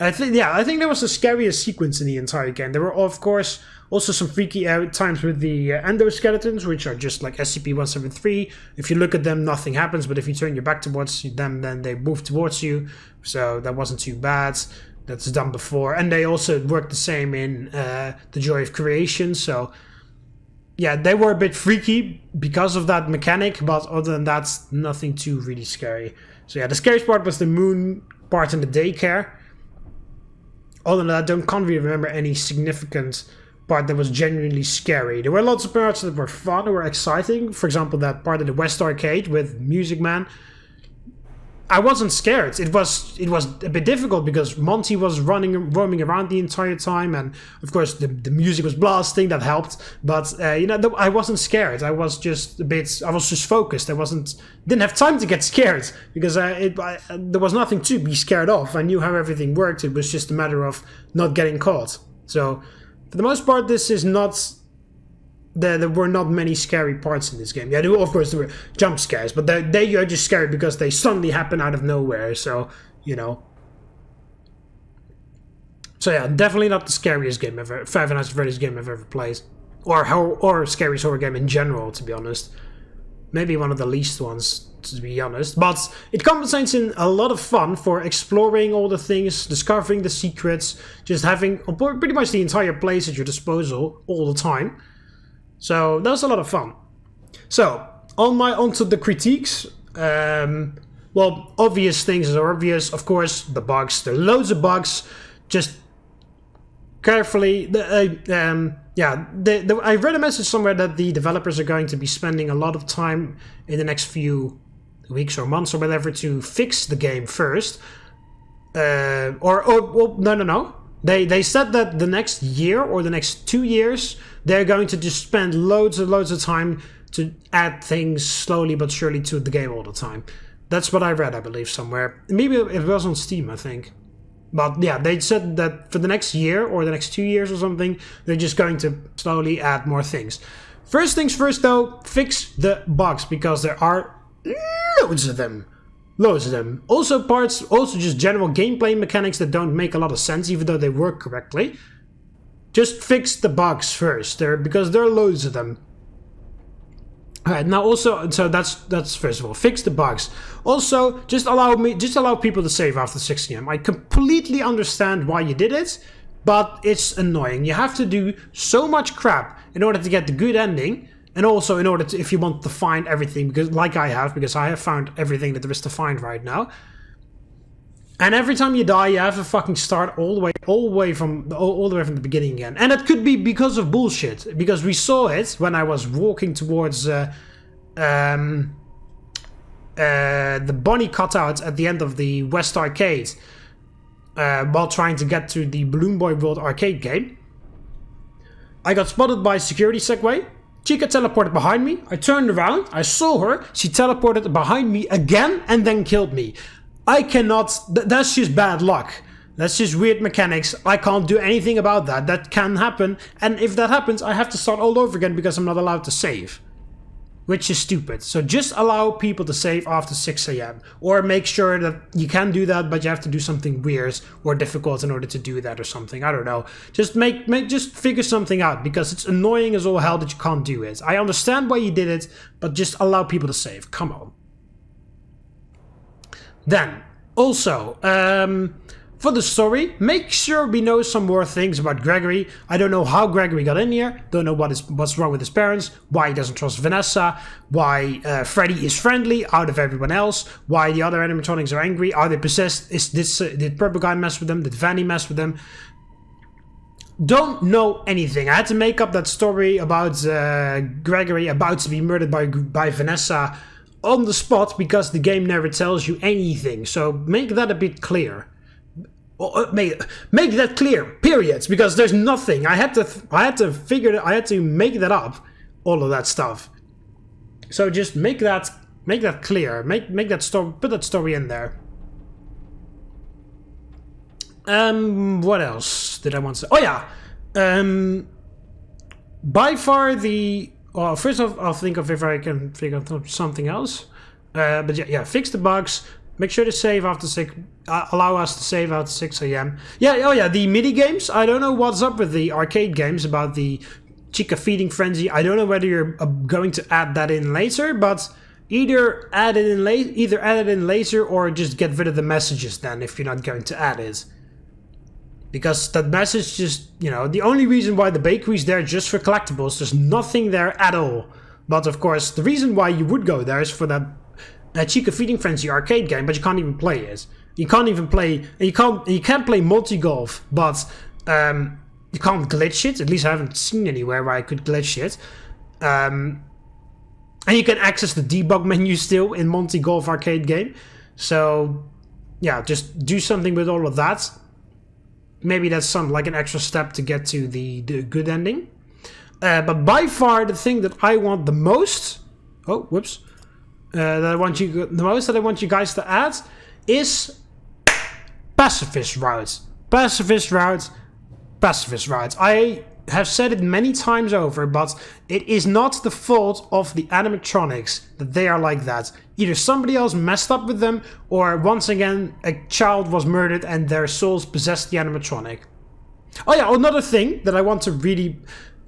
I think that was the scariest sequence in the entire game. There were, of course, also some freaky times with the endoskeletons, which are just like SCP-173. If you look at them, nothing happens, but if you turn your back towards them, then they move towards you. So that wasn't too bad. That's done before. And they also work the same in The Joy of Creation. So yeah, they were a bit freaky because of that mechanic, but other than that, nothing too really scary. So yeah, the scariest part was the moon part in the daycare. Other than that, I can't really remember any significant part that was genuinely scary. There were lots of parts that were fun, that were exciting. For example, that part of the West Arcade with Music Man. I wasn't scared. It was a bit difficult because Monty was roaming around the entire time, and of course the music was blasting. That helped, but I wasn't scared. I was just focused. Didn't have time to get scared because there was nothing to be scared of. I knew how everything worked. It was just a matter of not getting caught. So for the most part, this is not. There were not many scary parts in this game. Yeah, of course there were jump scares, but they are just scary because they suddenly happen out of nowhere. So, So yeah, definitely not the scariest game ever. Five Nights at Freddy's game I've ever played, or scariest horror game in general, to be honest. Maybe one of the least ones, to be honest. But it compensates in a lot of fun for exploring all the things, discovering the secrets, just having pretty much the entire place at your disposal all the time. So that was a lot of fun. So onto the critiques. Well, obvious things are obvious. Of course, the bugs. There are loads of bugs. Just carefully. I read a message somewhere that the developers are going to be spending a lot of time in the next few weeks or months or whatever to fix the game first. No. They said that the next year or the next 2 years, they're going to just spend loads and loads of time to add things slowly but surely to the game all the time. That's what I read, I believe, somewhere. Maybe it was on Steam, I think. But yeah, they said that for the next year or the next 2 years or something, they're just going to slowly add more things. First things first, though, fix the bugs, because there are loads of them. Loads of them. Also just general gameplay mechanics that don't make a lot of sense, even though they work correctly. Just fix the bugs first, because there are loads of them. Alright, now also, so that's first of all, fix the bugs. Also, just allow people to save after 6 AM. I completely understand why you did it, but it's annoying. You have to do so much crap in order to get the good ending. And also in order to, if you want to find everything, because I have found everything that there is to find right now. And every time you die, you have to fucking start all the way from the beginning again. And it could be because of bullshit, because we saw it when I was walking towards the bunny cutout at the end of the West Arcade, while trying to get to the Balloon Boy World arcade game. I got spotted by a security segway. Chica teleported behind me. I turned around. I saw her. She teleported behind me again and then killed me. I cannot... That's just bad luck. That's just weird mechanics. I can't do anything about that. That can happen. And if that happens, I have to start all over again because I'm not allowed to save. Which is stupid. So just allow people to save after 6 AM. Or make sure that you can do that, but you have to do something weird or difficult in order to do that or something. I don't know. Just just figure something out, because it's annoying as all hell that you can't do it. I understand why you did it, but just allow people to save. Come on. Then, also, for the story, make sure we know some more things about Gregory. I don't know how Gregory got in here. Don't know what's wrong with his parents. Why he doesn't trust Vanessa. Why Freddy is friendly out of everyone else. Why the other animatronics are angry. Are they possessed? Did Purple Guy mess with them? Did Vanny mess with them? Don't know anything. I had to make up that story about Gregory about to be murdered by Vanessa on the spot, because the game never tells you anything. So make that a bit clear. Make that clear, period, because there's nothing. I had to make that up, all of that stuff. So just make that clear. Make that story, put that story in there. What else did I want to say? Oh yeah. By far the... Well, first off, I'll think of if I can figure out something else. But yeah, fix the bugs. Make sure to save after 6... allow us to save after 6 AM. Yeah, oh yeah, the mini games. I don't know what's up with the arcade games about the Chica feeding frenzy. I don't know whether you're going to add that in later, but either add it in later or just get rid of the messages then if you're not going to add it. Because that message just, the only reason why the bakery's there just for collectibles, there's nothing there at all. But of course, the reason why you would go there is for that Chica Feeding Frenzy arcade game, but you can't even play it. You can't even play, you can't play multi-golf, but You can't glitch it. At least I haven't seen anywhere where I could glitch it. And you can access the debug menu still in Monty Golf arcade game. So yeah, just do something with all of that. Maybe that's some like an extra step to get to the good ending. But by far the thing that I want the most, that I want you guys to add is pacifist route. Pacifist route. Pacifist route. I have said it many times over, but it is not the fault of the animatronics that they are like that. Either somebody else messed up with them, or once again a child was murdered and their souls possessed the animatronic. Oh yeah, another thing that I want to really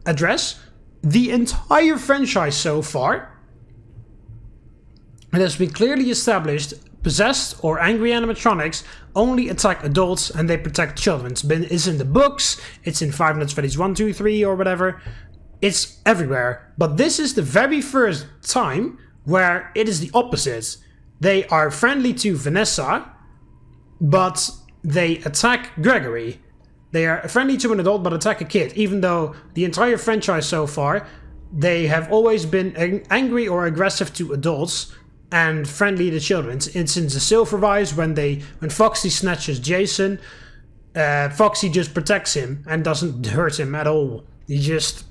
address. The entire franchise so far, it has been clearly established, possessed or angry animatronics only attack adults and they protect children. It's in the books, it's in Five Nights at Freddy's 1, 2, 3 or whatever. It's everywhere. But this is the very first time where it is the opposite. They are friendly to Vanessa, but they attack Gregory. They are friendly to an adult but attack a kid, even though the entire franchise so far, they have always been angry or aggressive to adults and friendly to children. It's in the Silvervise when Foxy snatches Jason, Foxy just protects him and doesn't hurt him at all. He just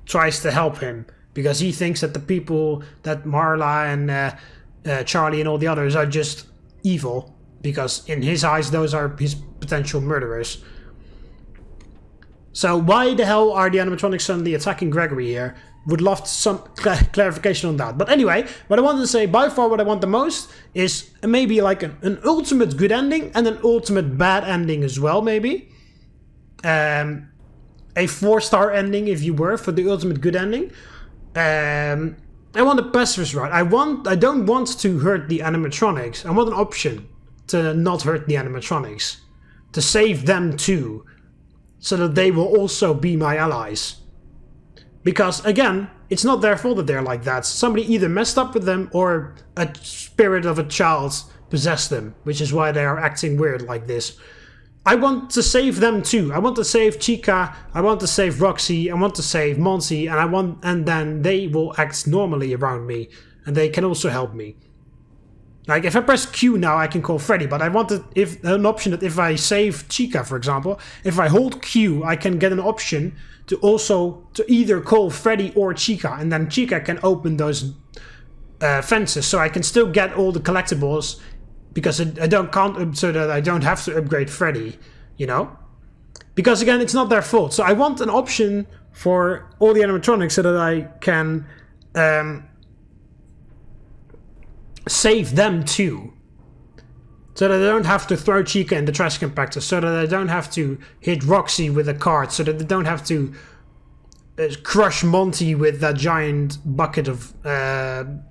tries to help him because he thinks that the people, that Marla and Charlie and all the others are just evil, because in his eyes those are his potential murderers. So why the hell are the animatronics suddenly attacking Gregory here? Would love some clarification on that. But anyway, what I wanted to say, by far what I want the most is maybe like an ultimate good ending and an ultimate bad ending as well, maybe. A 4-star ending, if you were, for the ultimate good ending. I want a pacifist route. I don't want to hurt the animatronics. I want an option to not hurt the animatronics. To save them too. So that they will also be my allies. Because, again, it's not their fault that they're like that. Somebody either messed up with them or a spirit of a child possessed them. Which is why they are acting weird like this. I want to save them too. I want to save Chica. I want to save Roxy. I want to save Monty. And then they will act normally around me. And they can also help me. Like, if I press Q now, I can call Freddy, but I wanted an option that if I save Chica, for example, if I hold Q, I can get an option to either call Freddy or Chica, and then Chica can open those fences, so I can still get all the collectibles, because so that I don't have to upgrade Freddy, you know? Because, again, it's not their fault. So I want an option for all the animatronics so that I can save them too, so that I don't have to throw Chica in the trash compactor, so that I don't have to hit Roxy with a cart, so that they don't have to crush Monty with that giant bucket of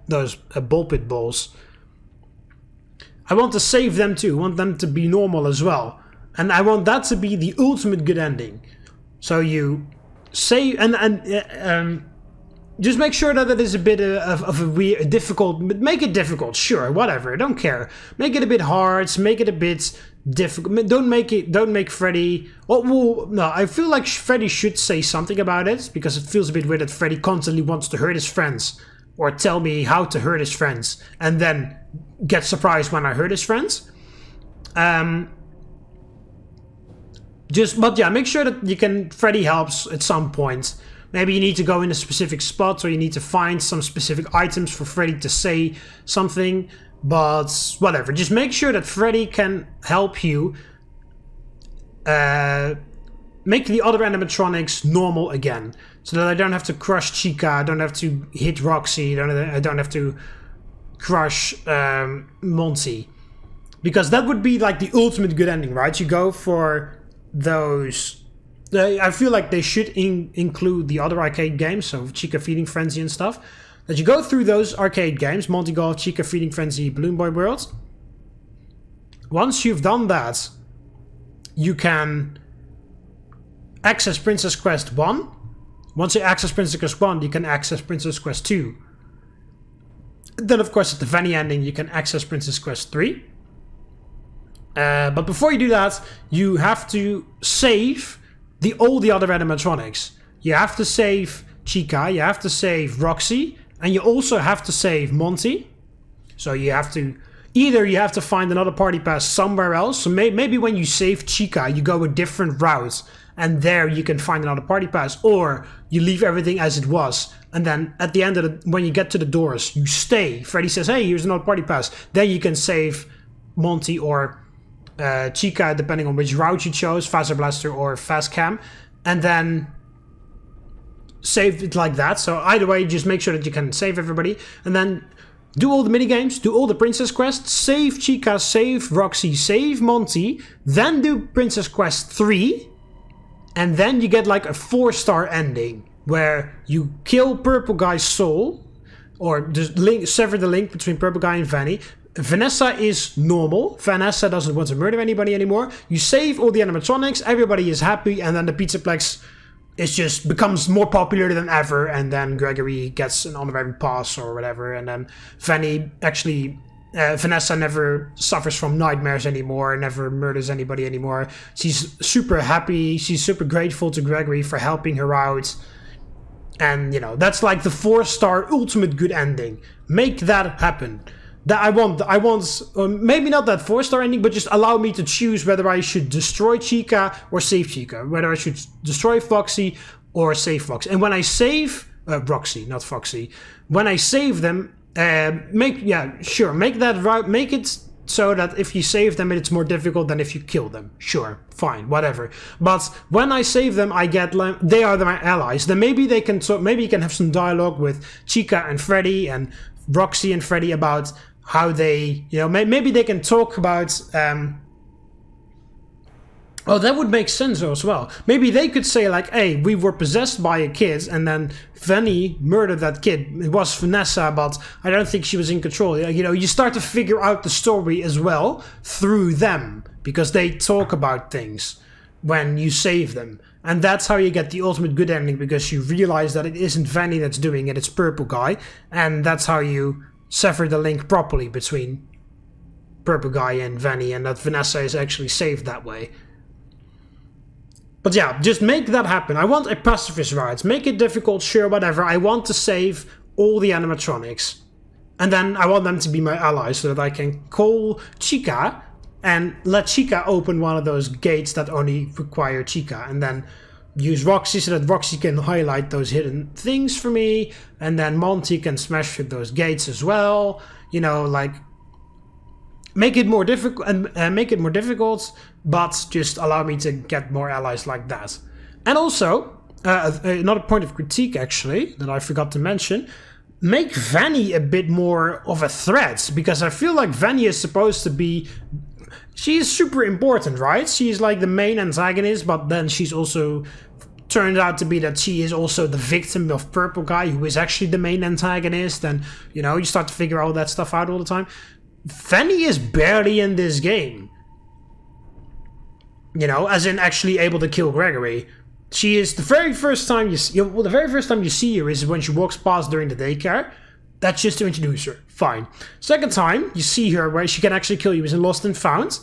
those ball pit balls. I want to save them too. I want them to be normal as well, and I want that to be the ultimate good ending. So you save and just make sure that it is a bit of a weird, difficult. Make it difficult, sure, whatever. I don't care. Make it a bit hard. Make it a bit difficult. Don't make Freddy. Well, no, I feel like Freddy should say something about it, because it feels a bit weird that Freddy constantly wants to hurt his friends or tell me how to hurt his friends, and then get surprised when I hurt his friends. But yeah, make sure that Freddy helps at some point. Maybe you need to go in a specific spot, or you need to find some specific items for Freddy to say something, but whatever. Just make sure that Freddy can help you make the other animatronics normal again, so that I don't have to crush Chica, I don't have to hit Roxy, I don't have to crush Monty. Because that would be like the ultimate good ending, right? You go for those... I feel like they should include the other arcade games, so Chica Feeding Frenzy and stuff. That you go through those arcade games, Monty Golf, Chica Feeding Frenzy, Balloon Boy World. Once you've done that, you can access Princess Quest 1. Once you access Princess Quest 1, you can access Princess Quest 2. Then, of course, at the Vanny ending, you can access Princess Quest 3. But before you do that, you have to save all the other animatronics. You have to save Chica, you have to save Roxy, and you also have to save Monty. So you have to... Either you have to find another party pass somewhere else. So maybe when you save Chica, you go a different route. And there you can find another party pass. Or you leave everything as it was. And then at the end of when you get to the doors, you stay. Freddy says, hey, here's another party pass. Then you can save Monty or Chica, depending on which route you chose. Phaser Blaster or Fast Cam. And then save it like that. So either way, just make sure that you can save everybody. And then do all the minigames, do all the Princess Quests, save Chica, save Roxy, save Monty, then do Princess Quest 3, and then you get like a 4-star ending, where you kill Purple Guy's soul, or just sever the link between Purple Guy and Vanny. Vanessa is normal. Vanessa doesn't want to murder anybody anymore. You save all the animatronics, everybody is happy, and then the Pizzaplex just becomes more popular than ever, and then Gregory gets an honorary pass or whatever, and then Vanessa never suffers from nightmares anymore, never murders anybody anymore. She's super happy, she's super grateful to Gregory for helping her out, and that's like the 4-star ultimate good ending. Make that happen. That I want maybe not that 4-star ending, but just allow me to choose whether I should destroy Chica or save Chica, whether I should destroy Foxy or save Foxy. And when I save Roxy, not Foxy, when I save them, make that route, make it so that if you save them, it's more difficult than if you kill them. Sure, fine, whatever. But when I save them, I get they are my allies. Then maybe they can maybe you can have some dialogue with Chica and Freddy and Roxy and Freddy about how they, maybe they can talk about, that would make sense as well. Maybe they could say like, hey, we were possessed by a kid, and then Vanny murdered that kid. It was Vanessa, but I don't think she was in control. You start to figure out the story as well through them, because they talk about things when you save them. And that's how you get the ultimate good ending, because you realize that it isn't Vanny that's doing it, it's Purple Guy. And that's how you sever the link properly between Purple Guy and Vanny, and that Vanessa is actually saved that way. But yeah, just make that happen. I want a pacifist route. Make it difficult, sure, whatever. I want to save all the animatronics. And then I want them to be my allies, so that I can call Chica and let Chica open one of those gates that only require Chica. And then use Roxy so that Roxy can highlight those hidden things for me, and then Monty can smash through those gates as well. Make it more difficult, and make it more difficult, but just allow me to get more allies like that. And also, another point of critique actually that I forgot to mention: make Vanny a bit more of a threat, because I feel like Vanny is supposed to be. She's super important, right? She's like the main antagonist, but then she's also turned out to be that she is also the victim of Purple Guy, who is actually the main antagonist, and you start to figure all that stuff out all the time. Vanny is barely in this game. As in actually able to kill Gregory. She is the very first time you see her is when she walks past during the daycare. That's just to introduce her. Fine. Second time you see her where she can actually kill you is in Lost and Found.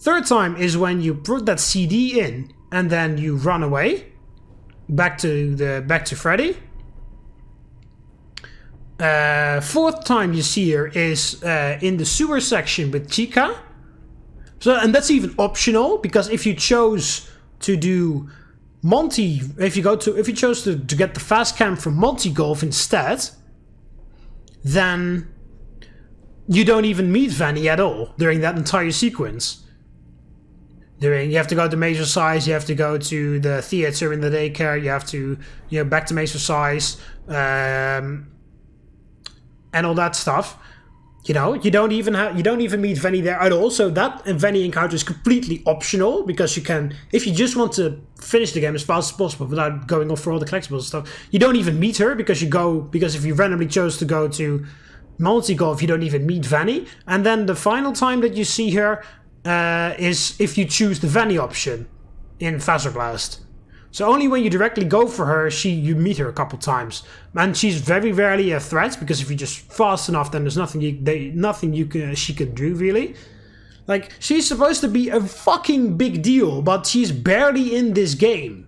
Third time is when you put that CD in and then you run away back to Freddy. Fourth time you see her is in the sewer section with Chica. And that's even optional, because if you chose to do Monty, if you chose to get the fast cam from Monty Golf instead, then you don't even meet Vanny at all during that entire sequence. You have to go to Major Size, you have to go to the theater in the daycare, you have to, back to Major Size, and all that stuff. You don't even meet Vanny there at all. So that Vanny encounter is completely optional, because you can, if you just want to finish the game as fast as possible without going off for all the collectibles and stuff, you don't even meet her, because if you randomly chose to go to Multi Golf, you don't even meet Vanny. And then the final time that you see her is if you choose the Vanny option in Phaser Blast. So only when you directly go for her, you meet her a couple times, and she's very rarely a threat, because if you're just fast enough, then there's nothing she can do really. Like, she's supposed to be a fucking big deal, but she's barely in this game.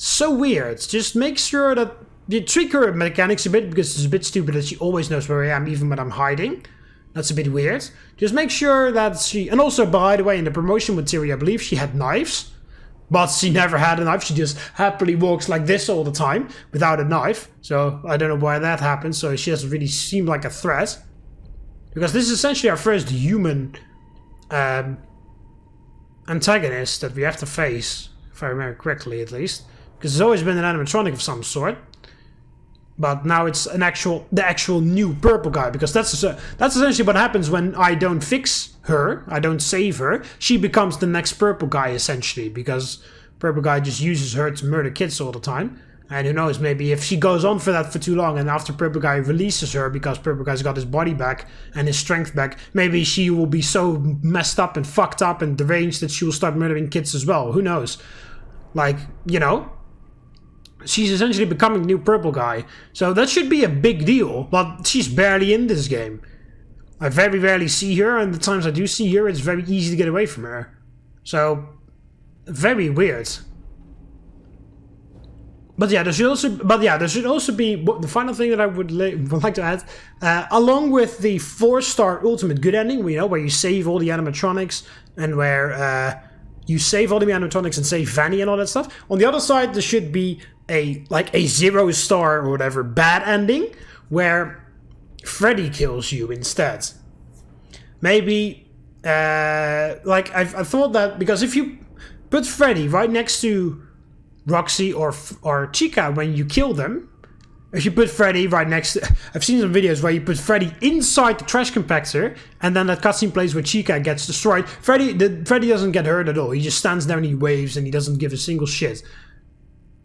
So weird. Just make sure that you tweak her mechanics a bit, because it's a bit stupid that she always knows where I am even when I'm hiding. That's a bit weird. Just make sure that she... And also, by the way, in the promotion material, I believe she had knives. But she never had a knife. She just happily walks like this all the time without a knife. So I don't know why that happened. So she doesn't really seem like a threat. Because this is essentially our first human antagonist that we have to face. If I remember correctly, at least. Because there's always been an animatronic of some sort. But now it's the actual new purple guy, because that's essentially what happens when I don't fix her, I don't save her. She becomes the next purple guy essentially, because purple guy just uses her to murder kids all the time. And who knows, maybe if she goes on for that for too long, and after purple guy releases her because purple guy's got his body back and his strength back, maybe she will be so messed up and fucked up and deranged that she will start murdering kids as well. Who knows? Like, you know. She's essentially becoming the new purple guy. So that should be a big deal. But she's barely in this game. I very rarely see her. And the times I do see her, it's very easy to get away from her. So, very weird. But yeah, there should also be the final thing that I would like to add. Along with the 4-star ultimate good ending, where you save all the animatronics and where you save all the animatronics and save Vanny and all that stuff. On the other side, there should be a 0-star or whatever bad ending where Freddy kills you instead. Maybe I thought that, because if you put Freddy right next to Roxy or Chica when you kill them, if you put Freddy right next to... I've seen some videos where you put Freddy inside the trash compactor, and then that cutscene plays where Chica gets destroyed. Freddy doesn't get hurt at all. He just stands there and he waves and he doesn't give a single shit.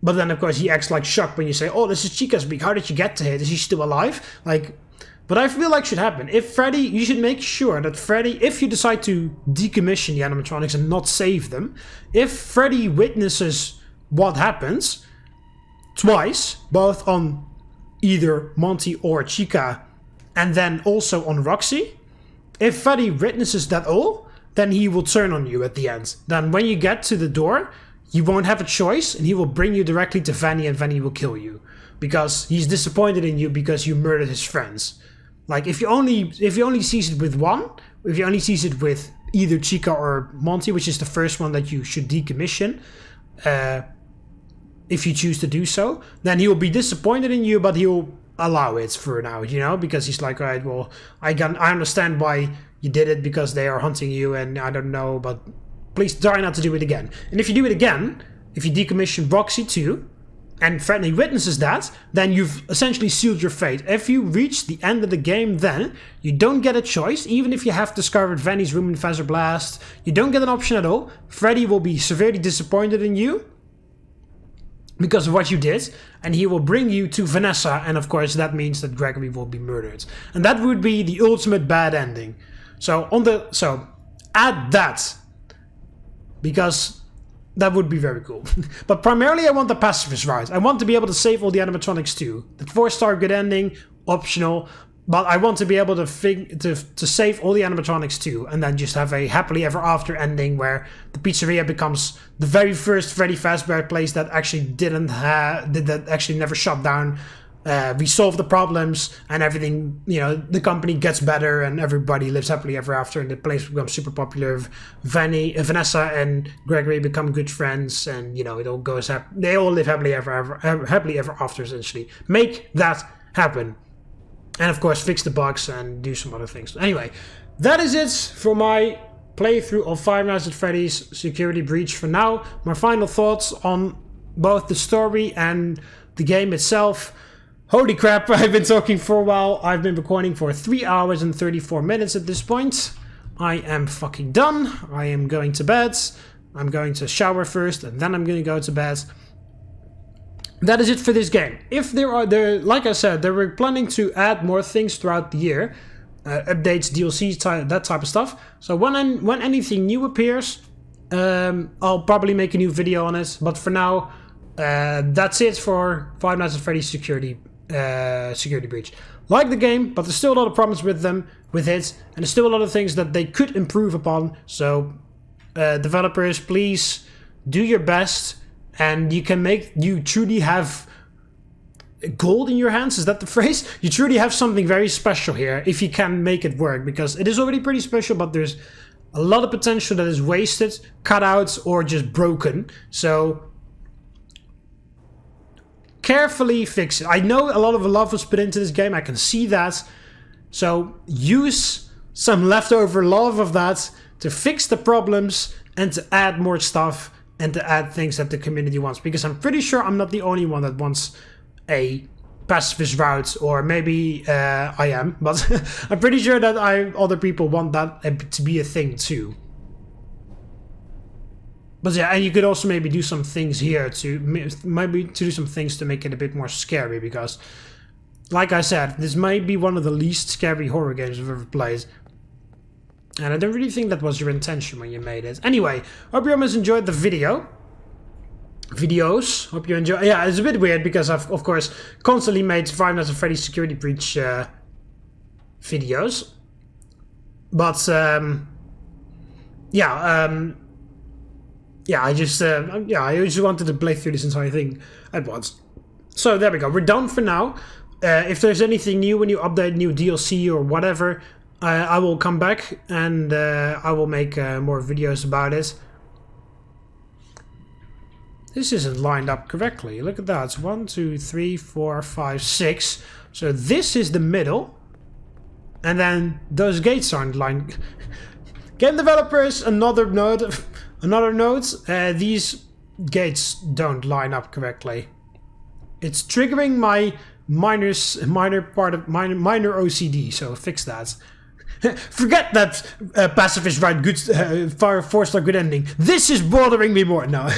But then, of course, he acts like shocked when you say, oh, this is Chica's beak. How did you get to here? Is he still alive? But I feel like should happen. If Freddy... You should make sure that Freddy... If you decide to decommission the animatronics and not save them, if Freddy witnesses what happens twice, both on either Monty or Chica, and then also on Roxy, if Freddy witnesses that all, then he will turn on you at the end. Then when you get to the door, you won't have a choice, and he will bring you directly to Vanny, and Vanny will kill you. Because he's disappointed in you because you murdered his friends. Like, if you only sees it with one, if he only sees it with either Chica or Monty, which is the first one that you should decommission, if you choose to do so, then he will be disappointed in you, but he'll allow it for now, because he's like, alright, well, I understand why you did it, because they are hunting you, and I don't know, but please try not to do it again. And if you do it again, if you decommission Roxy too, and Freddy witnesses that, then you've essentially sealed your fate. If you reach the end of the game, then you don't get a choice, even if you have discovered Vanny's room in Phaser Blast. You don't get an option at all. Freddy will be severely disappointed in you because of what you did, and he will bring you to Vanessa, and of course that means that Gregory will be murdered. And that would be the ultimate bad ending. So add that, because that would be very cool. But primarily I want the pacifist right. I want to be able to save all the animatronics too. The 4-star good ending, optional, but I want to be able to save all the animatronics too, and then just have a happily ever after ending where the pizzeria becomes the very first Freddy Fazbear place that actually actually never shut down. We solve the problems and everything, the company gets better and everybody lives happily ever after, and the place becomes super popular. Vanessa and Gregory become good friends, and it all goes they all live happily ever after, essentially. Make that happen. And of course, fix the bugs and do some other things. Anyway, that is it for my playthrough of Five Nights at Freddy's Security Breach for now. My final thoughts on both the story and the game itself. Holy crap, I've been talking for a while. I've been recording for 3 hours and 34 minutes at this point. I am fucking done. I am going to bed. I'm going to shower first, and then I'm going to go to bed. That is it for this game. If like I said, they were planning to add more things throughout the year. Updates, DLCs, that type of stuff. So when anything new appears, I'll probably make a new video on it. But for now, that's it for Five Nights at Freddy's Security Breach. Like the game, but there's still a lot of problems with it, and there's still a lot of things that they could improve upon. So, developers, please do your best and you truly have gold in your hands. Is that the phrase? You truly have something very special here if you can make it work, because it is already pretty special, but there's a lot of potential that is wasted, cut out, or just broken. So carefully fix it. I know a lot of love was put into this game, I can see that. So use some leftover love of that to fix the problems and to add more stuff and to add things that the community wants, because I'm pretty sure I'm not the only one that wants a pacifist route, or maybe I am, but I'm pretty sure that other people want that to be a thing too. But yeah, and you could also maybe do some things here to do some things to make it a bit more scary, because like I said, this might be one of the least scary horror games I've ever played. And I don't really think that was your intention when you made it. Anyway, hope you almost enjoyed the videos. Hope you enjoy. Yeah, it's a bit weird because I've, of course, constantly made Five Nights at Freddy's Security Breach videos. But, I just wanted to play through this entire thing at once. So there we go. We're done for now. If there's anything new, when you update new DLC or whatever, I will come back and I will make more videos about it. This isn't lined up correctly. Look at that. It's 1, 2, 3, 4, 5, 6. So this is the middle. And then those gates aren't lined. Game developers, another note. These gates don't line up correctly. It's triggering my minor OCD, so fix that. Forget that pacifist right, good 4-star good ending. This is bothering me more now.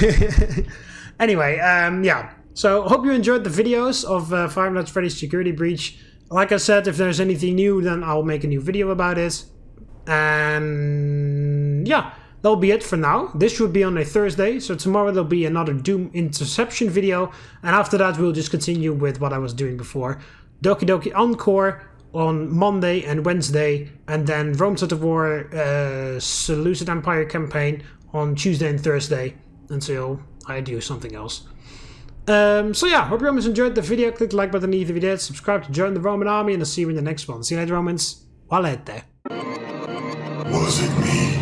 Anyway, yeah. So hope you enjoyed the videos of Five Nights at Freddy's Security Breach. Like I said, if there's anything new, then I'll make a new video about it. And yeah, that'll be it for now. This should be on a Thursday, so tomorrow there'll be another Doom Interception video, and after that we'll just continue with what I was doing before. Doki Doki Encore on Monday and Wednesday, and then Rome Sort of War Seleucid Empire campaign on Tuesday and Thursday, until I do something else. So yeah, hope you Romans enjoyed the video. Click the like button if you did, subscribe to join the Roman army, and I'll see you in the next one. See you later, Romans. Valete. Was it me?